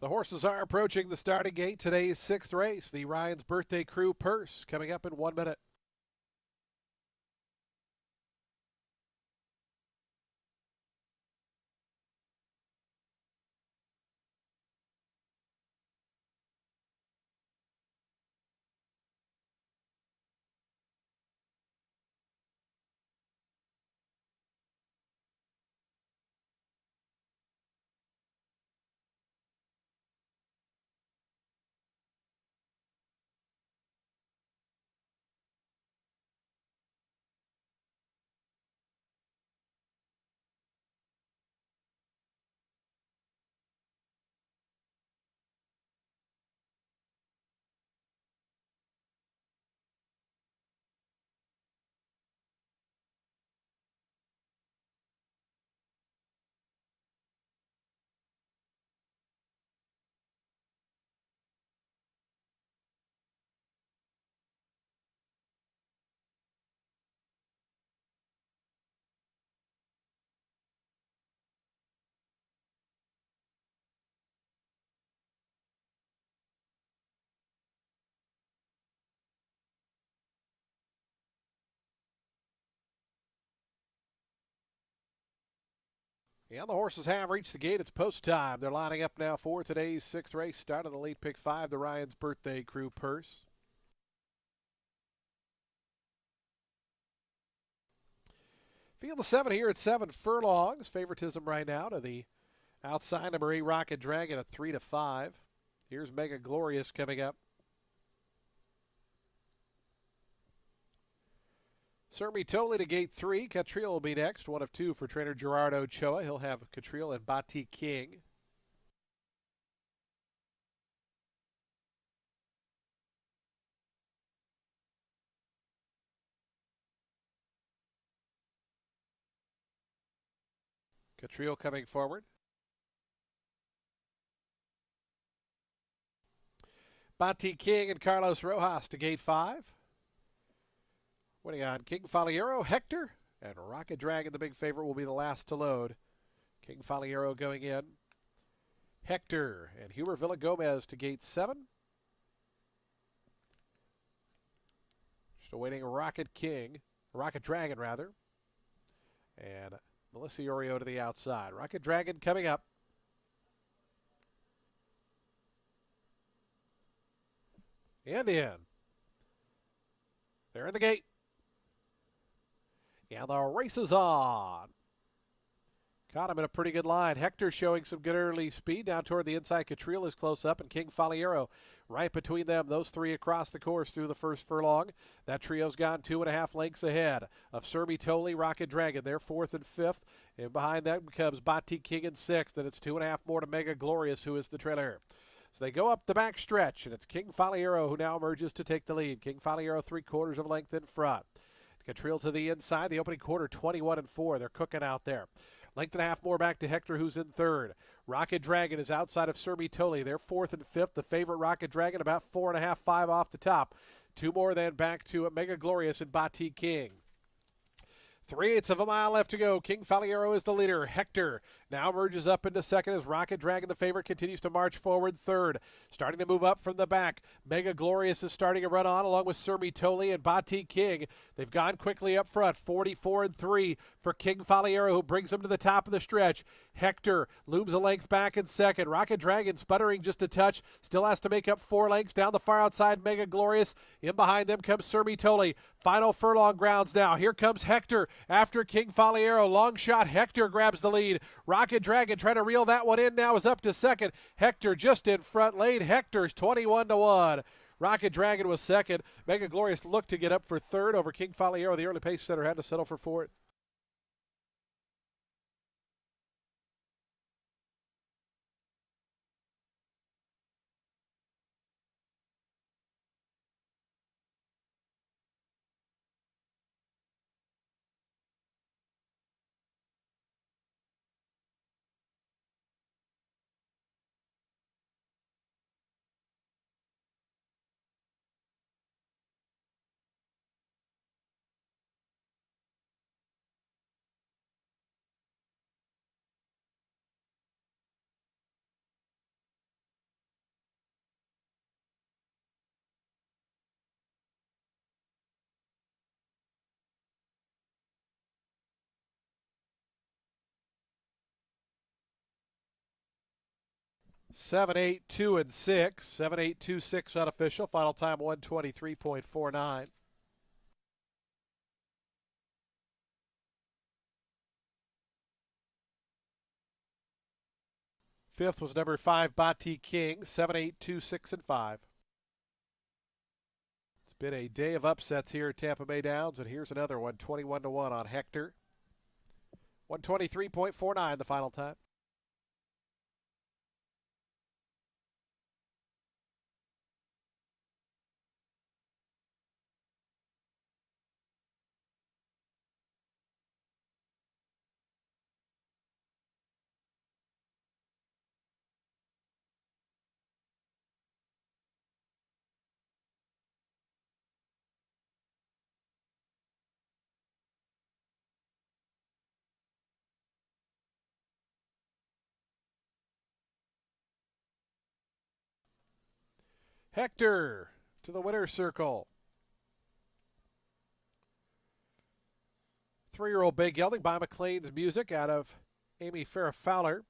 The horses are approaching the starting gate. Today's sixth race, the Ryan's Birthday Crew Purse, coming up in 1 minute. And the horses have reached the gate. It's post time. They're lining up now for today's sixth race. Start of the late pick 5, the Ryan's Birthday Crew Purse. Field of 7 here at 7 furlongs. Favoritism right now to the outside, number 8, Rocket Dragon at 3-5. Here's Mega Glorious coming up. Sermi Toli to gate 3. Catriel will be next. 1 of 2 for trainer Gerardo Ochoa. He'll have Catriel and Batik King. Catriel coming forward. Batik King and Carlos Rojas to gate 5. Winning on King Faliero, Hector, and Rocket Dragon, the big favorite, will be the last to load. King Faliero going in. Hector and Huber Villagomez to gate 7. Just awaiting Rocket Dragon rather. And Melissa Iorio to the outside. Rocket Dragon coming up. And in. They're in the gate. And the race is on. Caught him in a pretty good line. Hector showing some good early speed. Down toward the inside, Catriel is close up, and King Faliero right between them. Those three across the course through the first furlong. That trio's gone 2.5 lengths ahead of Sermi Toli, Rocket Dragon. They're 4th and 5th. And behind that comes Batik King in 6th. And it's 2.5 more to Mega Glorious, who is the trailer. So they go up the back stretch, and it's King Faliero who now emerges to take the lead. King Faliero 3/4 of a length in front. Catriel to the inside. The opening quarter, 21-4. They're cooking out there. Length and a half more back to Hector, who's in 3rd. Rocket Dragon is outside of Sermi Toli. They're 4th and 5th. The favorite Rocket Dragon about 4.5, 5 off the top. 2 more then back to Mega Glorious and Batik King. 3/8 of a mile left to go. King Faliero is the leader. Hector now merges up into 2nd as Rocket Dragon, the favorite, continues to march forward 3rd. Starting to move up from the back. Mega Glorious is starting a run on along with Sermi Toli and Batik King. They've gone quickly up front. 44-3 for King Faliero, who brings them to the top of the stretch. Hector looms a length back in 2nd. Rocket Dragon sputtering just a touch. Still has to make up 4 lengths down the far outside. Mega Glorious. In behind them comes Sermi Toli. Final furlong grounds now. Here comes Hector after King Faliero. Long shot. Hector grabs the lead. Rocket Dragon trying to reel that one in now, is up to 2nd. Hector just in front lane. Hector's 21-1. Rocket Dragon was 2nd. Mega Glorious looked to get up for 3rd over King Faliero. The early pace setter had to settle for 4th. 7, 8, 2, and 6. 7, 8, 2, 6 unofficial. Final time 123.49. Fifth was number 5, Bati King. 7, 8, 2, 6, and 5. It's been a day of upsets here at Tampa Bay Downs, and here's another one, 21-1 on Hector. 123.49 the final time. Hector to the winner's circle. 3-year-old Bay Gelding by McLean's Music out of Amy Farrah Fowler.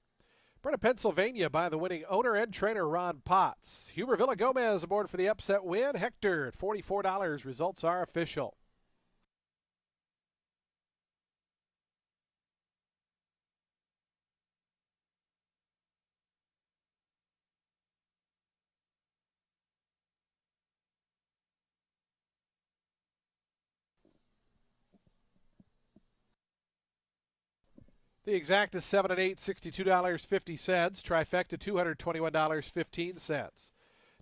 Brenna, Pennsylvania by the winning owner and trainer Ron Potts. Huber Villa Gomez aboard for the upset win. Hector at $44. Results are official. The exact is 7 and 8, $62.50. Trifecta, $221.15.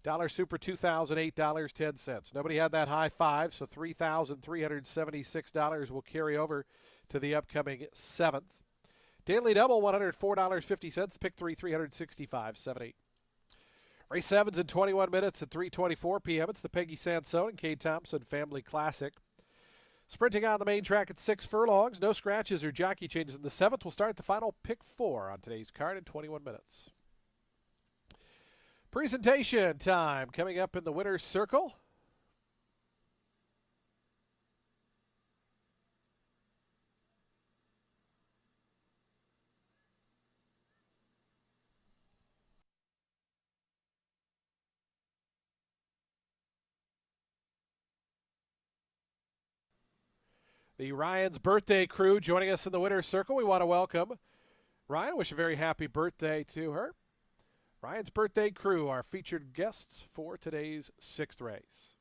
Dollar Super, $2,008.10. Nobody had that high five, so $3,376 will carry over to the upcoming 7th. Daily Double, $104.50. Pick 3, $365, 7, 8. Race 7's in 21 minutes at 3:24 p.m. It's the Peggy Sansone and Kay Thompson Family Classic. Sprinting on the main track at 6 furlongs. No scratches or jockey changes in the 7th. We'll start the final pick 4 on today's card in 21 minutes. Presentation time coming up in the winner's circle. The Ryan's birthday crew joining us in the winner's circle. We want to welcome Ryan. Wish a very happy birthday to her. Ryan's birthday crew, our featured guests for today's 6th race.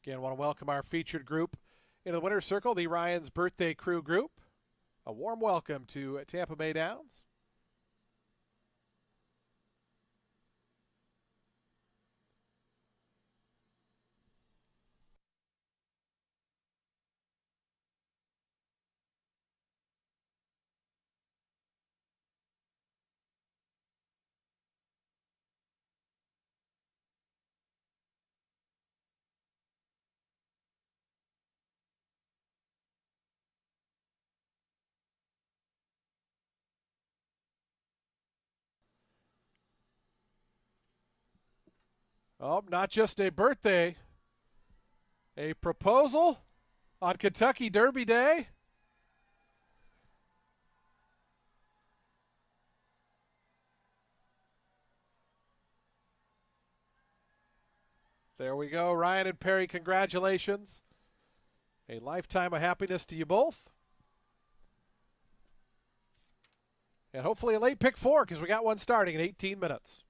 Again, I want to welcome our featured group into the winner's circle, the Ryan's birthday crew group. A warm welcome to Tampa Bay Downs. Oh, not just a birthday, a proposal on Kentucky Derby Day. There we go. Ryan and Perry, congratulations. A lifetime of happiness to you both. And hopefully a late pick 4 because we got one starting in 18 minutes.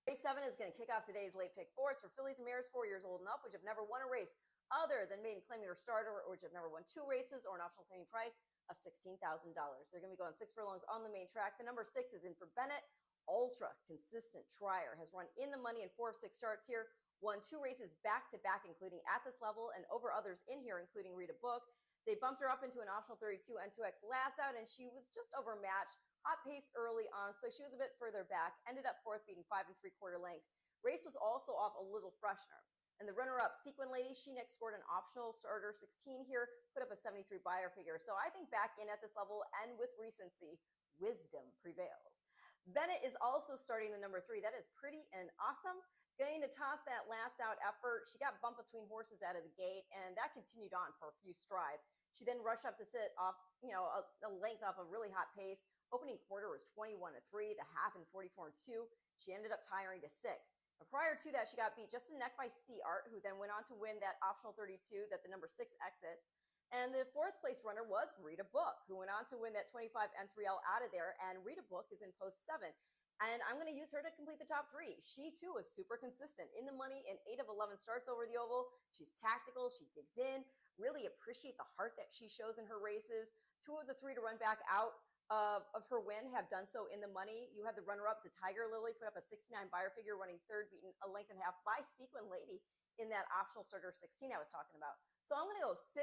Race 7 is going to kick off today's late pick four. It's for fillies and mares 4 years old and up, which have never won a race other than maiden claiming or starter, or which have never won 2 races or an optional claiming price of $16,000. They're going to be going 6 furlongs on the main track. The number 6 is in for Bennett. Ultra consistent trier, has run in the money in 4 of 6 starts here, won 2 races back to back, including at this level and over others in here, including Rita Book. They bumped her up into an optional 32 N2X last out, and she was just overmatched. Hot pace early on, so she was a bit further back. Ended up fourth, beating 5 3/4 lengths. Race was also off a little freshener. And the runner-up, Sequin Lady, she next scored an optional starter 16 here, put up a 73 buyer figure. So I think back in at this level and with recency, wisdom prevails. Bennett is also starting the number 3. That is pretty and awesome. Going to toss that last out effort. She got bumped between horses out of the gate, and that continued on for a few strides. She then rushed up to sit off, a length off a really hot pace. Opening quarter was 21-3, the half in 44-2. She ended up tiring to 6th. And prior to that, she got beat just a neck by Sea Art, who then went on to win that optional 32 that the number 6 exits. And the 4th place runner was Rita Book, who went on to win that 25 N3L out of there. And Rita Book is in post 7. And I'm going to use her to complete the top 3. She, too, is super consistent. In the money in 8 of 11 starts over the oval. She's tactical. She digs in. Really appreciate the heart that she shows in her races. 2 of the 3 to run back out of her win have done so in the money. You have the runner-up to Tiger Lily, put up a 69 buyer figure, running 3rd, beaten a length and a half by Sequin Lady in that optional starter 16 I was talking about. So I'm going to go 6,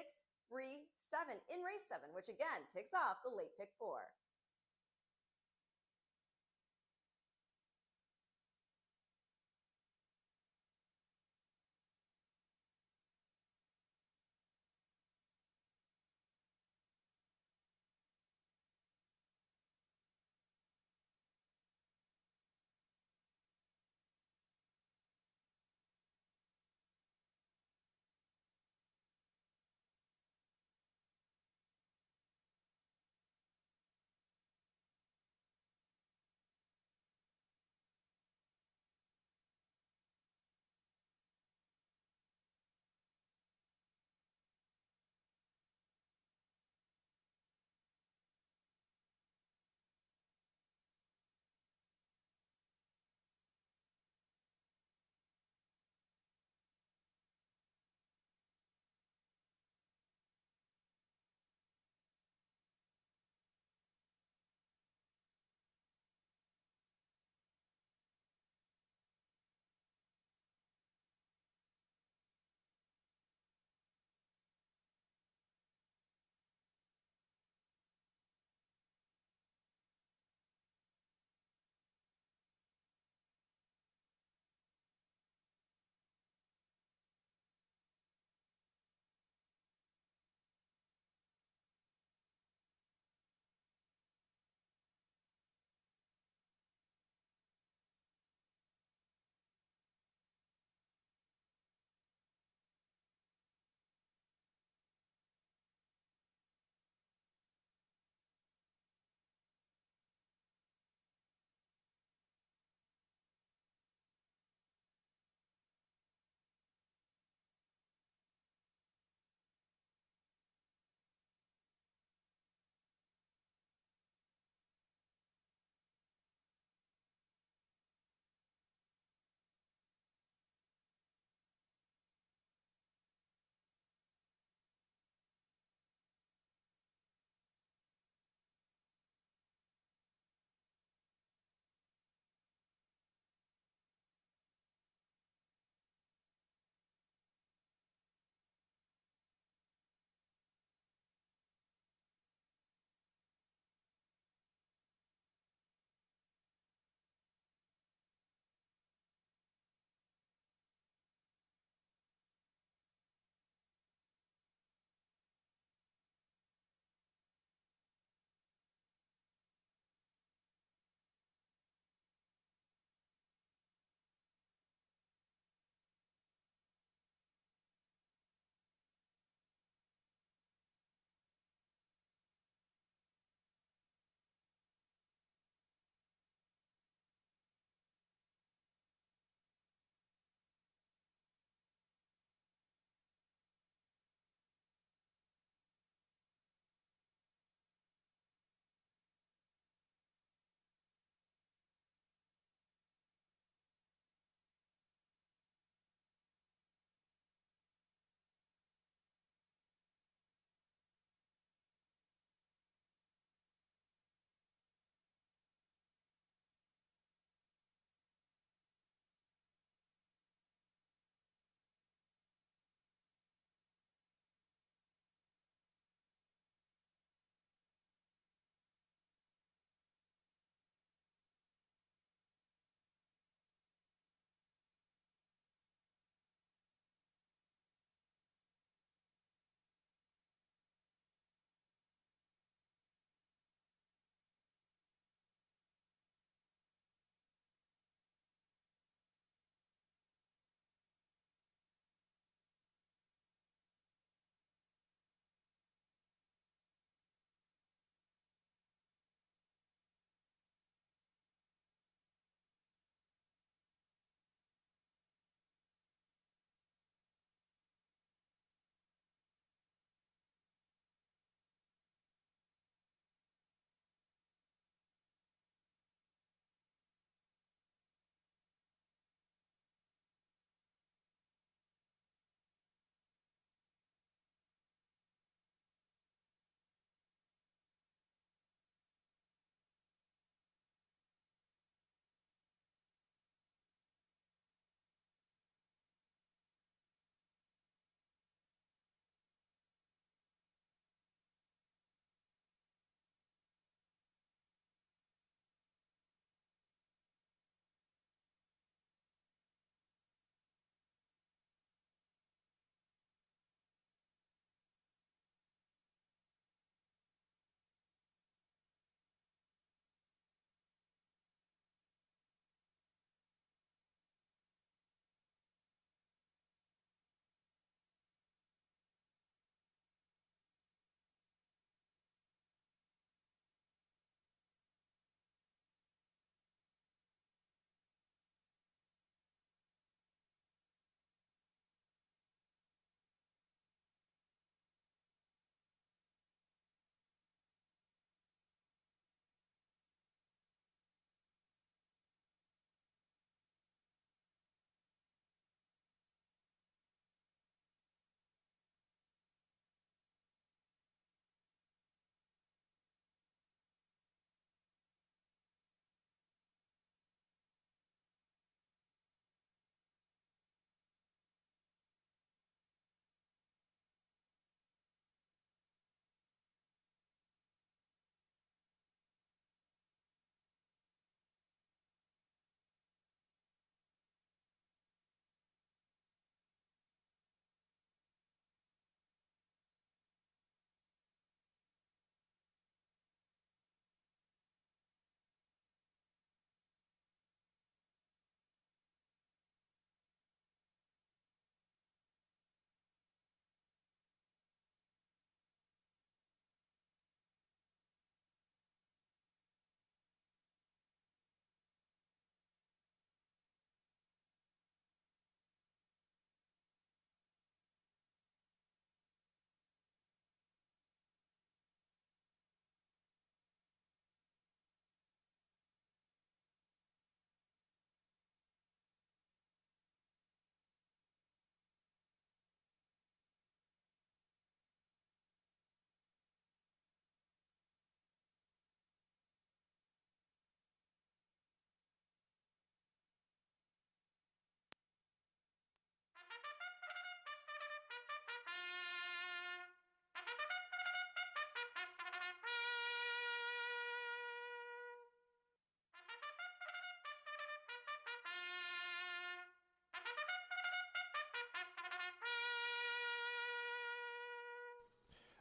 3, 7 in race 7, which again kicks off the late pick 4.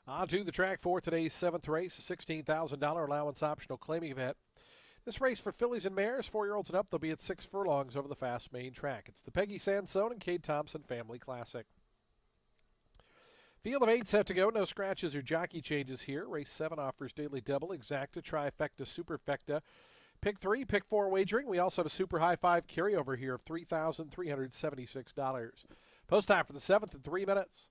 On to the track for today's seventh race, a $16,000 allowance optional claiming event. This race for fillies and mares, 4-year-olds and up, they'll be at 6 furlongs over the fast main track. It's the Peggy Sansone and Cade Thompson Family Classic. Field of 8 set to go. No scratches or jockey changes here. Race 7 offers daily double, exacta, trifecta, superfecta. Pick 3, pick 4 wagering. We also have a super high 5 carryover here of $3,376. Post time for the 7th in 3 minutes.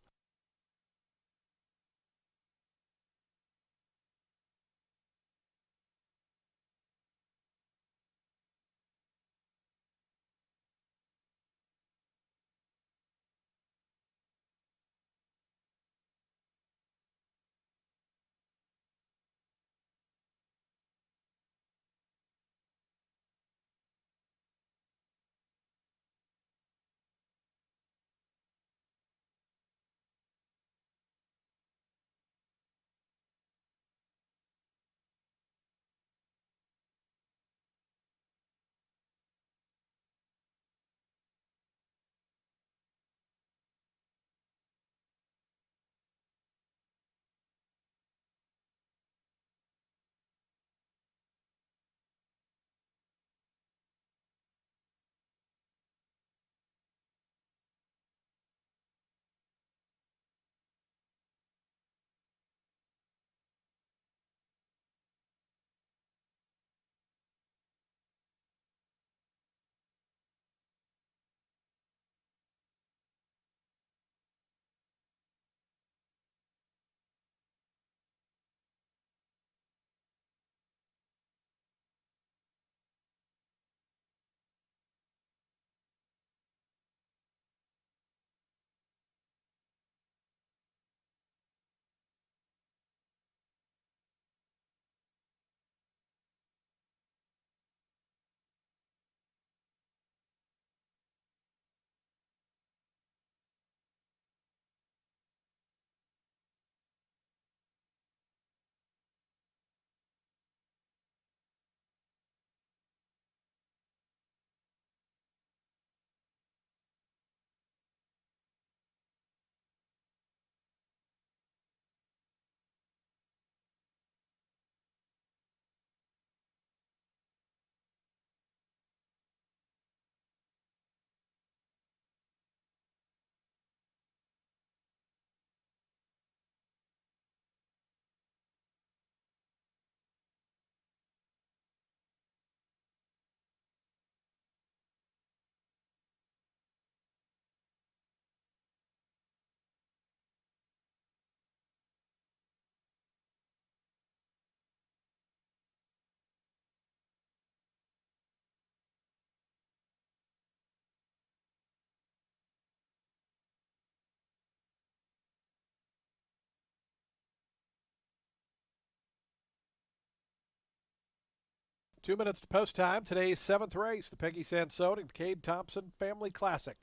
Two minutes to post time. Today's 7th race, the Peggy Sansone and Cade Thompson Family Classic.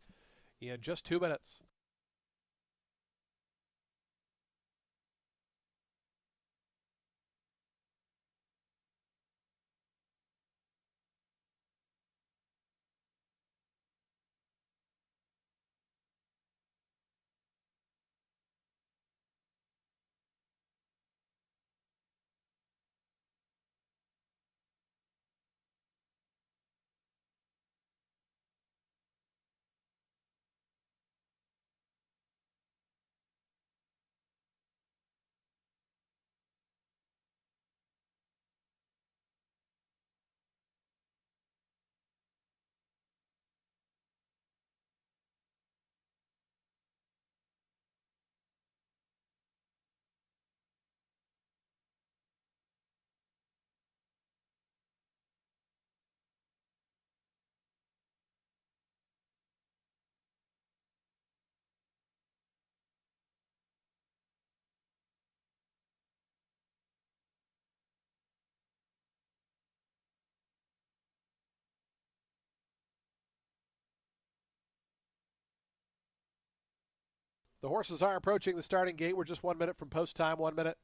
In just 2 minutes. The horses are approaching the starting gate. We're just 1 minute from post time, 1 minute.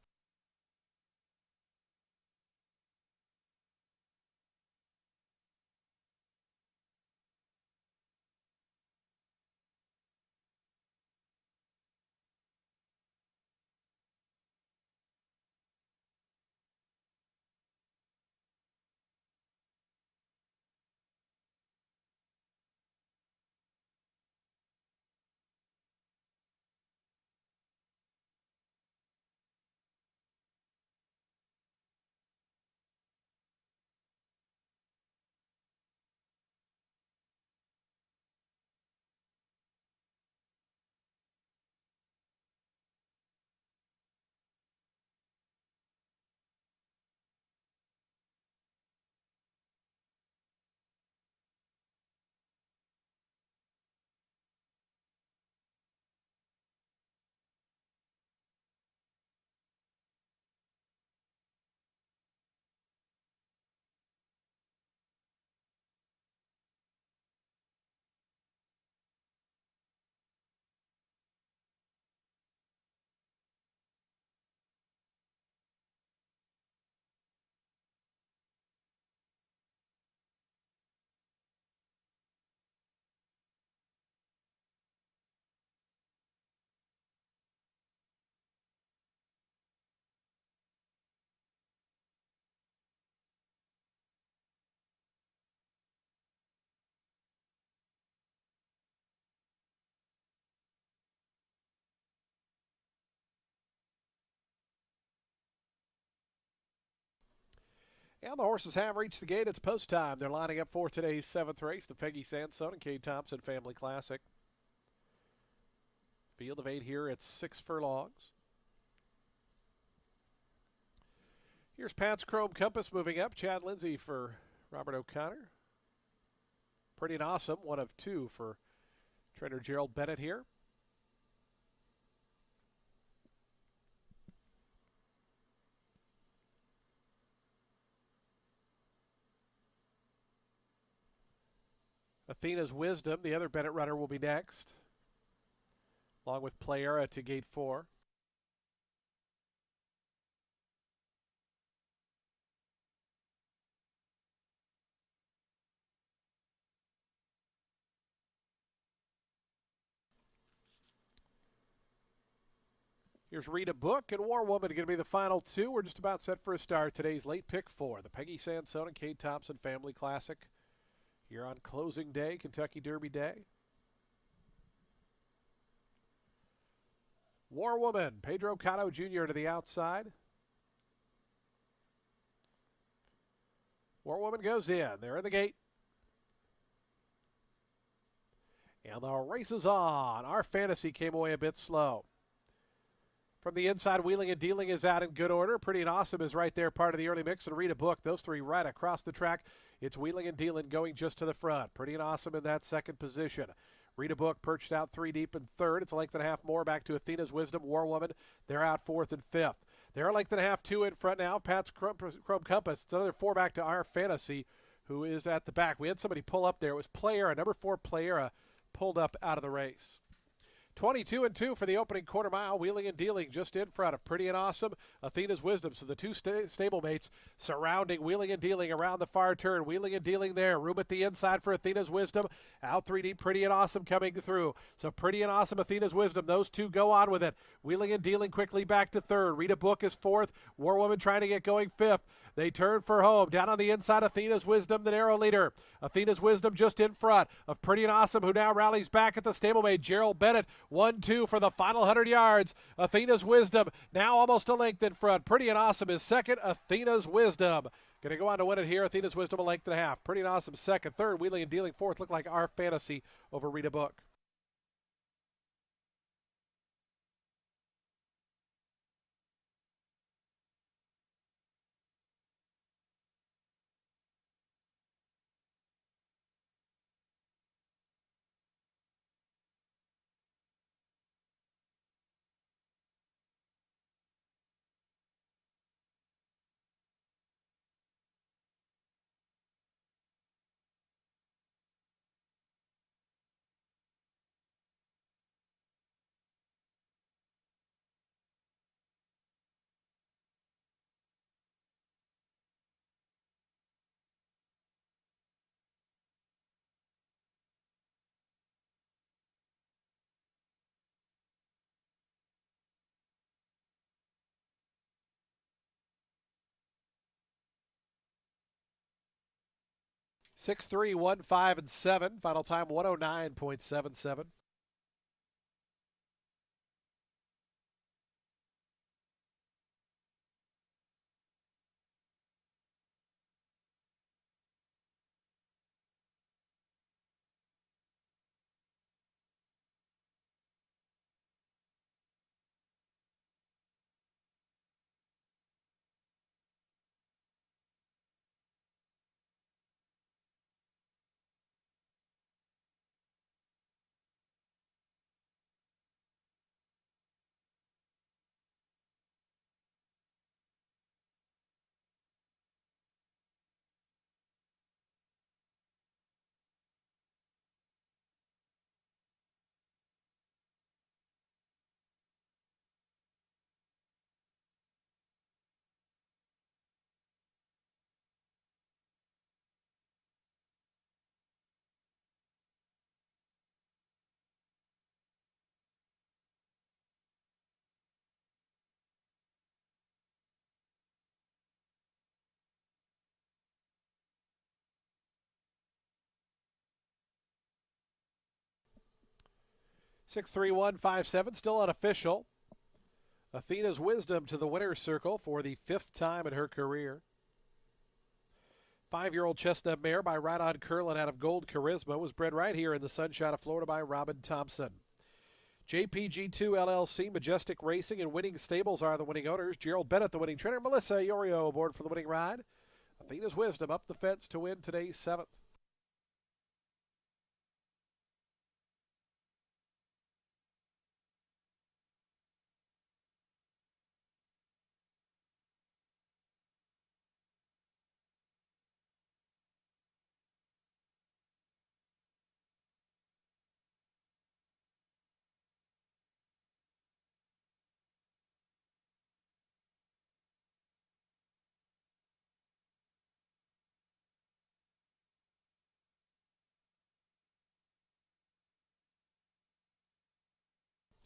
And the horses have reached the gate. It's post time. They're lining up for today's 7th race, the Peggy Sansone and Kate Thompson Family Classic. Field of 8 here at 6 furlongs. Here's Pat's Chrome Compass moving up. Chad Lindsay for Robert O'Connor. Pretty and Awesome, one of 2 for trainer Gerald Bennett here. Athena's Wisdom, the other Bennett runner, will be next, along with Playera to gate 4. Here's Rita Book and War Woman going to be the final 2. We're just about set for a start. Today's late pick 4, the Peggy Sansone and Kate Thompson Family Classic. Here on closing day, Kentucky Derby Day. War Woman, Pedro Cotto Jr. to the outside. War Woman goes in. They're in the gate. And the race is on. Our Fantasy came away a bit slow. From the inside, Wheeling and Dealing is out in good order. Pretty and Awesome is right there, part of the early mix. And Rita Book, those 3 right across the track. It's Wheeling and Dealing going just to the front. Pretty and Awesome in that second position. Rita Book perched out 3 deep in third. It's a length and a half more back to Athena's Wisdom. War Woman, they're out 4th and 5th. They're a length and a half 2 in front now. Pat's Chrome Compass. It's another 4 back to Our Fantasy, who is at the back. We had somebody pull up there. It was Playera, number 4 Playera, pulled up out of the race. 22 and 2 for the opening quarter mile. Wheeling and Dealing just in front of Pretty and Awesome, Athena's Wisdom. So the 2 stablemates surrounding Wheeling and Dealing around the far turn. Wheeling and Dealing there. Room at the inside for Athena's Wisdom. Out 3 deep, Pretty and Awesome coming through. So Pretty and Awesome, Athena's Wisdom. Those 2 go on with it. Wheeling and Dealing quickly back to 3rd. Rita Book is 4th. War Woman trying to get going 5th. They turn for home. Down on the inside, Athena's Wisdom, the narrow leader. Athena's Wisdom just in front of Pretty and Awesome, who now rallies back at the stablemate. Gerald Bennett, 1-2 for the final 100 yards. Athena's Wisdom now almost a length in front. Pretty and Awesome is second. Athena's Wisdom going to go on to win it here. Athena's Wisdom a length and a half. Pretty and Awesome second. Third, Wheeling and Dealing 4th. Look like Our Fantasy over Rita Book. Six, 3, 1, 5, and 7. Final time 109.77. Six, 3, 1, 5, 7. Still unofficial. Athena's Wisdom to the winner's circle for the 5th time in her career. 5-year-old chestnut mare by Right On Curlin out of Gold Charisma was bred right here in the Sunshine of Florida by Robin Thompson. JPG2 LLC, Majestic Racing, and Winning Stables are the winning owners. Gerald Bennett, the winning trainer. Melissa Iorio aboard for the winning ride. Athena's Wisdom up the fence to win today's 7th.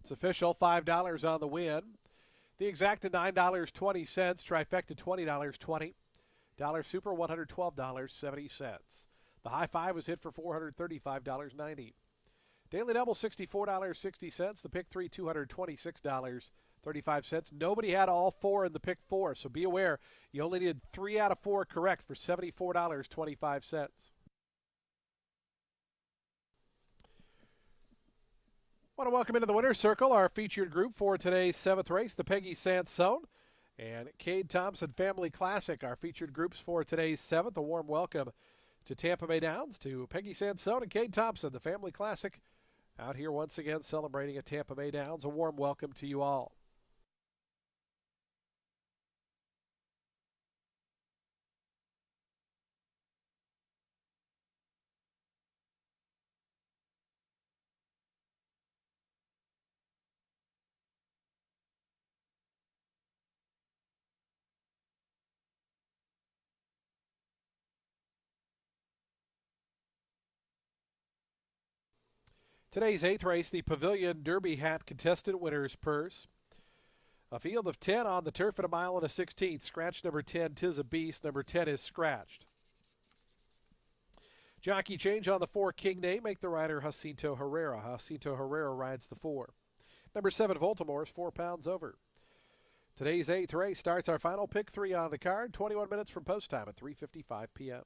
It's official, $5 on the win. The exacta $9.20, trifecta $20.20. Dollar Super $112.70. The high five was hit for $435.90. Daily double $64.60. The pick three $226.35. Nobody had all four in the pick four, so be aware you only needed 3 out of 4 correct for $74.25. Want to welcome into the winner's circle our featured group for today's 7th race, the Peggy Sansone and Cade Thompson Family Classic, our featured groups for today's 7th. A warm welcome to Tampa Bay Downs, to Peggy Sansone and Cade Thompson, the Family Classic, out here once again celebrating at Tampa Bay Downs. A warm welcome to you all. Today's 8th race, the Pavilion Derby Hat Contestant Winners Purse. A field of 10 on the turf at 1 mile and a 16th. Scratch number 10, Tis a Beast. Number 10 is scratched. Jockey change on the 4, King Name. Make the rider Jacinto Herrera. Jacinto Herrera rides the 4. Number 7, Baltimore is 4 pounds over. Today's 8th race starts our final pick 3 on the card. 21 minutes from post time at 3:55 p.m.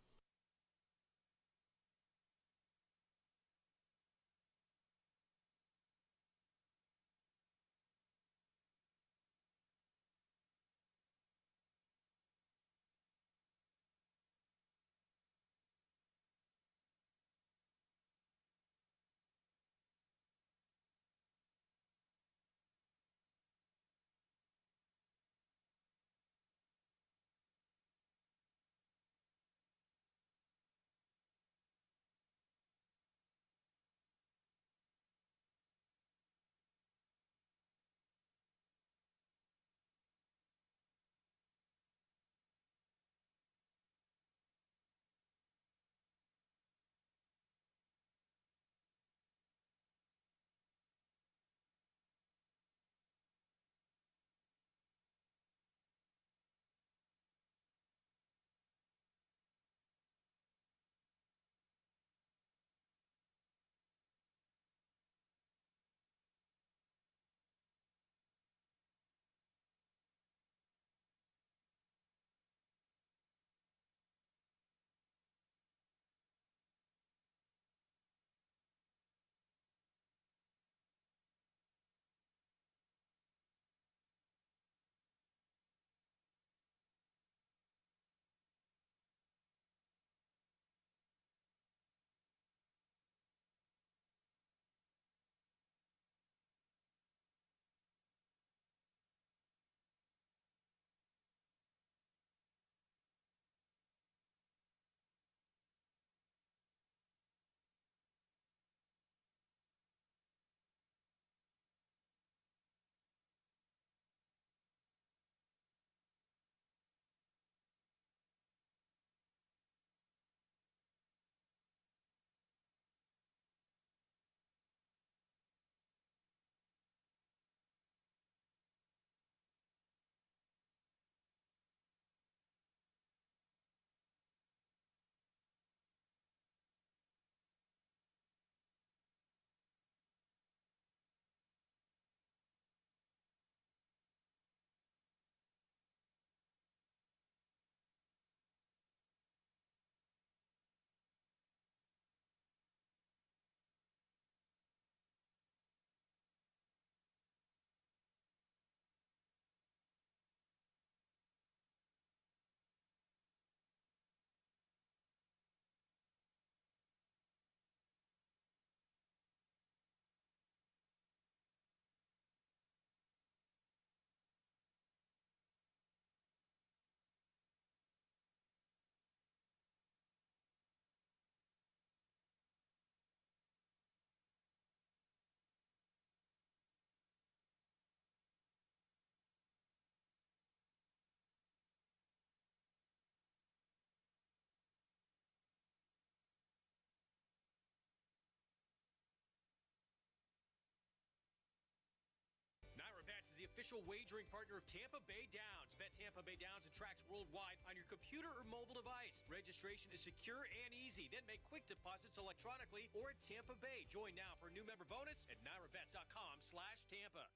official wagering partner of Tampa Bay Downs. Bet Tampa Bay Downs and tracks worldwide on your computer or mobile device. Registration is secure and easy. Then make quick deposits electronically or at Tampa Bay. Join now for a new member bonus at NyraBets.com/Tampa.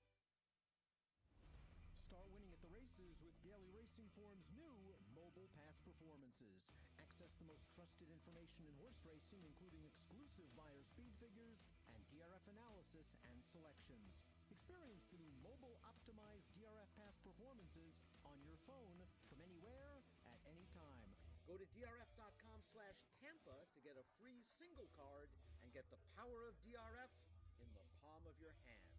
Start winning at the races with Daily Racing Form's new mobile pass performances. Access the most trusted information in horse racing, including exclusive buyer speed figures and DRF analysis and selections. Experience the new mobile optimized DRF pass performances on your phone from anywhere at any time. Go to drf.com/Tampa to get a free single card and get the power of DRF in the palm of your hand.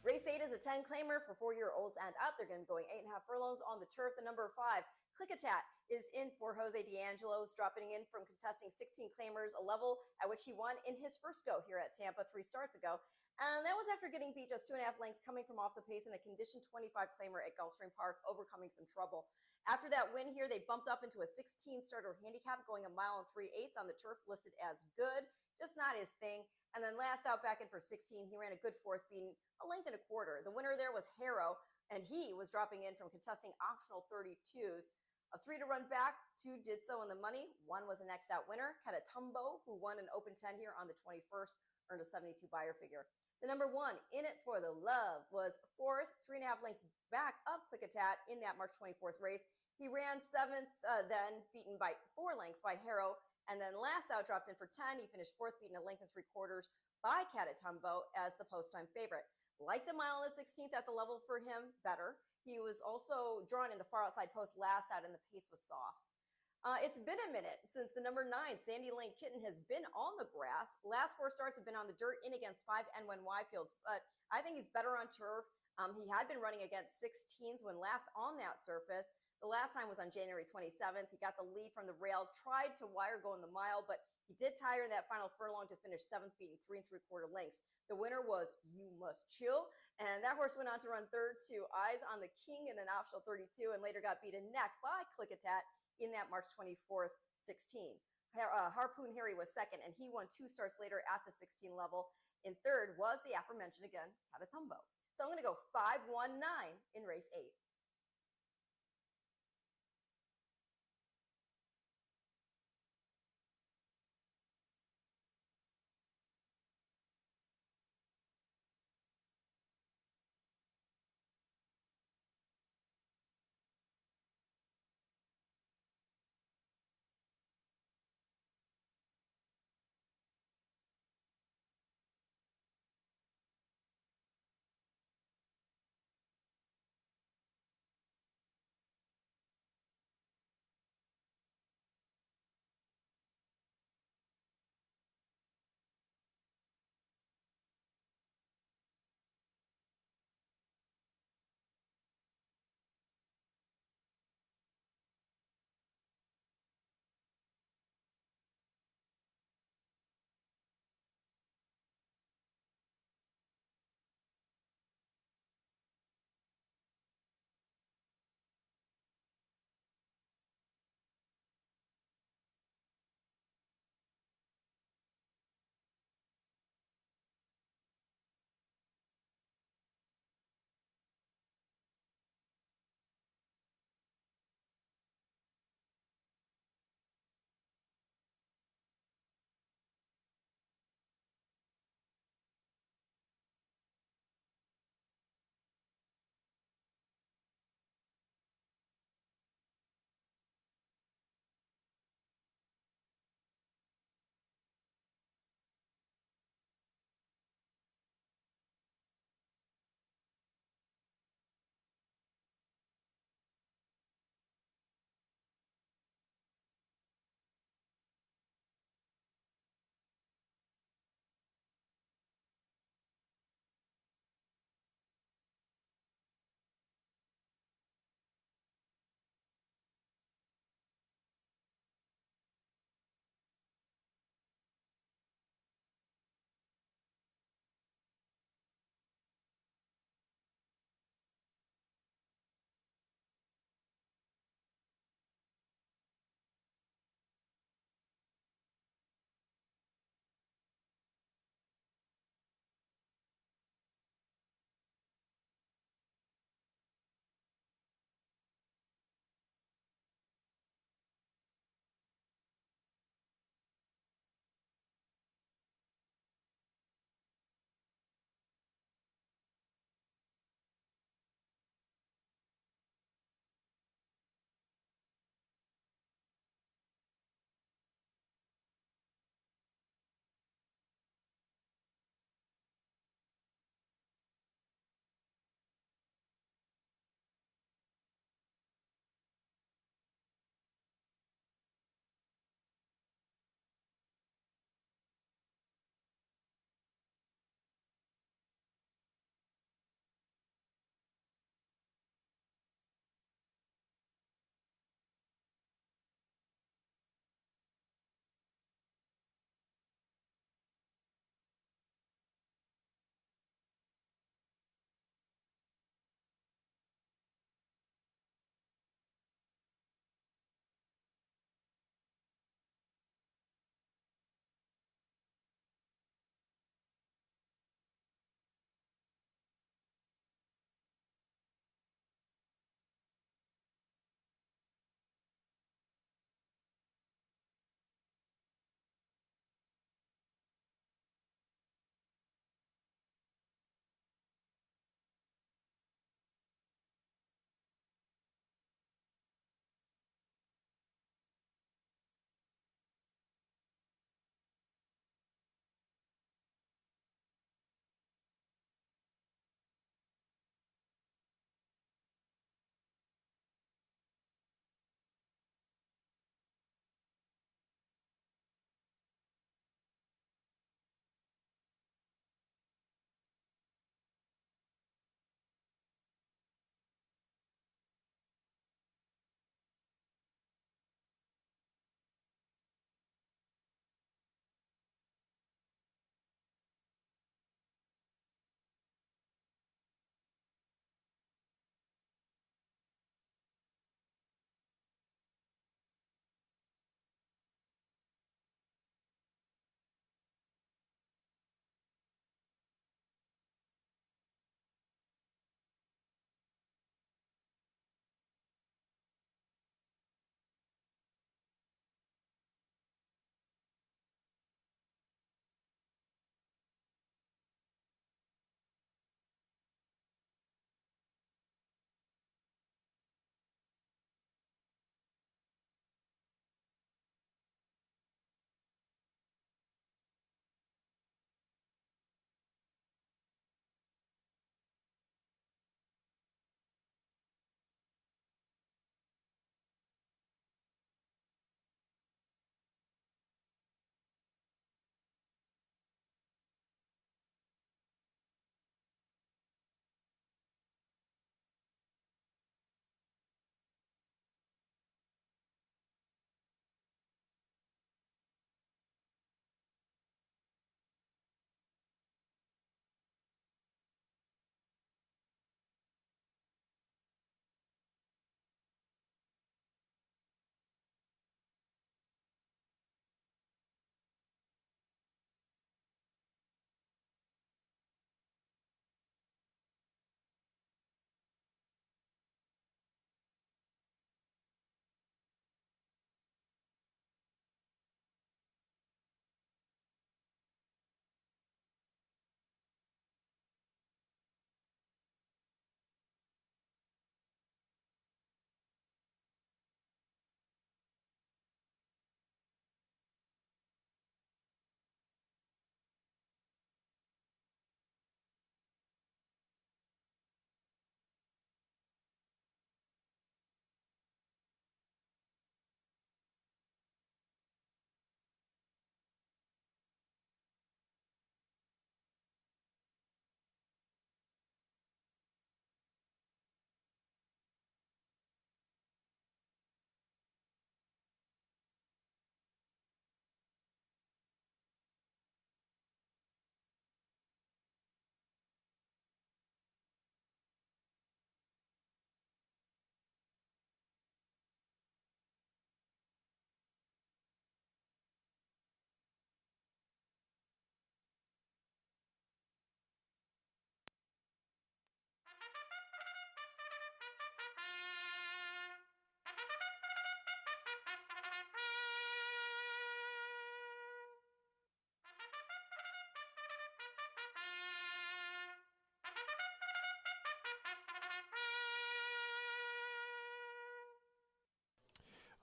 Race 8 is a 10-claimer for 4-year-olds and up. They're going to be going 8.5 furlongs on the turf. The number 5, Clickatat, is in for Jose D'Angelo's, dropping in from contesting 16 claimers, a level at which he won in his first go here at Tampa 3 starts ago. And that was after getting beat just 2.5 lengths coming from off the pace in a condition 25 claimer at Gulfstream Park, overcoming some trouble. After that win here, they bumped up into a 16-starter handicap, going 1 mile and 3/8 on the turf, listed as good, just not his thing. And then last out back in for 16, he ran a good fourth, beating 1 1/4 lengths. The winner there was Harrow, and he was dropping in from contesting optional 32s. Of 3 to run back, 2 did so in the money. 1 was a next out winner, Catatumbo, who won an open 10 here on the 21st, earned a 72 buyer figure. The number 1, In It for the Love, was 4th, 3.5 lengths back of Clickatat in that March 24th race. He ran 7th, then beaten by 4 lengths by Harrow, And then last out dropped in for 10. He finished fourth, beating a length and 3/4 by Catatumbo as the post time favorite. Like the mile and the 16th at the level for him, better. He was also drawn in the far outside post last out, and the pace was soft. It's been a minute since the number 9, Sandy Lane Kitten, has been on the grass. Last 4 starts have been on the dirt in against 5 N1Y fields, but I think he's better on turf. He had been running against 16s when last on that surface. The last time was on January 27th. He got the lead from the rail, tried to wire go in the mile, but he did tire in that final furlong to finish 7th, beating 3 3/4 lengths. The winner was You Must Chill, and that horse went on to run third to Eyes on the King in an optional 32, and later got beaten neck by Clickatat in that March 24th 16. Harpoon Harry was second, and he won 2 starts later at the 16 level. In third was the aforementioned again, Catatumbo. So I'm going to go 5-1-9 in race 8.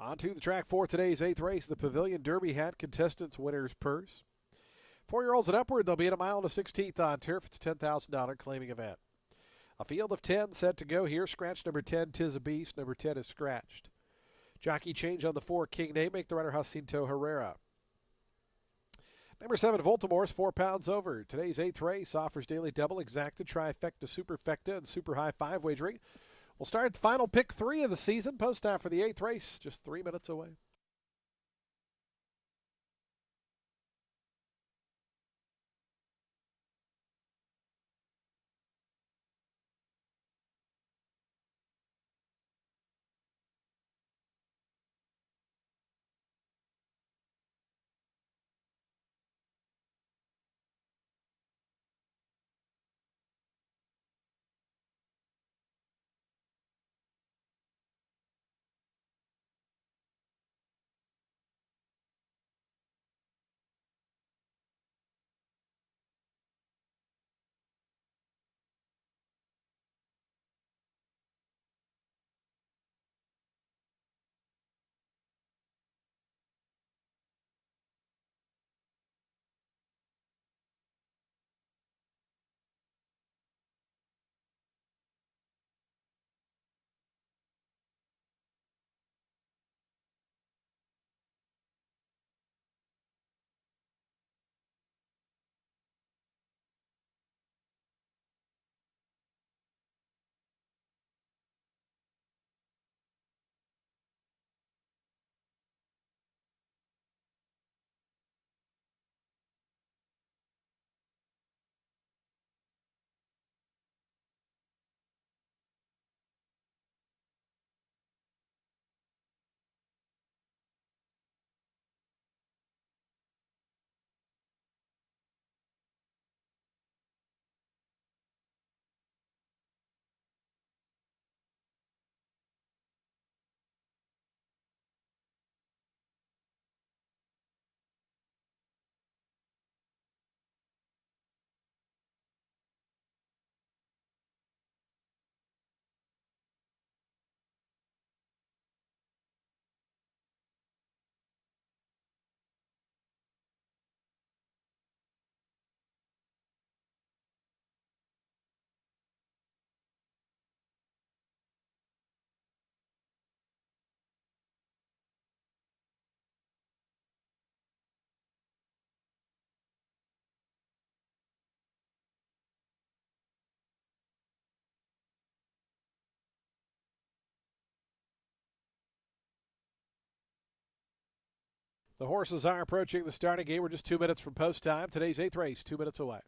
On to the track for today's 8th race, the Pavilion Derby Hat Contestants Winner's Purse. 4-year-olds and upward, they'll be at a mile and a 16th on turf. It's a $10,000 claiming event. A field of 10 set to go here. Scratch number 10, Tis a Beast. Number 10 is scratched. Jockey change on the 4, King Name. Make the runner Jacinto Herrera. Number 7, Voltimore's 4 pounds over. Today's 8th race offers daily double, exacta, trifecta, superfecta, and super high 5 wagering. We'll start the final pick 3 of the season. Post time for the 8th race, just 3 minutes away. The horses are approaching the starting gate. We're just 2 minutes from post time. Today's 8th race, 2 minutes away.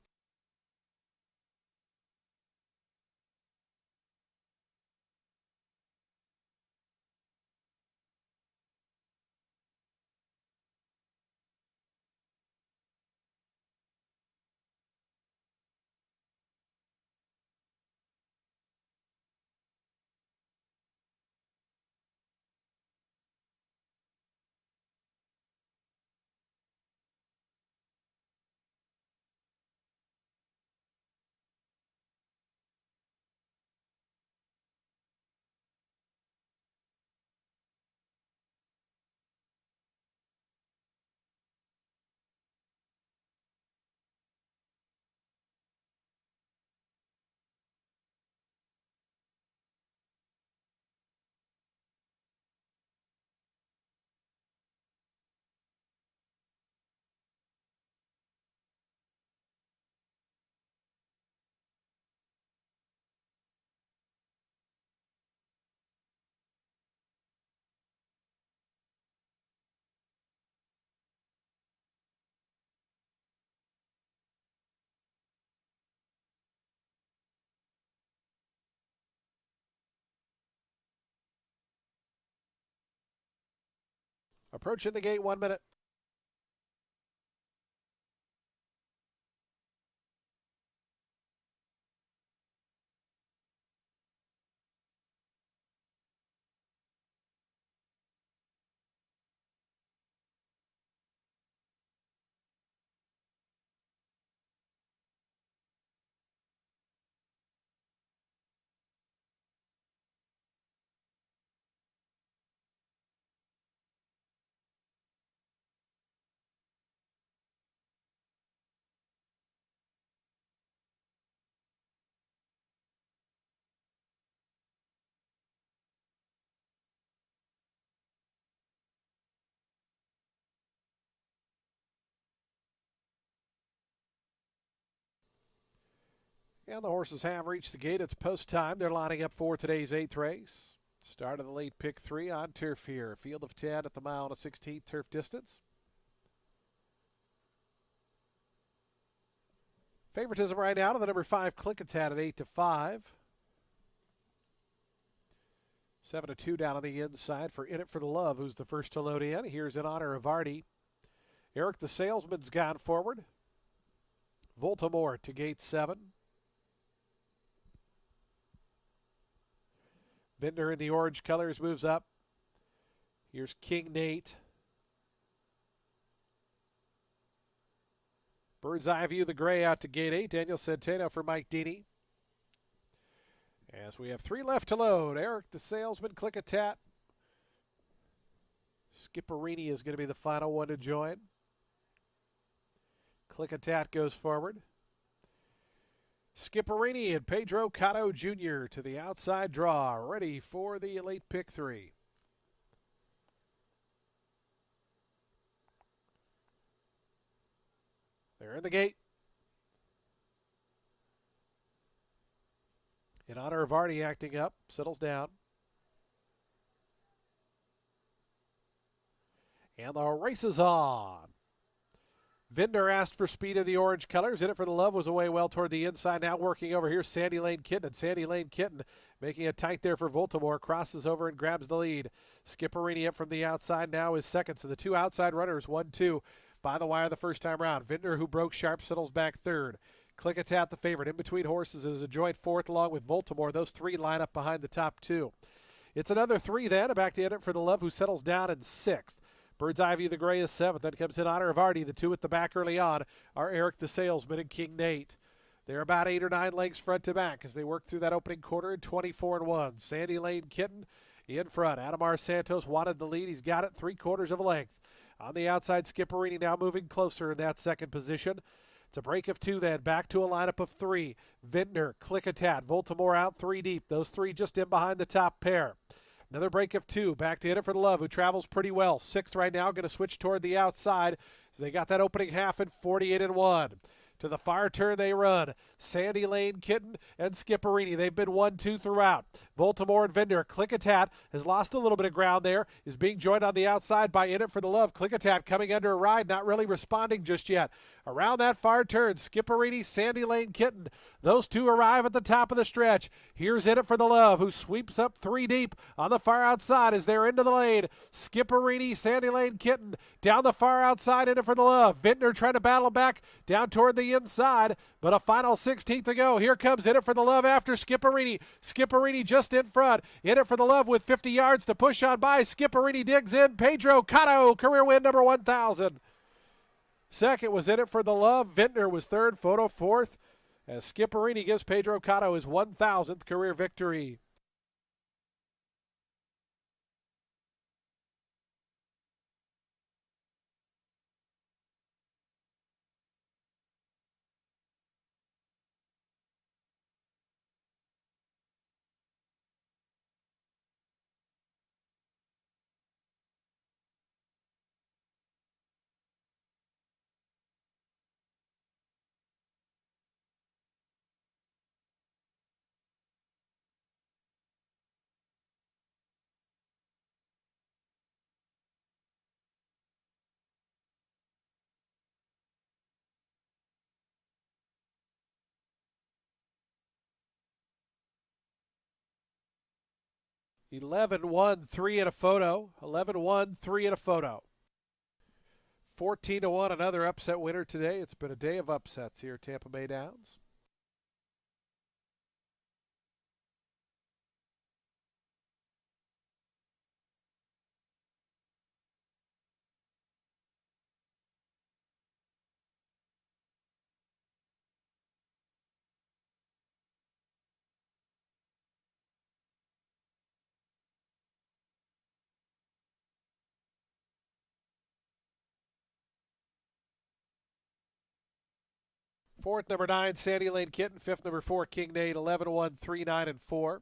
Approaching the gate, 1 minute. And the horses have reached the gate. It's post time. They're lining up for today's 8th race. Start of the late pick 3 on turf here. Field of 10 at the mile and a 16th turf distance. Favoritism right now to the number 5 Clickatat at 8-5. 7-2 down on the inside for In It for the Love, who's the first to load in. Here's In Honor of Artie. Eric the Salesman's gone forward. Voltimore to gate 7. Vintner in the orange colors moves up. Here's King Nate. Bird's Eye View the gray out to gate 8. Daniel Centeno for Mike Deeney. As we have 3 left to load. Eric the Salesman, Clickatat. Skipperini is going to be the final one to join. Clickatat goes forward. Skipperini and Pedro Cotto Jr. to the outside draw, ready for the late pick 3. They're in the gate. In Honor of Artie acting up, settles down. And the race is on. Vintner asked for speed in the orange colors. In It for the Love was away well toward the inside. Now working over here, Sandy Lane Kitten. And Sandy Lane Kitten making it tight there for Voltimore. Crosses over and grabs the lead. Skipperini up from the outside now is second. So the 2 outside runners, 1-2 by the wire the first time around. Vintner, who broke sharp, settles back third. Clickatat the favorite. In between horses is a joint fourth along with Voltimore. Those 3 line up behind the top 2. It's another 3 then. Back to In It for the Love, who settles down in 6th. Bird's Eye View the gray is 7th. Then comes In Honor of Artie. The 2 at the back early on are Eric the Salesman and King Nate. They're about 8 or 9 lengths front to back as they work through that opening quarter in 24-1. Sandy Lane Kitten in front. Adamar Santos wanted the lead. He's got it 3/4 of a length. On the outside, Skipperini now moving closer in that second position. It's a break of 2 then. Back to a lineup of 3. Vintner, Clickatat, Voltimore out 3 deep. Those 3 just in behind the top pair. Another break of 2. Back to In It for the Love, who travels pretty well. 6th right now, going to switch toward the outside. So they got that opening half in 48-1. To the far turn they run. Sandy Lane Kitten and Skipperini. They've been 1-2 throughout. Voltimore and Vintner. Clickatat has lost a little bit of ground there. Is being joined on the outside by In It for the Love. Clickatat coming under a ride, not really responding just yet. Around that far turn, Skipperini, Sandy Lane Kitten. Those 2 arrive at the top of the stretch. Here's In It for the Love, who sweeps up 3 deep on the far outside as they're into the lane. Skipperini, Sandy Lane Kitten down the far outside. In It for the Love. Vintner trying to battle back down toward the inside, but a final 16th to go. Here comes In It for the Love after Skipperini. Skipperini just in front. In It for the Love with 50 yards to push on by. Skipperini digs in. Pedro Cotto, career win number 1,000. Second was In It for the Love. Vintner was third. Photo fourth. As Skipperini gives Pedro Cotto his 1,000th career victory. Eleven one 3 in a photo. 11-1 3 in a photo. 14-1, another upset winner today. It's been a day of upsets here at Tampa Bay Downs. Fourth, number 9, Sandy Lane Kitten. Fifth, number 4, King Nate. 11-1, 3, 9, and 4.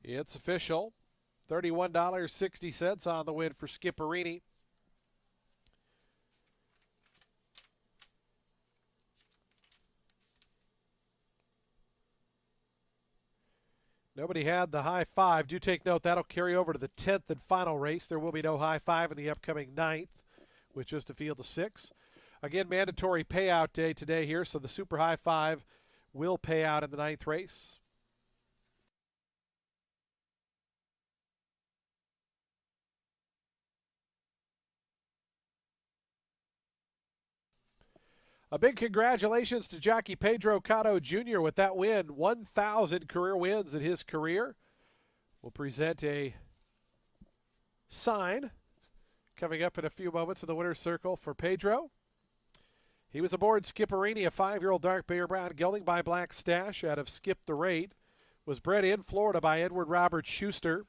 It's official. $31.60 on the win for Skipperini. Nobody had the high five. Do take note that'll carry over to the 10th and final race. There will be no high five in the upcoming 9th with just a field of 6. Again, mandatory payout day today here, so the super high five will pay out in the 9th race. A big congratulations to jockey Pedro Cotto Jr. with that win. 1,000 career wins in his career. We'll present a sign coming up in a few moments in the winner's circle for Pedro. He was aboard Skipperini, a 5-year-old dark bear brown gelding by Black Stash out of Skip the Rate. Was bred in Florida by Edward Robert Schuster.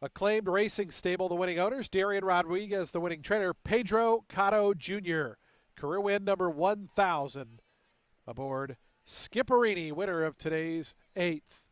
Acclaimed racing stable, the winning owners. Darian Rodriguez, the winning trainer. Pedro Cotto Jr., career win number 1,000 aboard Skipperini, winner of today's 8th.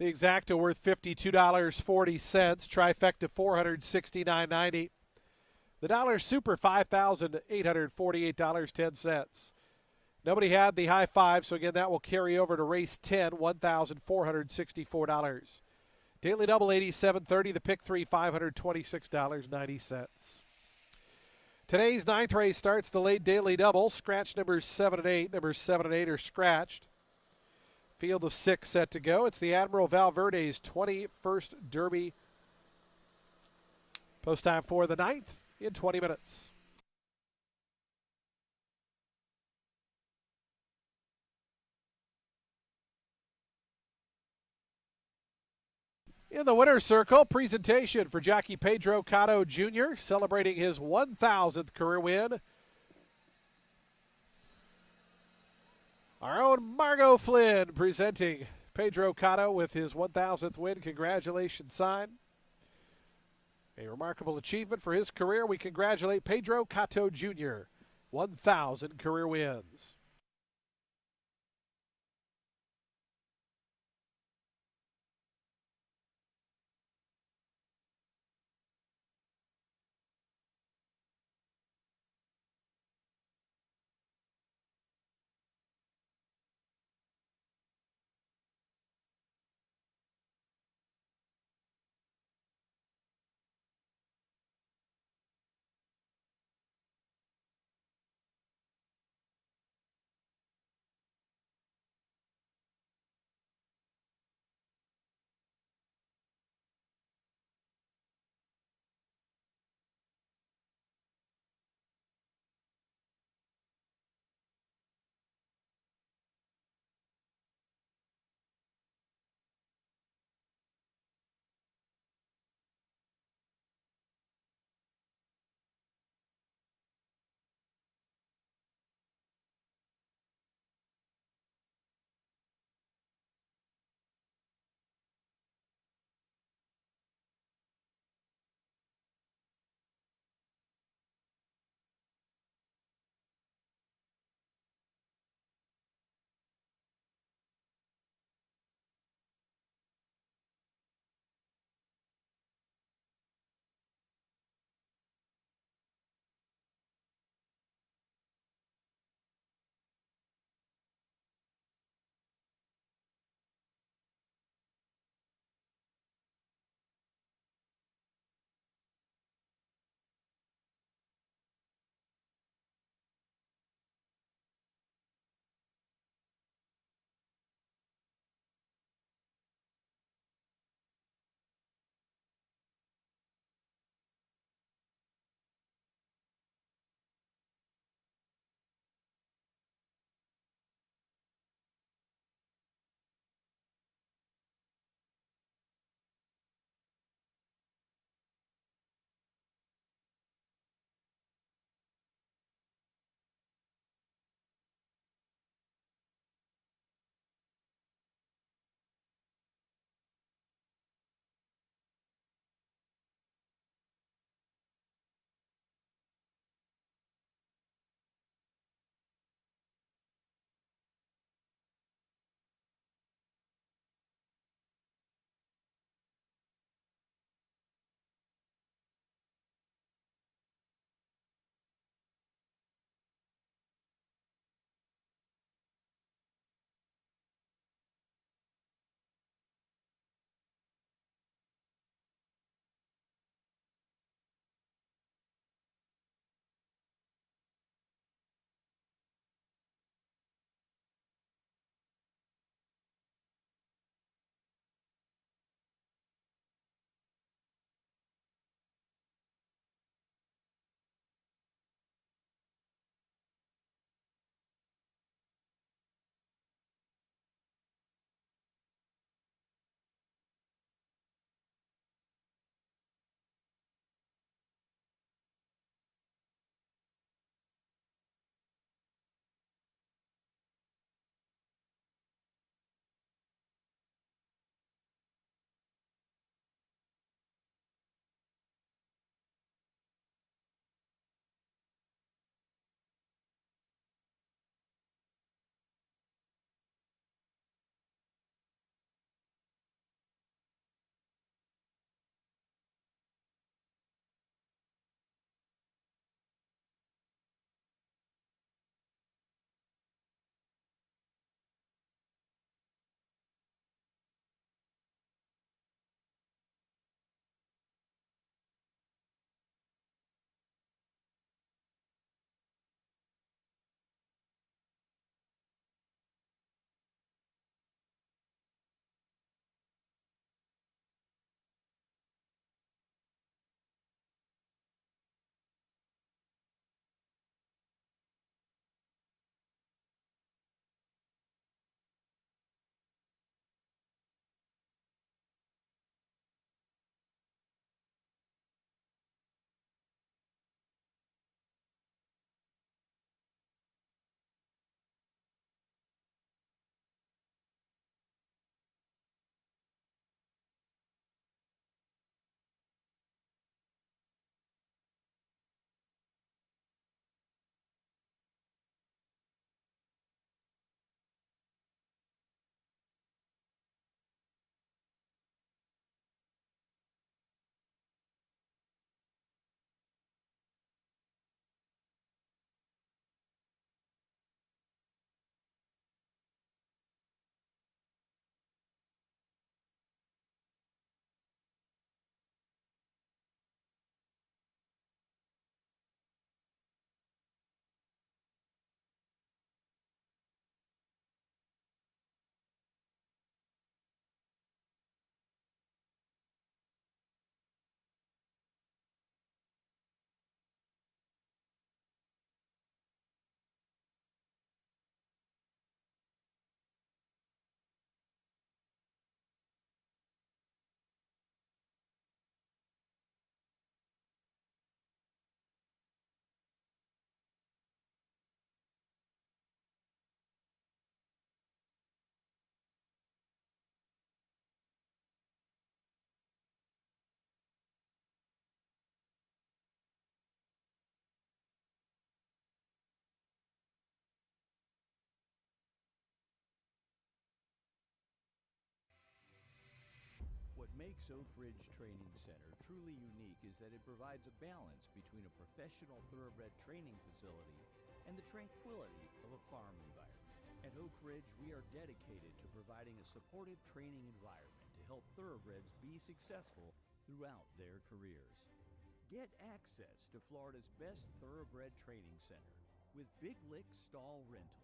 The exacta worth $52.40. Trifecta $469.90. The dollar super $5,848.10. Nobody had the high five, so again that will carry over to race 10, $1,464. Daily double $87.30. The pick 3 $526.90. Today's 9th race starts the late daily double. Scratch numbers 7 and 8. Numbers 7 and 8 are scratched. Field of 6 set to go. It's the Admiral Valverde's 21st Derby. Post time for the 9th in 20 minutes. In the winner's circle, presentation for jockey Pedro Cotto Jr., celebrating his 1,000th career win. Our own Margot Flynn presenting Pedro Cotto with his 1,000th win. Congratulations sign. A remarkable achievement for his career. We congratulate Pedro Cotto Jr., 1,000 career wins. makes Oak Ridge Training Center truly unique is that it provides a balance between a professional thoroughbred training facility and the tranquility of a farm environment. At Oak Ridge, we are dedicated to providing a supportive training environment to help thoroughbreds be successful throughout their careers. Get access to Florida's best thoroughbred training center with Big Lick Stall Rental.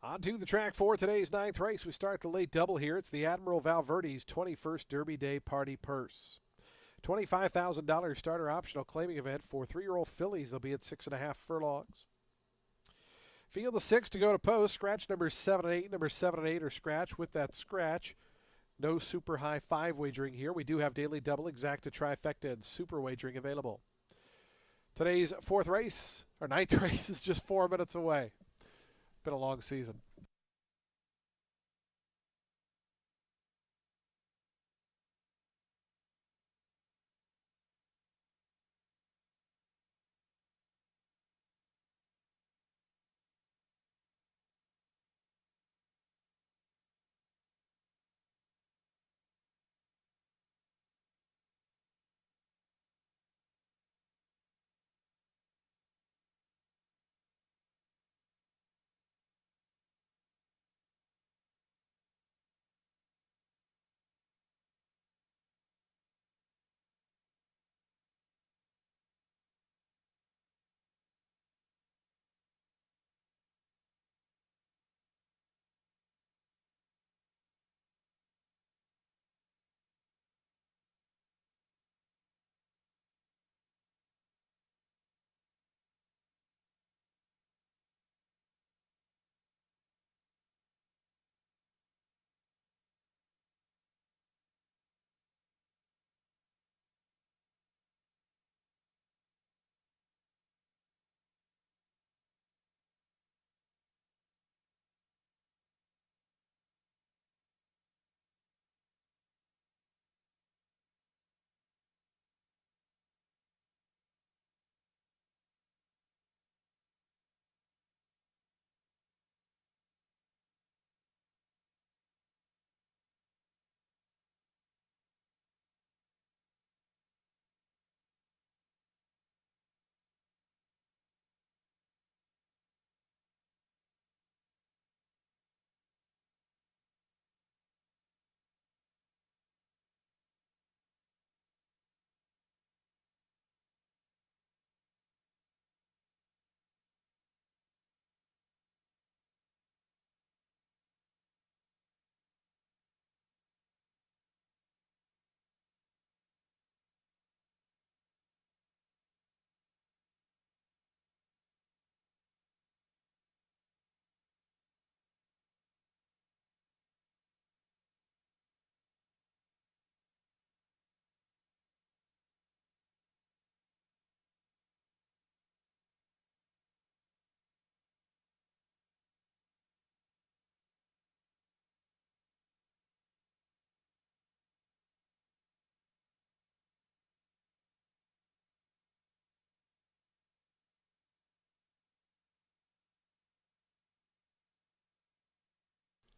On to the track for today's ninth race. We start the late double here. It's the Admiral Valverde's 21st Derby Day Party Purse. $25,000 starter optional claiming event for 3-year-old fillies. They'll be at 6.5 furlongs. Field of 6 to go to post. Scratch number 7 and 8. Number 7 and 8 are scratch. With that scratch, no super high 5 wagering here. We do have daily double, exacta, trifecta, and super wagering available. Today's fourth race, or ninth race, is just 4 minutes away. Been a long season.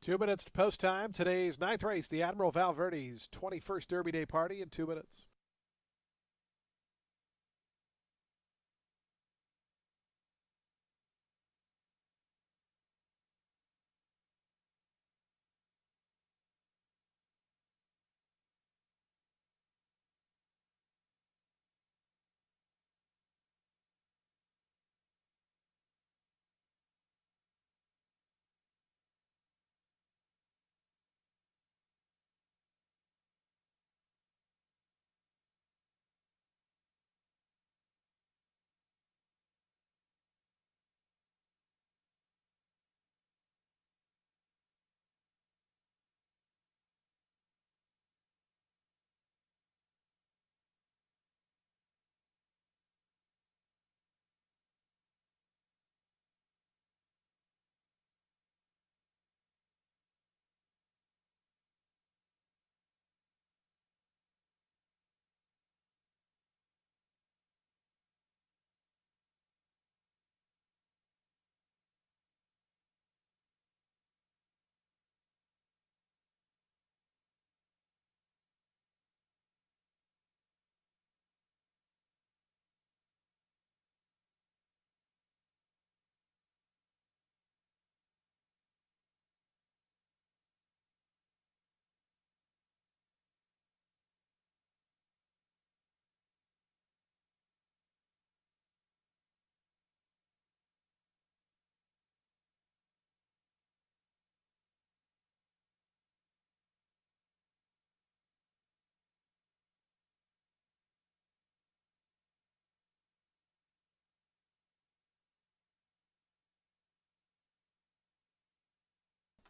Two minutes to post time. Today's ninth race, the Admiral Valverde's 21st Derby Day Party in 2 minutes.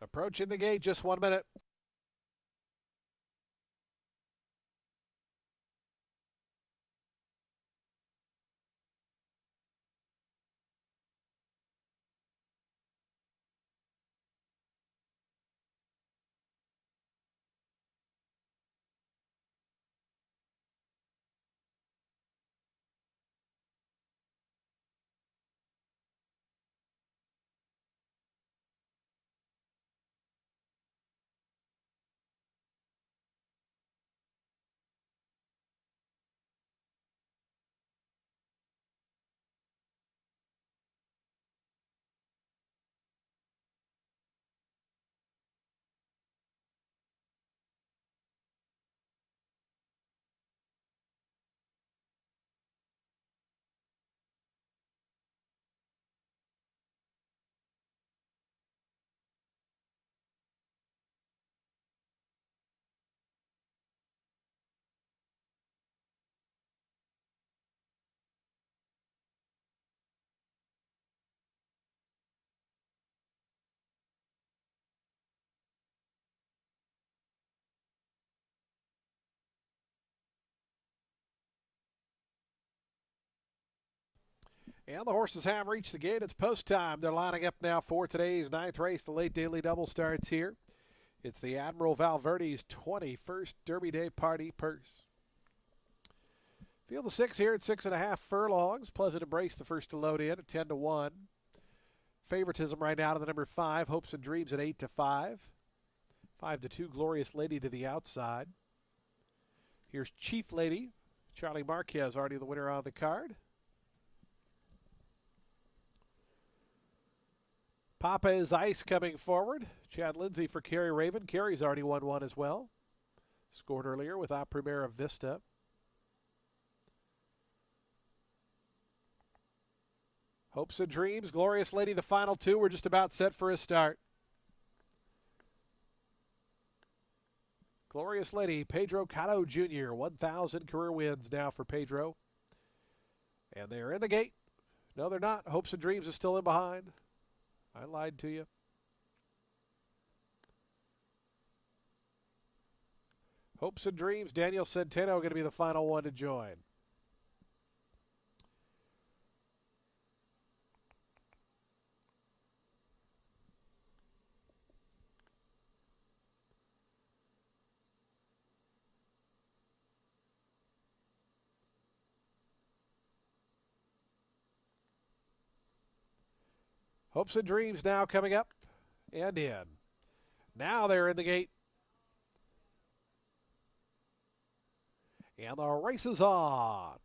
Approaching the gate, just 1 minute. And the horses have reached the gate. It's post time. They're lining up now for today's 9th race. The late daily double starts here. It's the Admiral Valverde's 21st Derby Day Party Purse. Field of 6 here at 6.5 furlongs. Pleasant Embrace the first to load in at 10-1. Favoritism right now to the number 5. Hopes and Dreams at 8-5. 5-2. Glorious Lady to the outside. Here's Chief Lady. Charlie Marquez already the winner on the card. Papa is Ice coming forward. Chad Lindsay for Kerry Raven. Kerry's already won one as well. Scored earlier with A Primera Vista. Hopes and Dreams, Glorious Lady, the final two. We're just about set for a start. Glorious Lady, Pedro Cotto Jr., 1,000 career wins now for Pedro. And they're in the gate. No, they're not. Hopes and Dreams is still in behind. I lied to you. Hopes and Dreams, Daniel Centeno going to be the final one to join. Hopes and Dreams now coming up and in. Now they're in the gate. And the race is on.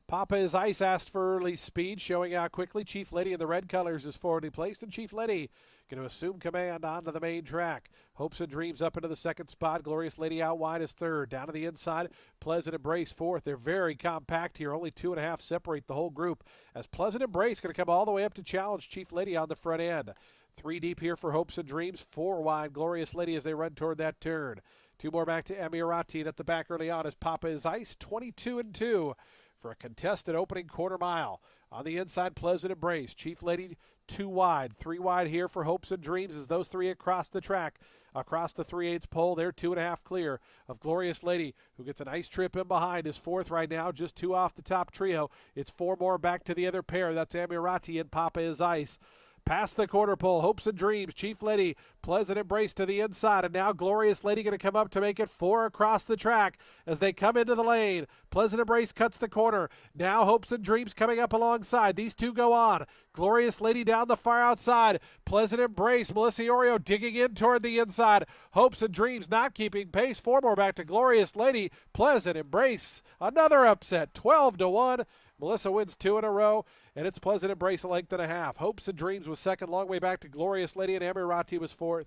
Papa is Ice asked for early speed, showing out quickly. Chief Lady in the red colors is forwardly placed, and Chief Lady going to assume command onto the main track. Hopes and Dreams up into the second spot. Glorious Lady out wide is third. Down to the inside, Pleasant Embrace fourth. They're very compact here. Only 2.5 separate the whole group, as Pleasant Embrace going to come all the way up to challenge Chief Lady on the front end. 3 deep here for Hopes and Dreams. 4 wide, Glorious Lady as they run toward that turn. 2 more back to Emirati, and at the back early on is Papa is Ice, 22-2. For a contested opening quarter mile. On the inside, Pleasant Embrace. Chief Lady 2 wide. 3 wide here for Hopes and Dreams as those 3 across the track. Across the 3/8 pole, they're 2.5 clear of Glorious Lady, who gets a nice trip in behind, is 4th right now, just 2 off the top trio. It's 4 more back to the other pair. That's Emirati and Papa is Ice. Past the quarter pole, Hopes and Dreams, Chief Lady, Pleasant Embrace to the inside, and now Glorious Lady going to come up to make it 4 across the track as they come into the lane. Pleasant Embrace cuts the corner. Now Hopes and Dreams coming up alongside. These two go on. Glorious Lady down the far outside. Pleasant Embrace, Melissa Iorio digging in toward the inside. Hopes and Dreams not keeping pace. 4 more back to Glorious Lady. Pleasant Embrace, another upset, 12-1. Melissa wins 2 in a row, and it's Pleasant Embrace a length and a half. Hopes and Dreams was second, long way back to Glorious Lady, and Emirati was 4th.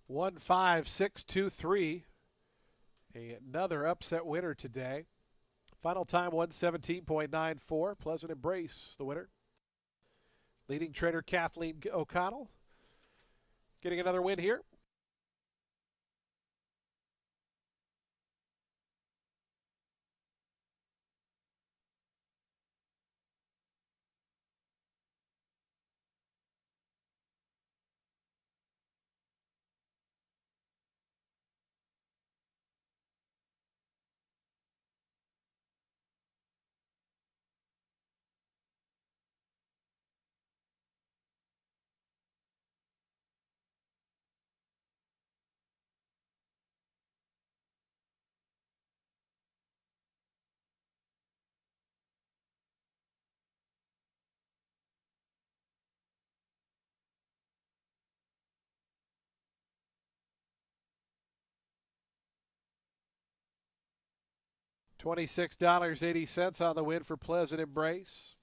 15623. Another upset winner today. Final time 117.94. Pleasant Embrace, the winner. Leading trainer Kathleen O'Connell getting another win here. $26.80 on the win for Pleasant Embrace.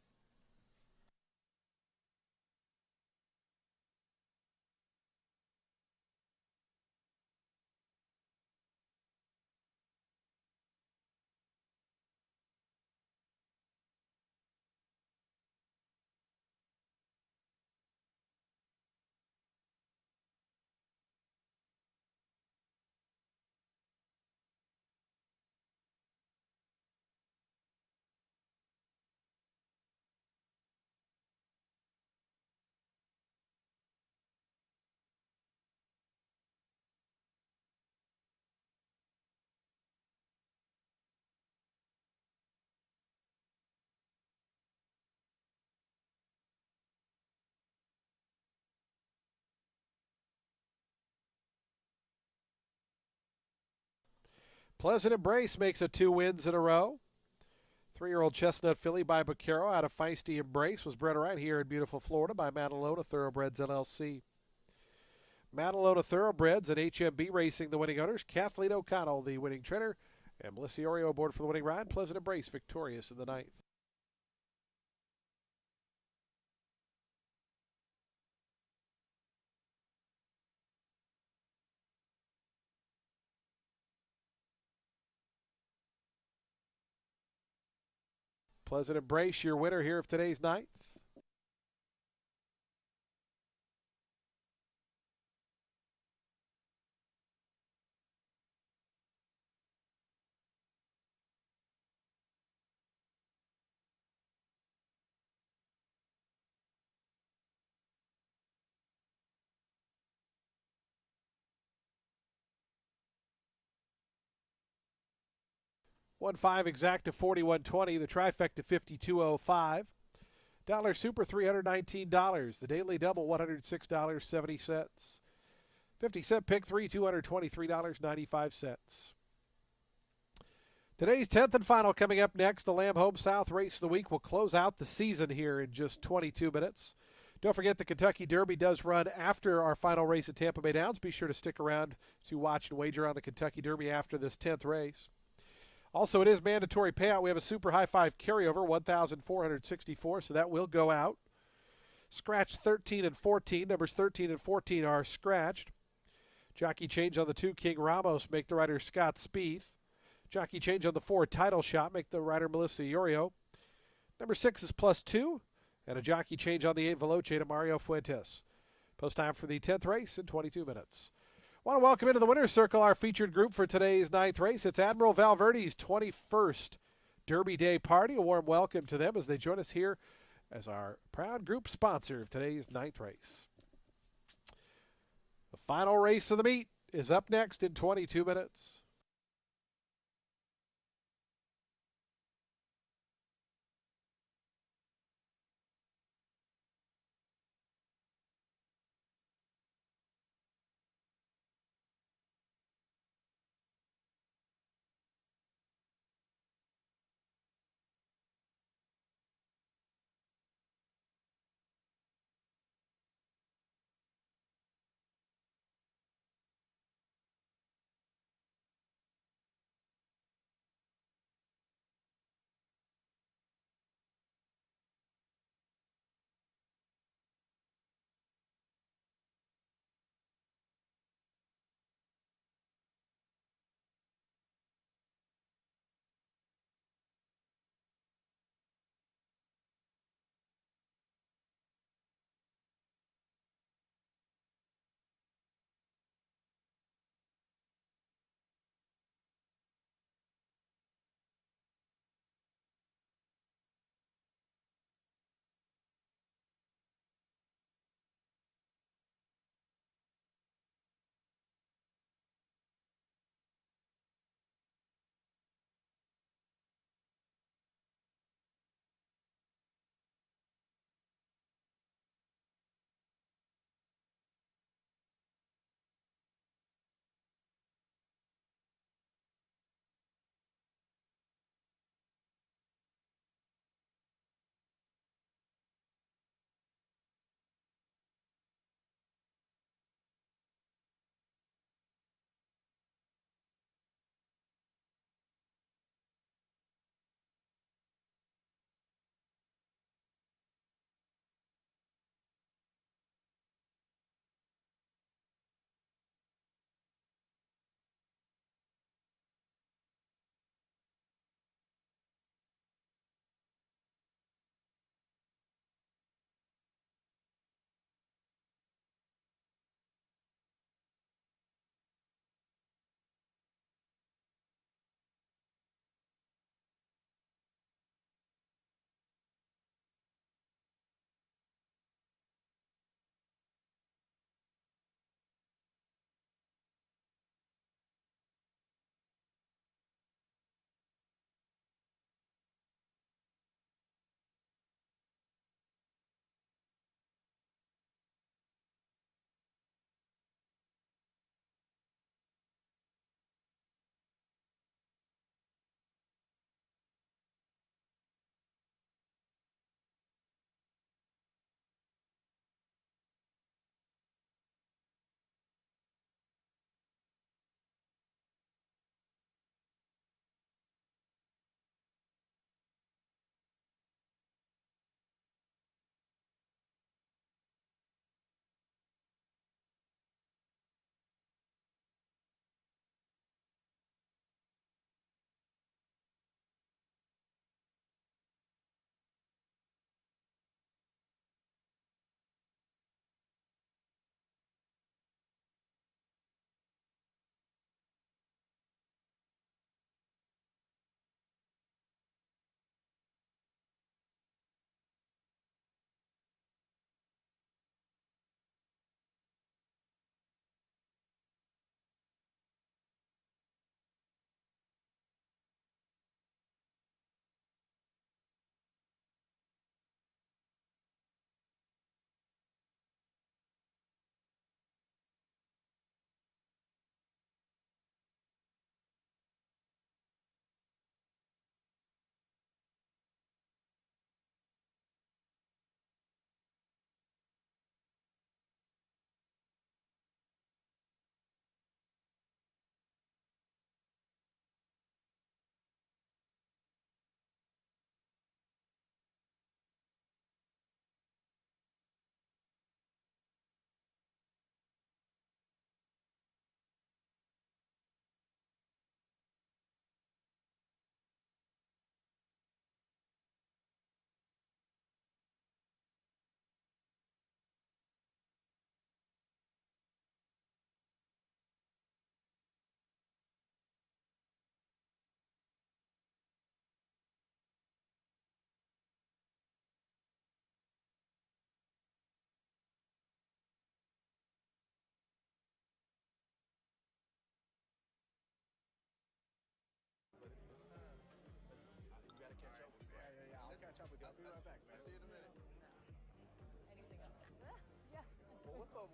Pleasant Embrace makes it 2 wins in a row. 3-year-old Chestnut Filly by Baccaro out of Feisty Embrace was bred right here in beautiful Florida by Matalona Thoroughbreds LLC. Matalona Thoroughbreds and HMB Racing, the winning owners. Kathleen O'Connell, the winning trainer. And Melissa Iorio aboard for the winning ride. Pleasant Embrace victorious in the 9th. Pleasant Embrace, your winner here of today's 9th. One five exact to 41.20. The trifecta 52.05. Dollar Super $319. The daily double $106.70. 50-cent pick three $223.95. Today's 10th and final coming up next. The Lamb Home South Race of the Week will close out the season here in just 22 minutes. Don't forget the Kentucky Derby does run after our final race at Tampa Bay Downs. Be sure to stick around to watch and wager on the Kentucky Derby after this 10th race. Also, it is mandatory payout. We have a Super High Five carryover, 1,464, so that will go out. Scratch 13 and 14. Numbers 13 and 14 are scratched. Jockey change on the 2, King Ramos, make the rider Scott Spieth. Jockey change on the 4, Title Shot, make the rider Melissa Iorio. Number 6 is +2. And a jockey change on the 8, Veloce to Mario Fuentes. Post time for the 10th race in 22 minutes. Want to welcome into the winner's circle our featured group for today's 9th race. It's Admiral Valverde's 21st Derby Day party. A warm welcome to them as they join us here as our proud group sponsor of today's 9th race. The final race of the meet is up next in 22 minutes.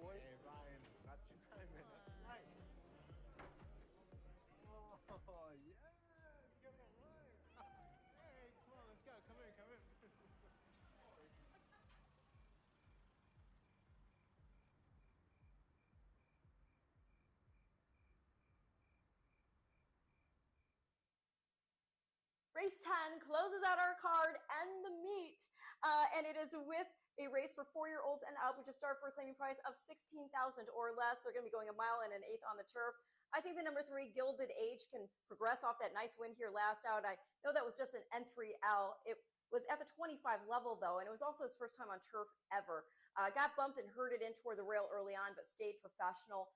boy. Hey, Ryan, not tonight, man, not tonight. Oh, yeah, you got that right. Hey, come on, let's go. Come in, come in. Race 10 closes out our card and the meet, and it is with a race for 4-year-olds and up, which is start for a claiming price of $16,000 or less. They're going to be going a mile and an eighth on the turf. I think the number 3, Gilded Age, can progress off that nice win here last out. I know that was just an N3L. It was at the 25 level, though, and it was also his first time on turf ever. Got bumped and herded in toward the rail early on, but stayed professional.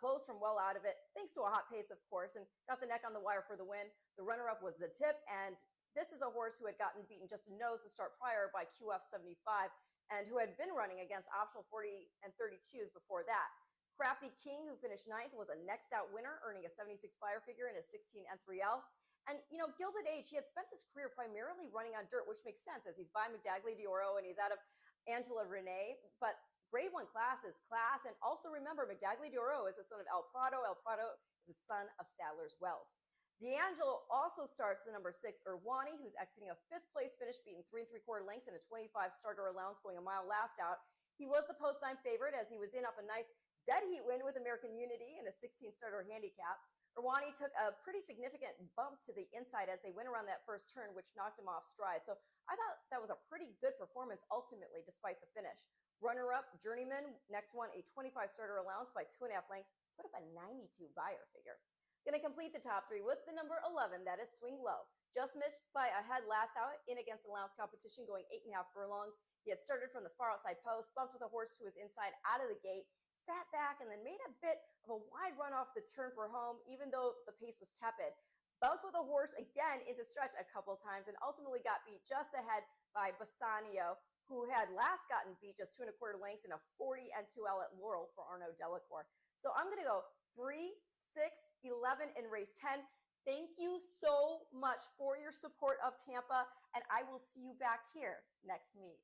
Closed from well out of it, thanks to a hot pace, of course, and got the neck on the wire for the win. The runner-up was the Tip, and this is a horse who had gotten beaten just a nose the start prior by QF 75, and who had been running against optional 40 and 32s before that. Crafty King, who finished 9th, was a next out winner, earning a 76 buyer figure and a 16 N3L. And, Gilded Age, he had spent his career primarily running on dirt, which makes sense as he's by Medaglia d'Oro and he's out of Angela Renee. But grade 1 class is class. And also remember, Medaglia d'Oro is the son of El Prado. El Prado is the son of Sadler's Wells. D'Angelo also starts the number 6, Irwani, who's exiting a 5th place finish, beating 3 3/4 lengths and a 25 starter allowance, going a mile last out. He was the post-time favorite as he was in up a nice dead heat win with American Unity in a 16 starter handicap. Irwani took a pretty significant bump to the inside as they went around that first turn, which knocked him off stride. So I thought that was a pretty good performance ultimately, despite the finish. Runner-up, Journeyman, next one, a 25 starter allowance by 2.5 lengths, put up a 92 buyer figure. Going to complete the top 3 with the number 11, that is Swing Low. Just missed by a head last out in against allowance competition, going 8.5 furlongs. He had started from the far outside post, bumped with a horse who was inside out of the gate, sat back, and then made a bit of a wide run off the turn for home, even though the pace was tepid. Bumped with a horse again into stretch a couple times and ultimately got beat just ahead by Bassanio, who had last gotten beat just 2.25 lengths in a 40 N2L at Laurel for Arnaud Delacour. So I'm going to go 3, 6, 11 in race 10. Thank you so much for your support of Tampa, and I will see you back here next meet.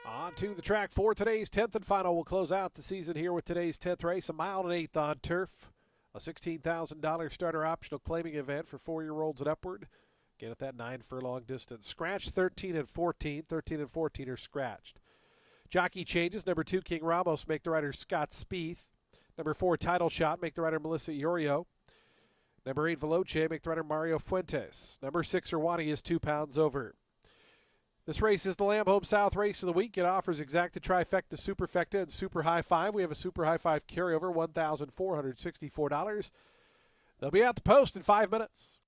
On to the track for today's 10th and final. We'll close out the season here with today's 10th race, a mile and an eighth on turf. A $16,000 starter optional claiming event for 4-year-olds and upward. Again at that 9 furlong distance. Scratch 13 and 14. 13 and 14 are scratched. Jockey changes. Number 2, King Ramos, make the rider Scott Spieth. Number 4, Title Shot, make the rider Melissa Iorio. Number 8, Veloce, make the rider Mario Fuentes. Number 6, Irwani is 2 pounds over. This race is the Lamb Home South race of the week. It offers exacta, trifecta, superfecta, and super high five. We have a super high five carryover, $1,464. They'll be at the post in 5 minutes.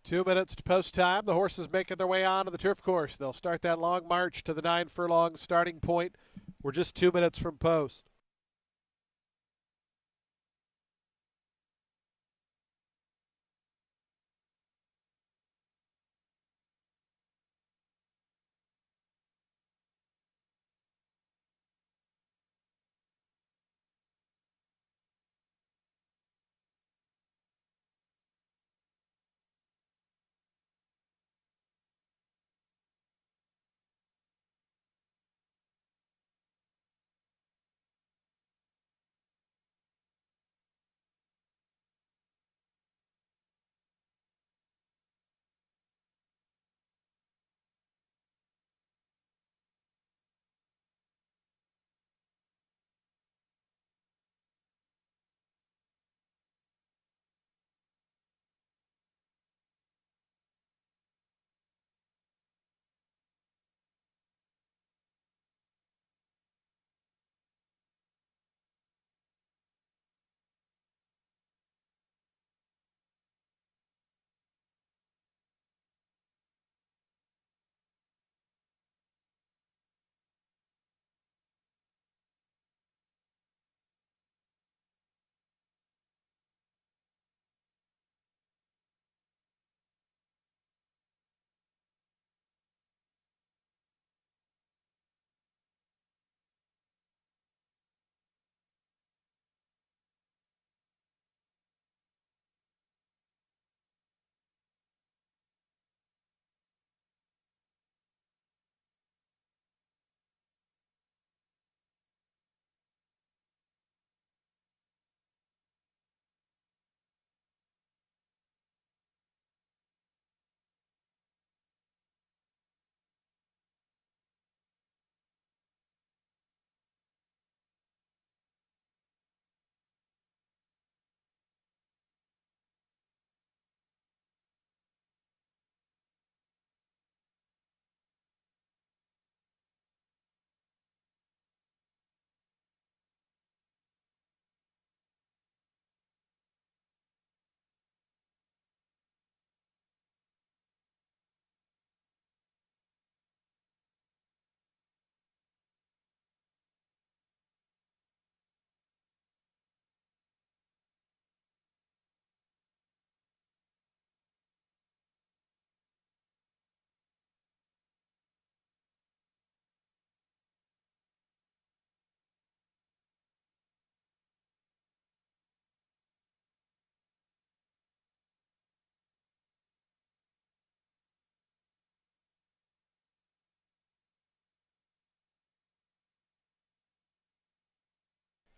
Two minutes to post time. The horses making their way onto the turf course. They'll start that long march to the 9 furlong starting point. We're just 2 minutes from post.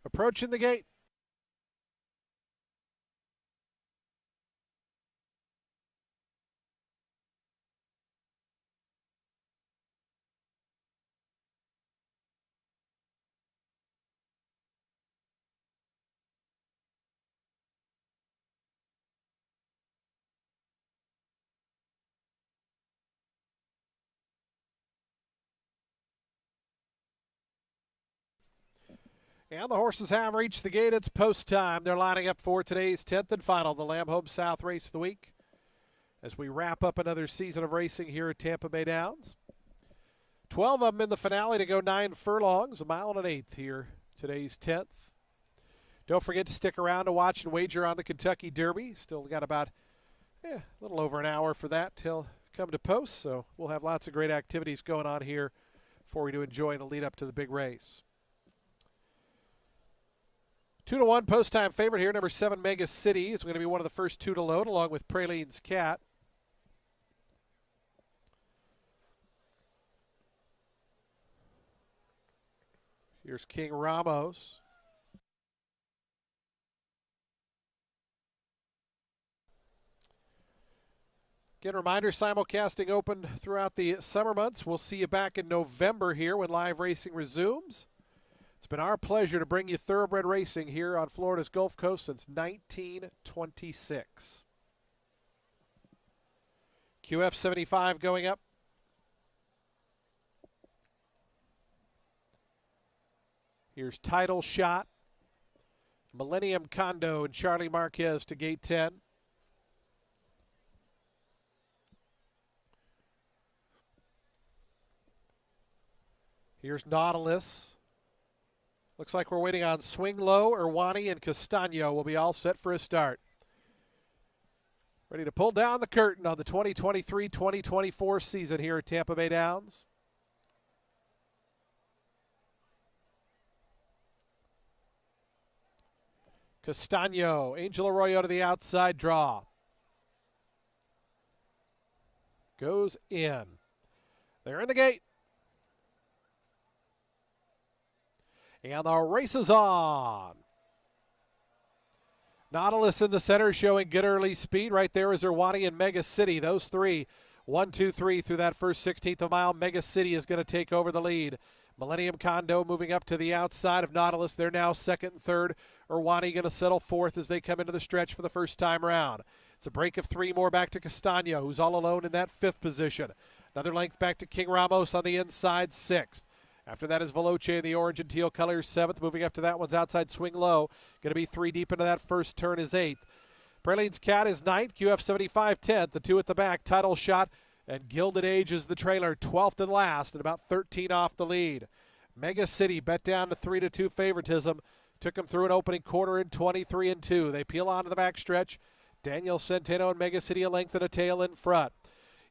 Approaching the gate. And the horses have reached the gate. It's post time. They're lining up for today's 10th and final, the Lamb Home South race of the week, as we wrap up another season of racing here at Tampa Bay Downs. 12 of them in the finale to go 9 furlongs, a mile and an eighth here, today's 10th. Don't forget to stick around to watch and wager on the Kentucky Derby. Still got about a little over an hour for that till come to post, so we'll have lots of great activities going on here for you to enjoy in the lead up to the big race. 2-1 post time favorite here, number 7 Mega City is going to be one of the first 2 to load, along with Praline's Cat. Here's King Ramos. Again, reminder, simulcasting open throughout the summer months. We'll see you back in November here when live racing resumes. It's been our pleasure to bring you thoroughbred racing here on Florida's Gulf Coast since 1926. QF 75 going up. Here's Title Shot, Millennium Condo, and Charlie Marquez to gate 10. Here's Nautilus. Looks like we're waiting on Swing Low, Irwani, and Castano will be all set for a start. Ready to pull down the curtain on the 2023-2024 season here at Tampa Bay Downs. Castano, Angel Arroyo to the outside draw. Goes in. They're in the gate. And the race is on. Nautilus in the center showing good early speed. Right there is Irwani and Mega City. Those three, 1, 2, 3 through that first 16th of a mile. Mega City is going to take over the lead. Millennium Condo moving up to the outside of Nautilus. They're now second and third. Irwani going to settle fourth as they come into the stretch for the first time around. It's a break of 3 more back to Castano, who's all alone in that 5th position. Another length back to King Ramos on the inside, 6th. After that is Veloce in the orange and teal colors, 7th. Moving up to that one's outside Swing Low. Going to be 3 deep into that first turn is 8th. Praline's Cat is 9th. QF 75 10th. The 2 at the back, Title Shot and Gilded Age is the trailer, 12th and last, and about 13 off the lead. Mega City bet down to 3-2 favoritism. Took them through an opening quarter in 23-2. They peel onto the back stretch. Daniel Centeno and Mega City a length and a tail in front.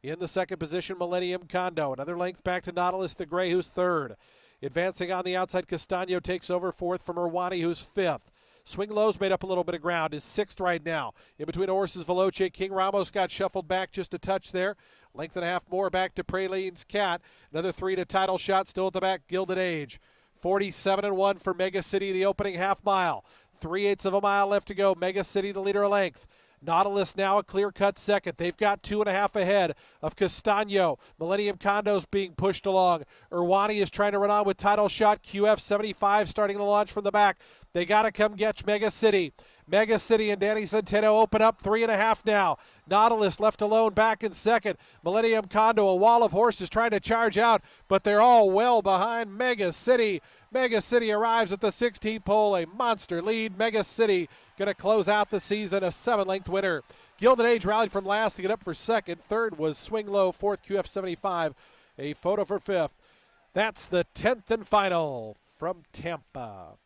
In the second position, Millennium Condo. Another length back to Nautilus the Gray, who's 3rd. Advancing on the outside, Castano takes over 4th from Irwani, who's 5th. Swing Low's made up a little bit of ground, is 6th right now. In between horses, Veloce, King Ramos got shuffled back just a touch there. Length and a half more back to Praline's Cat. Another 3 to Title Shot, still at the back, Gilded Age. 47-1 for Mega City, the opening half mile. 3/8 of a mile left to go. Mega City, the leader of length. Nautilus now a clear-cut second. They've got 2.5 ahead of Castano. Millennium Condo's being pushed along. Irwani is trying to run on with Title Shot. QF 75 starting to launch from the back. They got to come get Mega City. Mega City and Danny Centeno open up 3.5 now. Nautilus left alone back in second. Millennium Condo, a wall of horses trying to charge out, but they're all well behind Mega City. Mega City arrives at the 16th pole, a monster lead. Mega City going to close out the season, a 7-length winner. Gilded Age rallied from last to get up for second. Third was Swing Low, 4th QF 75, a photo for 5th. That's the 10th and final from Tampa.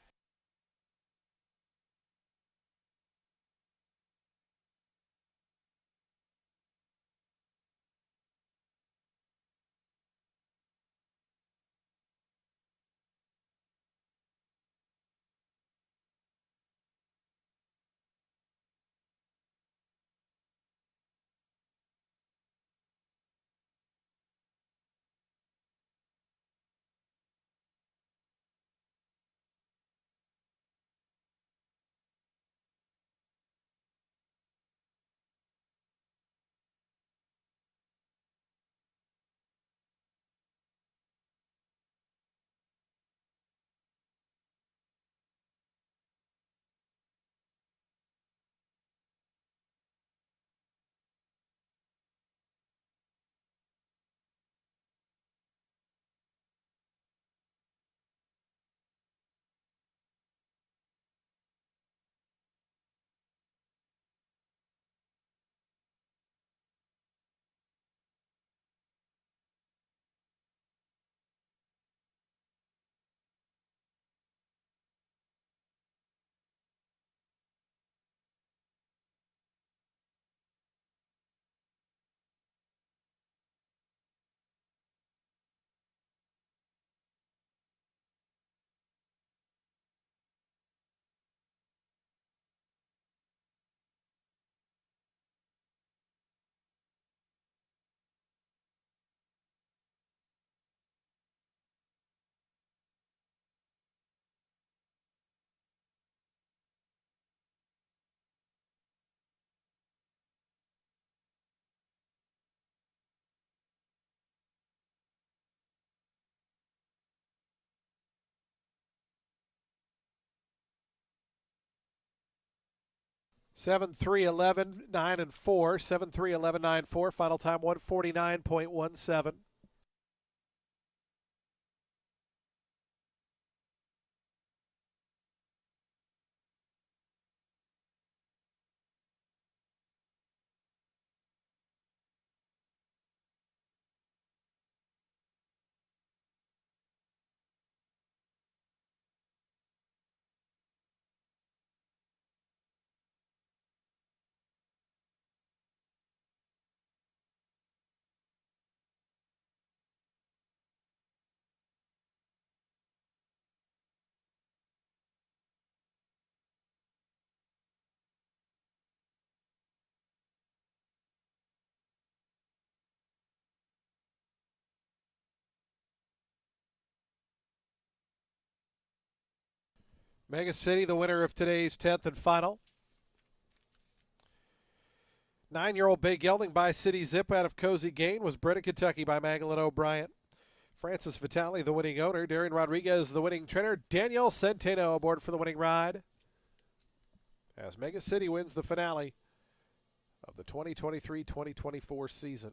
7-3, 11, 9, and 4. 7-3, 11, 9, 4. Final time 149.17. Mega City, the winner of today's 10th and final. 9-year-old Bay Gelding by City Zip out of Cozy Gain was bred in Kentucky by Magdalene O'Brien. Francis Vitale, the winning owner. Darian Rodriguez, the winning trainer. Daniel Centeno aboard for the winning ride. As Mega City wins the finale of the 2023-2024 season.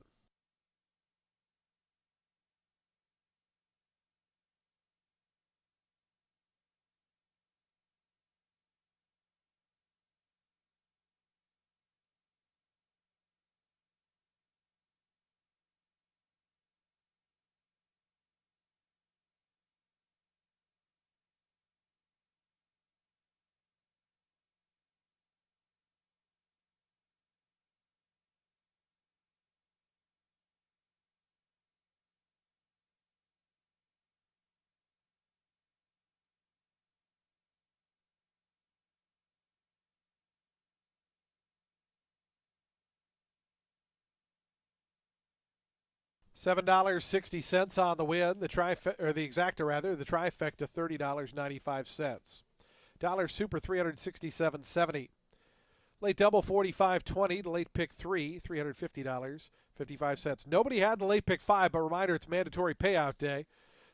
$7.60 on the win. The exacta rather. The trifecta $30.95. Dollar Super $367.70. Late double $45.20 to late pick 3 $350.55. Nobody had the late pick 5, but reminder it's mandatory payout day.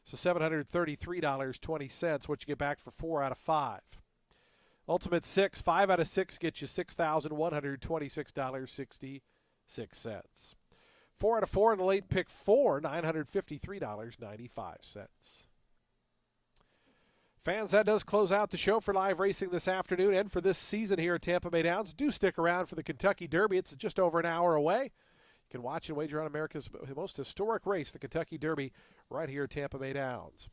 So $733.20, what you get back for 4 out of 5. Ultimate 6, 5 out of 6 gets you $6,126.66. 4 out of 4 in the late pick 4, $953.95. Fans, that does close out the show for live racing this afternoon and for this season here at Tampa Bay Downs. Do stick around for the Kentucky Derby. It's just over an hour away. You can watch and wager on America's most historic race, the Kentucky Derby, right here at Tampa Bay Downs.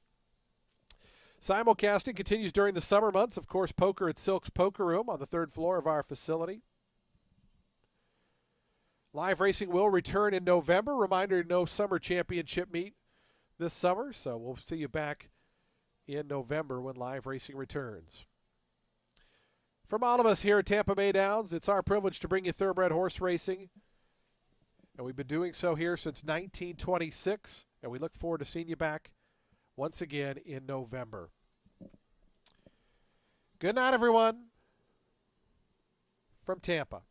Simulcasting continues during the summer months. Of course, poker at Silk's Poker Room on the 3rd floor of our facility. Live racing will return in November. Reminder, no summer championship meet this summer, so we'll see you back in November when live racing returns. From all of us here at Tampa Bay Downs, it's our privilege to bring you thoroughbred horse racing, and we've been doing so here since 1926, and we look forward to seeing you back once again in November. Good night, everyone, from Tampa.